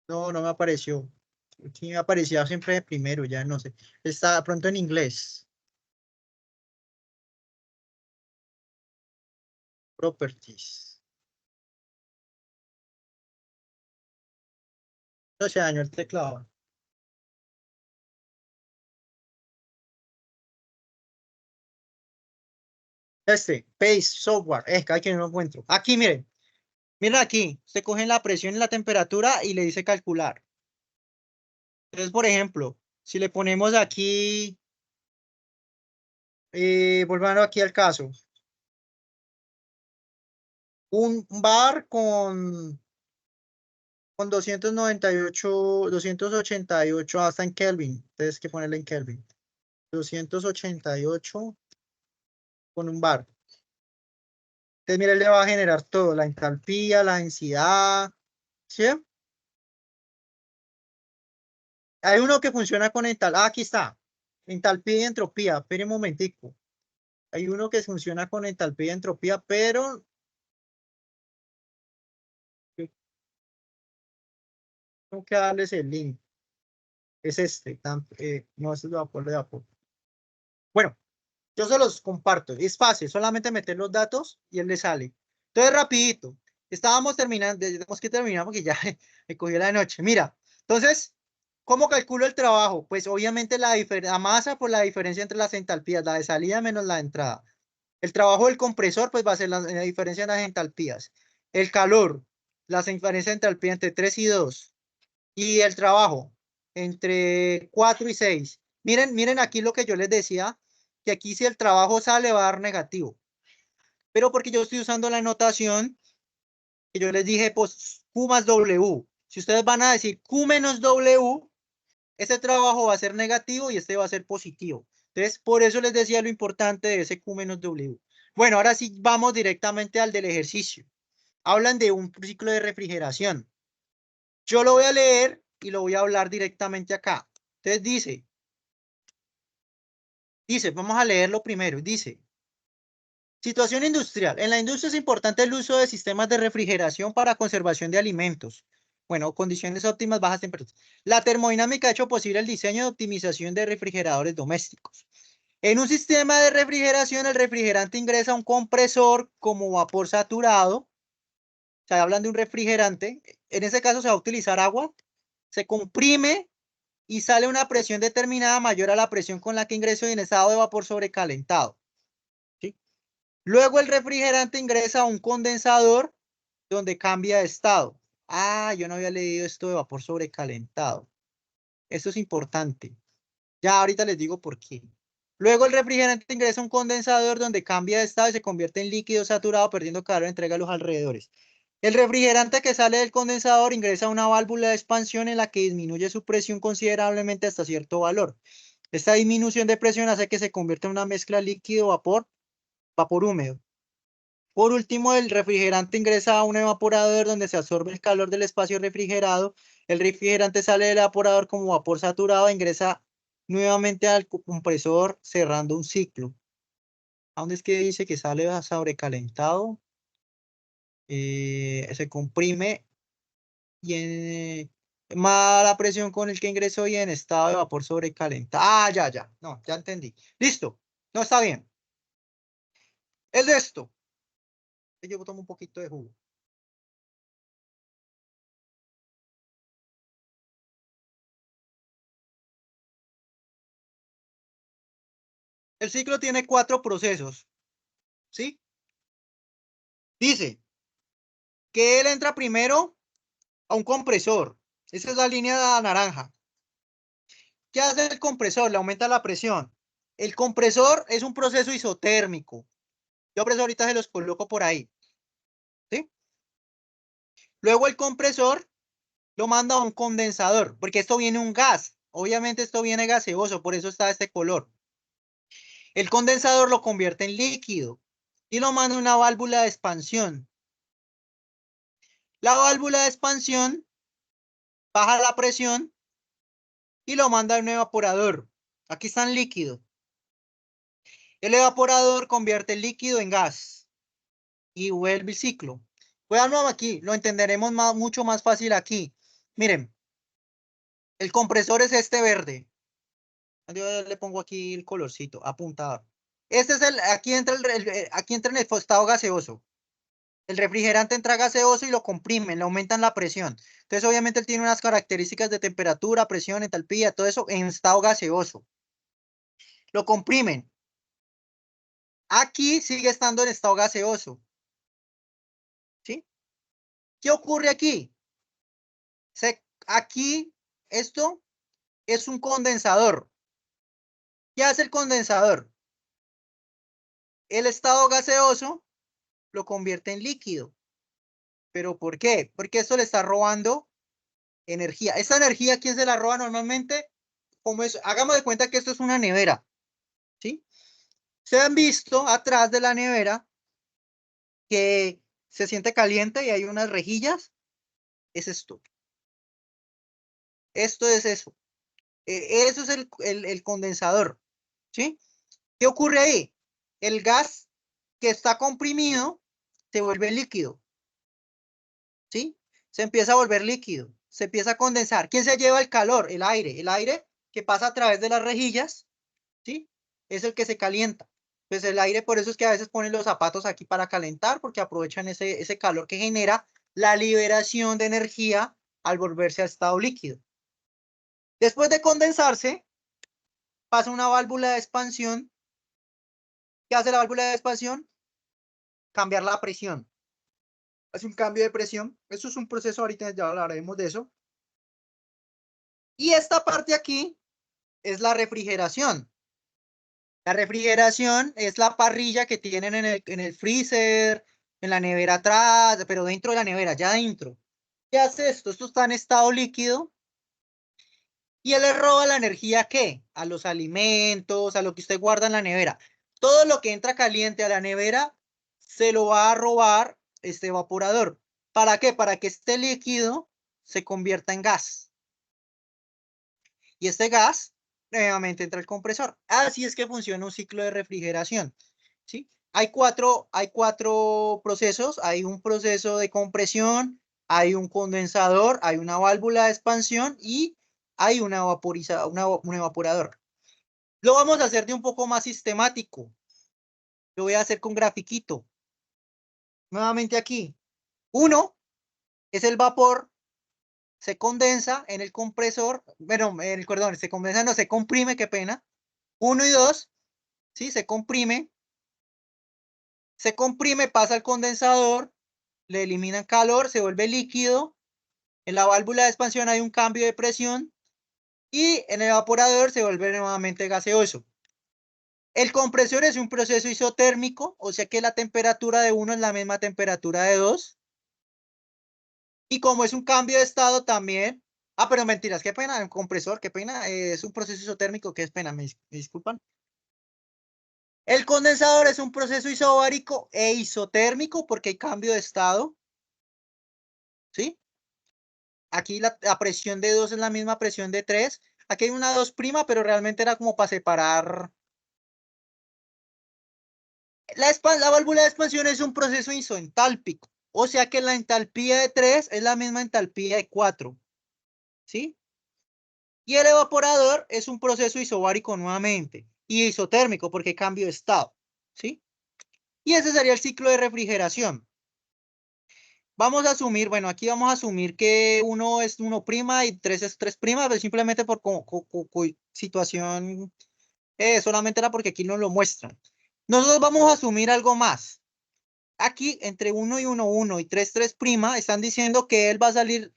no, no me apareció. Sí me aparecía siempre de primero, ya no sé. Está pronto en inglés. Properties. No se dañó el teclado. Pace Software. Es que aquí no lo encuentro. Aquí, miren. Miren aquí. Se cogen la presión y la temperatura y le dice calcular. Entonces, por ejemplo, si le ponemos aquí, volviendo aquí al caso, un bar con 288 hasta en Kelvin. Entonces, hay que ponerle en Kelvin. 288 con un bar. Entonces, mira, él le va a generar todo, la entalpía, la densidad, ¿sí? Hay uno que funciona con entalpía. Ah, aquí está. Entalpía y entropía. Espere un momentico. Hay uno que funciona con entalpía y entropía, pero tengo que darles el link. es este, no es el de vapor de vapor. Bueno, yo se los comparto, es fácil, solamente meter los datos y él le sale. Entonces, rapidito, estábamos terminando, tenemos que terminar porque ya me cogió la noche. Mira, entonces, ¿cómo calculo el trabajo? Pues obviamente la masa por la diferencia entre las entalpías, la de salida menos la de entrada. El trabajo del compresor, pues va a ser la diferencia en las entalpías. El calor, la diferencia de entalpía entre 3 y 2. Y el trabajo entre 4 y 6. Miren aquí lo que yo les decía, que aquí si el trabajo sale va a dar negativo. Pero porque yo estoy usando la notación que yo les dije, pues Q más W. Si ustedes van a decir Q menos W, ese trabajo va a ser negativo y este va a ser positivo. Entonces, por eso les decía lo importante de ese Q menos W. Bueno, ahora sí vamos directamente al del ejercicio. Hablan de un ciclo de refrigeración. Yo lo voy a leer y lo voy a hablar directamente acá. Entonces vamos a leerlo primero. Dice, situación industrial. En la industria es importante el uso de sistemas de refrigeración para conservación de alimentos. Bueno, condiciones óptimas, bajas temperaturas. La termodinámica ha hecho posible el diseño de optimización de refrigeradores domésticos. En un sistema de refrigeración, el refrigerante ingresa a un compresor como vapor saturado. O sea, hablan de un refrigerante. En ese caso se va a utilizar agua. Se comprime y sale una presión determinada mayor a la presión con la que ingresó y en estado de vapor sobrecalentado. ¿Sí? Luego el refrigerante ingresa a un condensador donde cambia de estado. Ah, yo no había leído esto de vapor sobrecalentado. Esto es importante. Ya ahorita les digo por qué. Luego el refrigerante ingresa a un condensador donde cambia de estado y se convierte en líquido saturado, perdiendo calor, entrega a los alrededores. El refrigerante que sale del condensador ingresa a una válvula de expansión en la que disminuye su presión considerablemente hasta cierto valor. Esta disminución de presión hace que se convierta en una mezcla líquido-vapor, vapor húmedo. Por último, el refrigerante ingresa a un evaporador donde se absorbe el calor del espacio refrigerado. El refrigerante sale del evaporador como vapor saturado e ingresa nuevamente al compresor cerrando un ciclo. ¿A dónde es que dice que sale sobrecalentado? Se comprime y en mala presión con el que ingresó y en estado de vapor sobrecalentado. Ah, ya. No, ya entendí. Listo. No está bien. Es de esto. Yo tomo un poquito de jugo. El ciclo tiene 4 procesos. ¿Sí? Dice que él entra primero a un compresor. Esa es la línea naranja. ¿Qué hace el compresor? Le aumenta la presión. El compresor es un proceso isotérmico. Yo por eso ahorita se los coloco por ahí. ¿Sí? Luego el compresor lo manda a un condensador, porque esto viene un gas. Obviamente esto viene gaseoso, por eso está este color. El condensador lo convierte en líquido y lo manda a una válvula de expansión. La válvula de expansión baja la presión y lo manda a un evaporador. Aquí está en líquido. El evaporador convierte el líquido en gas y vuelve el ciclo. Veanlo aquí, lo entenderemos mucho más fácil aquí. Miren, el compresor es este verde. Yo le pongo aquí el colorcito, apuntado. Este es aquí entra en el estado gaseoso. El refrigerante entra gaseoso y lo comprimen, le aumentan la presión. Entonces, obviamente, él tiene unas características de temperatura, presión, entalpía, todo eso en estado gaseoso. Lo comprimen. Aquí sigue estando en estado gaseoso. ¿Sí? ¿Qué ocurre aquí? Aquí, esto es un condensador. ¿Qué hace el condensador? El estado gaseoso lo convierte en líquido. ¿Pero por qué? Porque esto le está robando energía. Esta energía, ¿quién se la roba normalmente? Como es, hagamos de cuenta que esto es una nevera. ¿Sí? Se han visto atrás de la nevera que se siente caliente y hay unas rejillas. Es esto. Esto es eso. Eso es el condensador. ¿Sí? ¿Qué ocurre ahí? El gas que está comprimido se vuelve líquido. ¿Sí? Se empieza a volver líquido. se empieza a condensar. ¿Quién se lleva el calor? El aire que pasa a través de las rejillas, ¿sí? Es el que se calienta. Pues el aire, por eso es que a veces ponen los zapatos aquí para calentar, porque aprovechan ese calor que genera la liberación de energía al volverse a estado líquido. Después de condensarse, pasa una válvula de expansión. ¿Qué hace la válvula de expansión? Cambiar la presión. Hace un cambio de presión. Eso es un proceso, ahorita ya hablaremos de eso. Y esta parte aquí es la refrigeración. La refrigeración es la parrilla que tienen en el freezer, en la nevera atrás, pero dentro de la nevera, ya dentro. ¿Qué hace esto? Esto está en estado líquido y él le roba la energía, ¿qué? A los alimentos, a lo que usted guarda en la nevera. Todo lo que entra caliente a la nevera se lo va a robar este evaporador. ¿Para qué? Para que este líquido se convierta en gas. Y este gas nuevamente entra al compresor. Así es que funciona un ciclo de refrigeración, ¿sí? Hay cuatro procesos. Hay un proceso de compresión, hay un condensador, hay una válvula de expansión y hay un evaporador. Lo vamos a hacer de un poco más sistemático. Lo voy a hacer con grafiquito. Nuevamente aquí. Uno es el vapor, se condensa en el compresor, bueno, perdón, se condensa, no, se comprime, qué pena. 1 y 2, ¿sí? Se comprime, pasa al condensador, le eliminan calor, se vuelve líquido. En la válvula de expansión hay un cambio de presión y en el evaporador se vuelve nuevamente gaseoso. El compresor es un proceso isotérmico, o sea que la temperatura de uno es la misma temperatura de dos. Y como es un cambio de estado también, pero mentiras, qué pena, el compresor, qué pena, es un proceso isotérmico, qué pena, me disculpan. El condensador es un proceso isobárico e isotérmico porque hay cambio de estado, ¿sí? Aquí la presión de 2 es la misma presión de 3. Aquí hay una 2', pero realmente era como para separar. La válvula de expansión es un proceso isoentálpico, o sea que la entalpía de 3 es la misma entalpía de 4, ¿sí? Y el evaporador es un proceso isobárico nuevamente, y isotérmico porque hay cambio de estado, ¿sí? Y ese sería el ciclo de refrigeración. Vamos a asumir, bueno, aquí vamos a asumir que 1 es 1' y 3 es 3', pero simplemente por situación, solamente era porque aquí nos lo muestran. Nosotros vamos a asumir algo más. Aquí, entre 1 y 1 y 3 están diciendo que él va a salir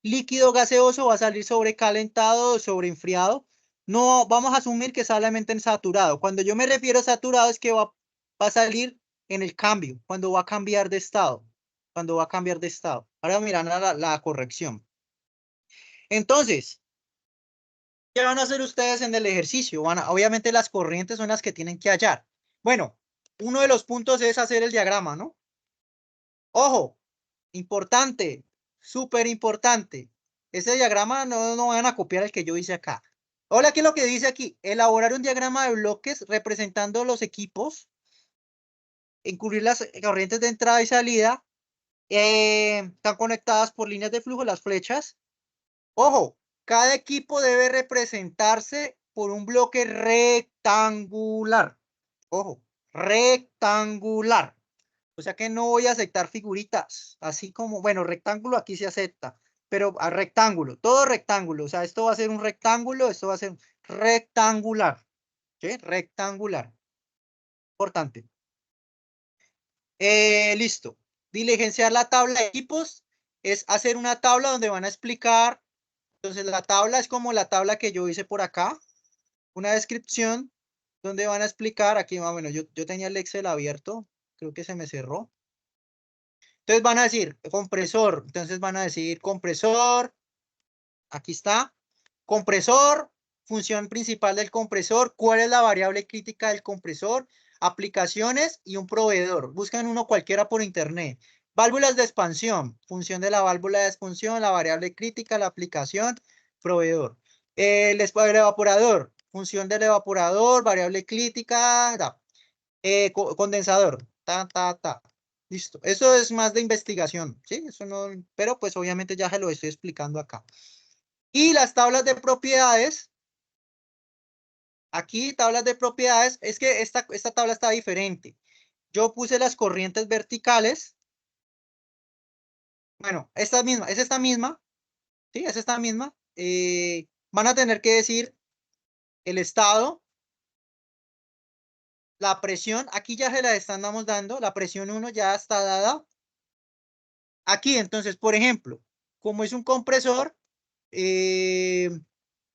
líquido gaseoso, va a salir sobrecalentado o sobreenfriado. No, vamos a asumir que solamente en saturado. Cuando yo me refiero a saturado es que va a salir en el cambio, cuando va a cambiar de estado. Cuando va a cambiar de estado. Ahora miran la corrección. Entonces, ¿qué van a hacer ustedes en el ejercicio? Obviamente las corrientes son las que tienen que hallar. Bueno, uno de los puntos es hacer el diagrama, ¿no? Ojo, importante, súper importante. Ese diagrama no van a copiar el que yo hice acá. Hola, ¿qué es lo que dice aquí? Elaborar un diagrama de bloques representando los equipos, incluir las corrientes de entrada y salida, están conectadas por líneas de flujo, las flechas. Ojo, cada equipo debe representarse por un bloque rectangular. Ojo, rectangular. O sea que no voy a aceptar figuritas, así como, bueno, rectángulo aquí se acepta, pero a rectángulo, todo rectángulo. O sea, esto va a ser un rectángulo, esto va a ser rectangular. ¿Qué? Rectangular. Importante. Listo. Diligenciar la tabla de equipos es hacer una tabla donde van a explicar. Entonces, la tabla es como la tabla que yo hice por acá. Una descripción donde van a explicar. Aquí más o menos, yo tenía el Excel abierto. Creo que se me cerró. Entonces van a decir compresor. Entonces van a decir compresor. Aquí está. Compresor. Función principal del compresor. ¿Cuál es la variable crítica del compresor? Aplicaciones y un proveedor. Buscan uno cualquiera por internet. Válvulas de expansión. Función de la válvula de expansión, la variable crítica, la aplicación, proveedor. El evaporador. Función del evaporador, variable crítica. Condensador. Ta, ta, ta. Listo. Eso es más de investigación, ¿sí? Eso no, pero pues obviamente ya se lo estoy explicando acá. Y las tablas de propiedades, aquí tablas de propiedades, es que esta tabla está diferente. Yo puse las corrientes verticales. Bueno, esta misma, es esta misma, ¿sí? Es esta misma. Van a tener que decir el estado, la presión, aquí ya se la estamos dando, la presión 1 ya está dada. Aquí, entonces, por ejemplo, como es un compresor, eh,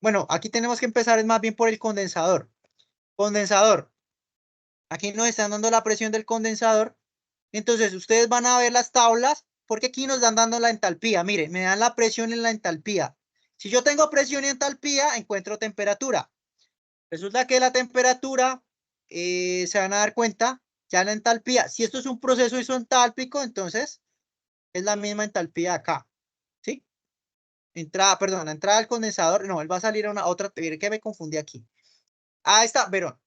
bueno, aquí tenemos que empezar es más bien por el condensador. Condensador, aquí nos están dando la presión del condensador. Entonces, ustedes van a ver las tablas, porque aquí nos están dando la entalpía. Mire, me dan la presión en la entalpía. Si yo tengo presión y entalpía, encuentro temperatura. Resulta que la temperatura, se van a dar cuenta, ya la entalpía, si esto es un proceso isentálpico, entonces es la misma entalpía acá, ¿sí? Entrada, perdón, la entrada al condensador, no, él va a salir a una otra, que me confundí aquí. Ah, está, verón,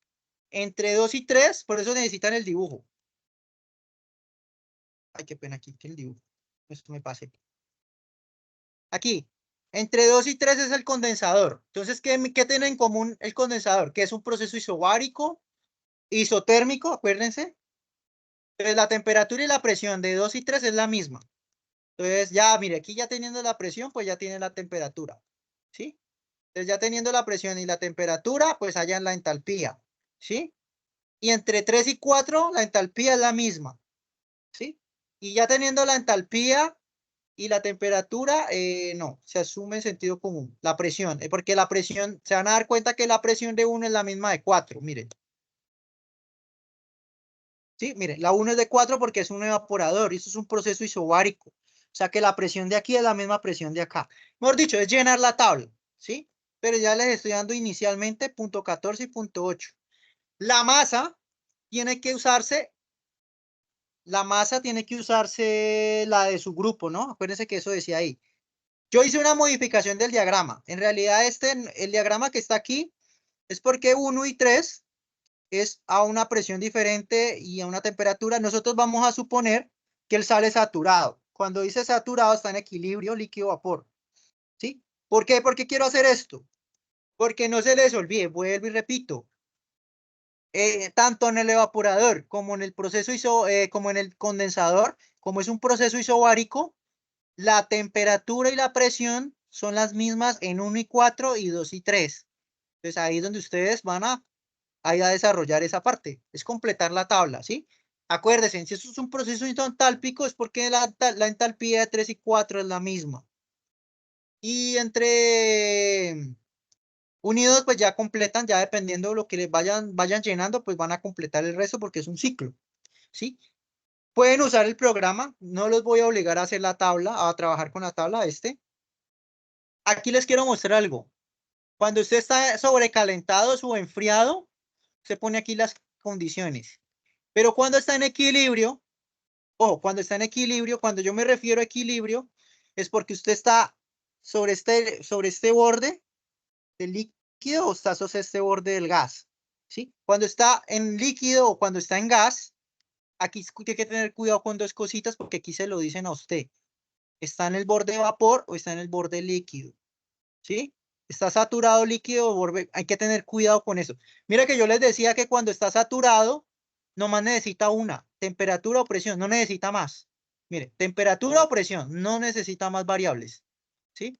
entre 2 y 3, por eso necesitan el dibujo. Ay, qué pena aquí, que el dibujo, esto me pasé. Aquí, entre 2 y 3 es el condensador. Entonces, ¿qué tiene en común el condensador? Que es un proceso isobárico, isotérmico, acuérdense. Entonces, la temperatura y la presión de 2 y 3 es la misma. Entonces, ya, mire, aquí ya teniendo la presión, pues ya tiene la temperatura, ¿sí? Entonces, ya teniendo la presión y la temperatura, pues hallan la entalpía, ¿sí? Y entre 3 y 4, la entalpía es la misma, ¿sí? Y ya teniendo la entalpía y la temperatura, no, se asume en sentido común, la presión, porque la presión, se van a dar cuenta que la presión de 1 es la misma de 4, miren. Sí, miren, la 1 es de 4 porque es un evaporador y esto es un proceso isobárico. O sea que la presión de aquí es la misma presión de acá. Mejor dicho, es llenar la tabla, ¿sí? Pero ya les estoy dando inicialmente punto 14 y punto 8. La masa tiene que usarse, la masa tiene que usarse la de su grupo, ¿no? Acuérdense que eso decía ahí. Yo hice una modificación del diagrama. En realidad, el diagrama que está aquí es porque 1 y 3 es a una presión diferente y a una temperatura. Nosotros vamos a suponer que él sale saturado. Cuando dice saturado está en equilibrio líquido-vapor. ¿Sí? ¿Por qué? ¿Por qué quiero hacer esto? Porque no se les olvide, vuelvo y repito, tanto en el evaporador como en el proceso como en el condensador, como es un proceso isobárico, la temperatura y la presión son las mismas en 1 y 4 y 2 y 3. Entonces ahí es donde ustedes van a desarrollar esa parte, es completar la tabla, ¿sí? Acuérdense, si esto es un proceso isentálpico es porque la entalpía de 3 y 4 es la misma. Y entre unidos, pues ya completan, ya dependiendo de lo que les vayan llenando, pues van a completar el resto porque es un ciclo, ¿sí? Pueden usar el programa, no los voy a obligar a hacer la tabla, a trabajar con la tabla Aquí les quiero mostrar algo. Cuando usted está sobrecalentado o enfriado, se pone aquí las condiciones. Pero cuando está en equilibrio, o cuando está en equilibrio, cuando yo me refiero a equilibrio, es porque usted está sobre este borde del líquido o está sobre este borde del gas, ¿sí? Cuando está en líquido o cuando está en gas, aquí tiene que tener cuidado con dos cositas porque aquí se lo dicen a usted. ¿Está en el borde de vapor o está en el borde líquido? ¿Sí? Está saturado líquido, hay que tener cuidado con eso. Mira que yo les decía que cuando está saturado, nomás necesita una, temperatura o presión, no necesita más. Mire, temperatura o presión, no necesita más variables. ¿Sí?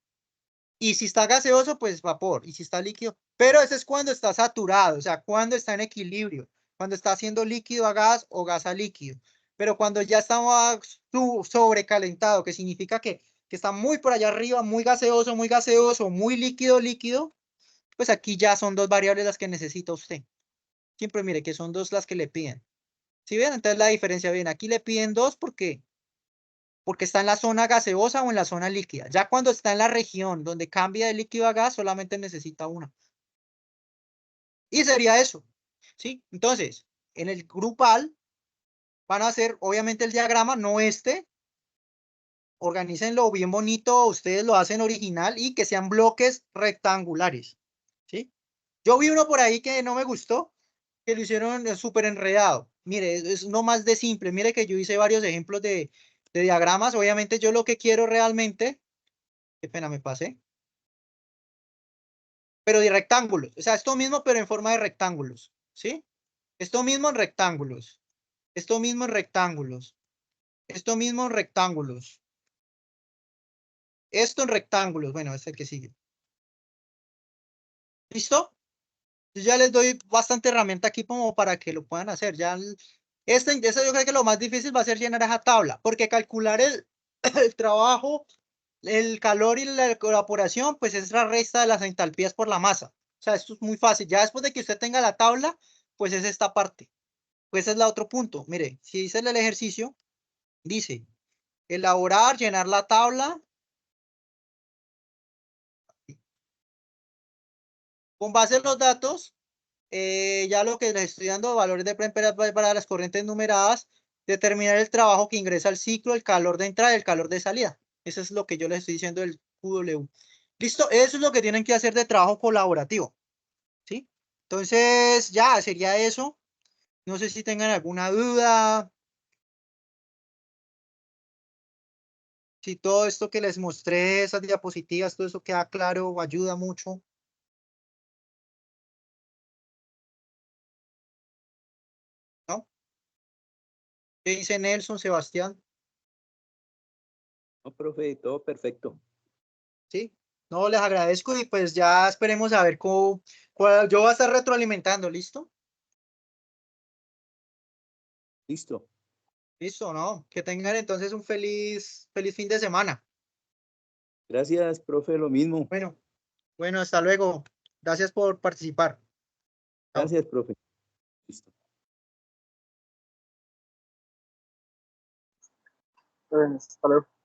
Y si está gaseoso, pues vapor. Y si está líquido, pero ese es cuando está saturado, o sea, cuando está en equilibrio, cuando está haciendo líquido a gas o gas a líquido. Pero cuando ya está sobrecalentado, que significa que está muy por allá arriba, muy gaseoso, muy líquido, líquido, pues aquí ya son dos variables las que necesita usted. Siempre mire que son dos las que le piden. ¿Sí ven? Entonces la diferencia, bien, aquí le piden dos porque está en la zona gaseosa o en la zona líquida. Ya cuando está en la región donde cambia de líquido a gas, solamente necesita una. Y sería eso, ¿sí? Entonces, en el grupal van a hacer, obviamente, el diagrama, no este. Organícenlo bien bonito, ustedes lo hacen original y que sean bloques rectangulares, ¿sí? Yo vi uno por ahí que no me gustó, que lo hicieron súper enredado. mire, es uno más de simple. Mire que yo hice varios ejemplos de diagramas. Obviamente yo lo que quiero realmente, qué pena me pasé, pero de rectángulos. O sea, esto mismo, pero en forma de rectángulos, ¿sí? Esto mismo en rectángulos. Esto mismo en rectángulos. Esto mismo en rectángulos. Esto en rectángulos. Bueno, es el que sigue. ¿Listo? Yo ya les doy bastante herramienta aquí como para que lo puedan hacer. Ya eso yo creo que lo más difícil va a ser llenar esa tabla, porque calcular el trabajo, el calor y la evaporación, pues es la resta de las entalpías por la masa. O sea, esto es muy fácil. Ya después de que usted tenga la tabla, pues es esta parte. Pues ese es el otro punto. Mire, si dice el ejercicio, dice elaborar, llenar la tabla. Con base en los datos, ya lo que les estoy dando, valores de temperatura para las corrientes numeradas, determinar el trabajo que ingresa al ciclo, el calor de entrada y el calor de salida. Eso es lo que yo les estoy diciendo del QW. Listo, eso es lo que tienen que hacer de trabajo colaborativo, ¿sí? Entonces, ya sería eso. No sé si tengan alguna duda, si todo esto que les mostré, esas diapositivas, todo eso queda claro o ayuda mucho, ¿no? ¿Qué dice Nelson, Sebastián?
No, profe, todo perfecto.
Sí, no, les agradezco y pues ya esperemos a ver cómo, yo voy a estar retroalimentando, ¿listo?
Listo.
Listo, ¿no? Que tengan entonces un feliz fin de semana.
Gracias, profe, lo mismo.
Bueno, bueno, hasta luego. Gracias por participar. Chao.
Gracias, profe. Listo.
Hasta luego.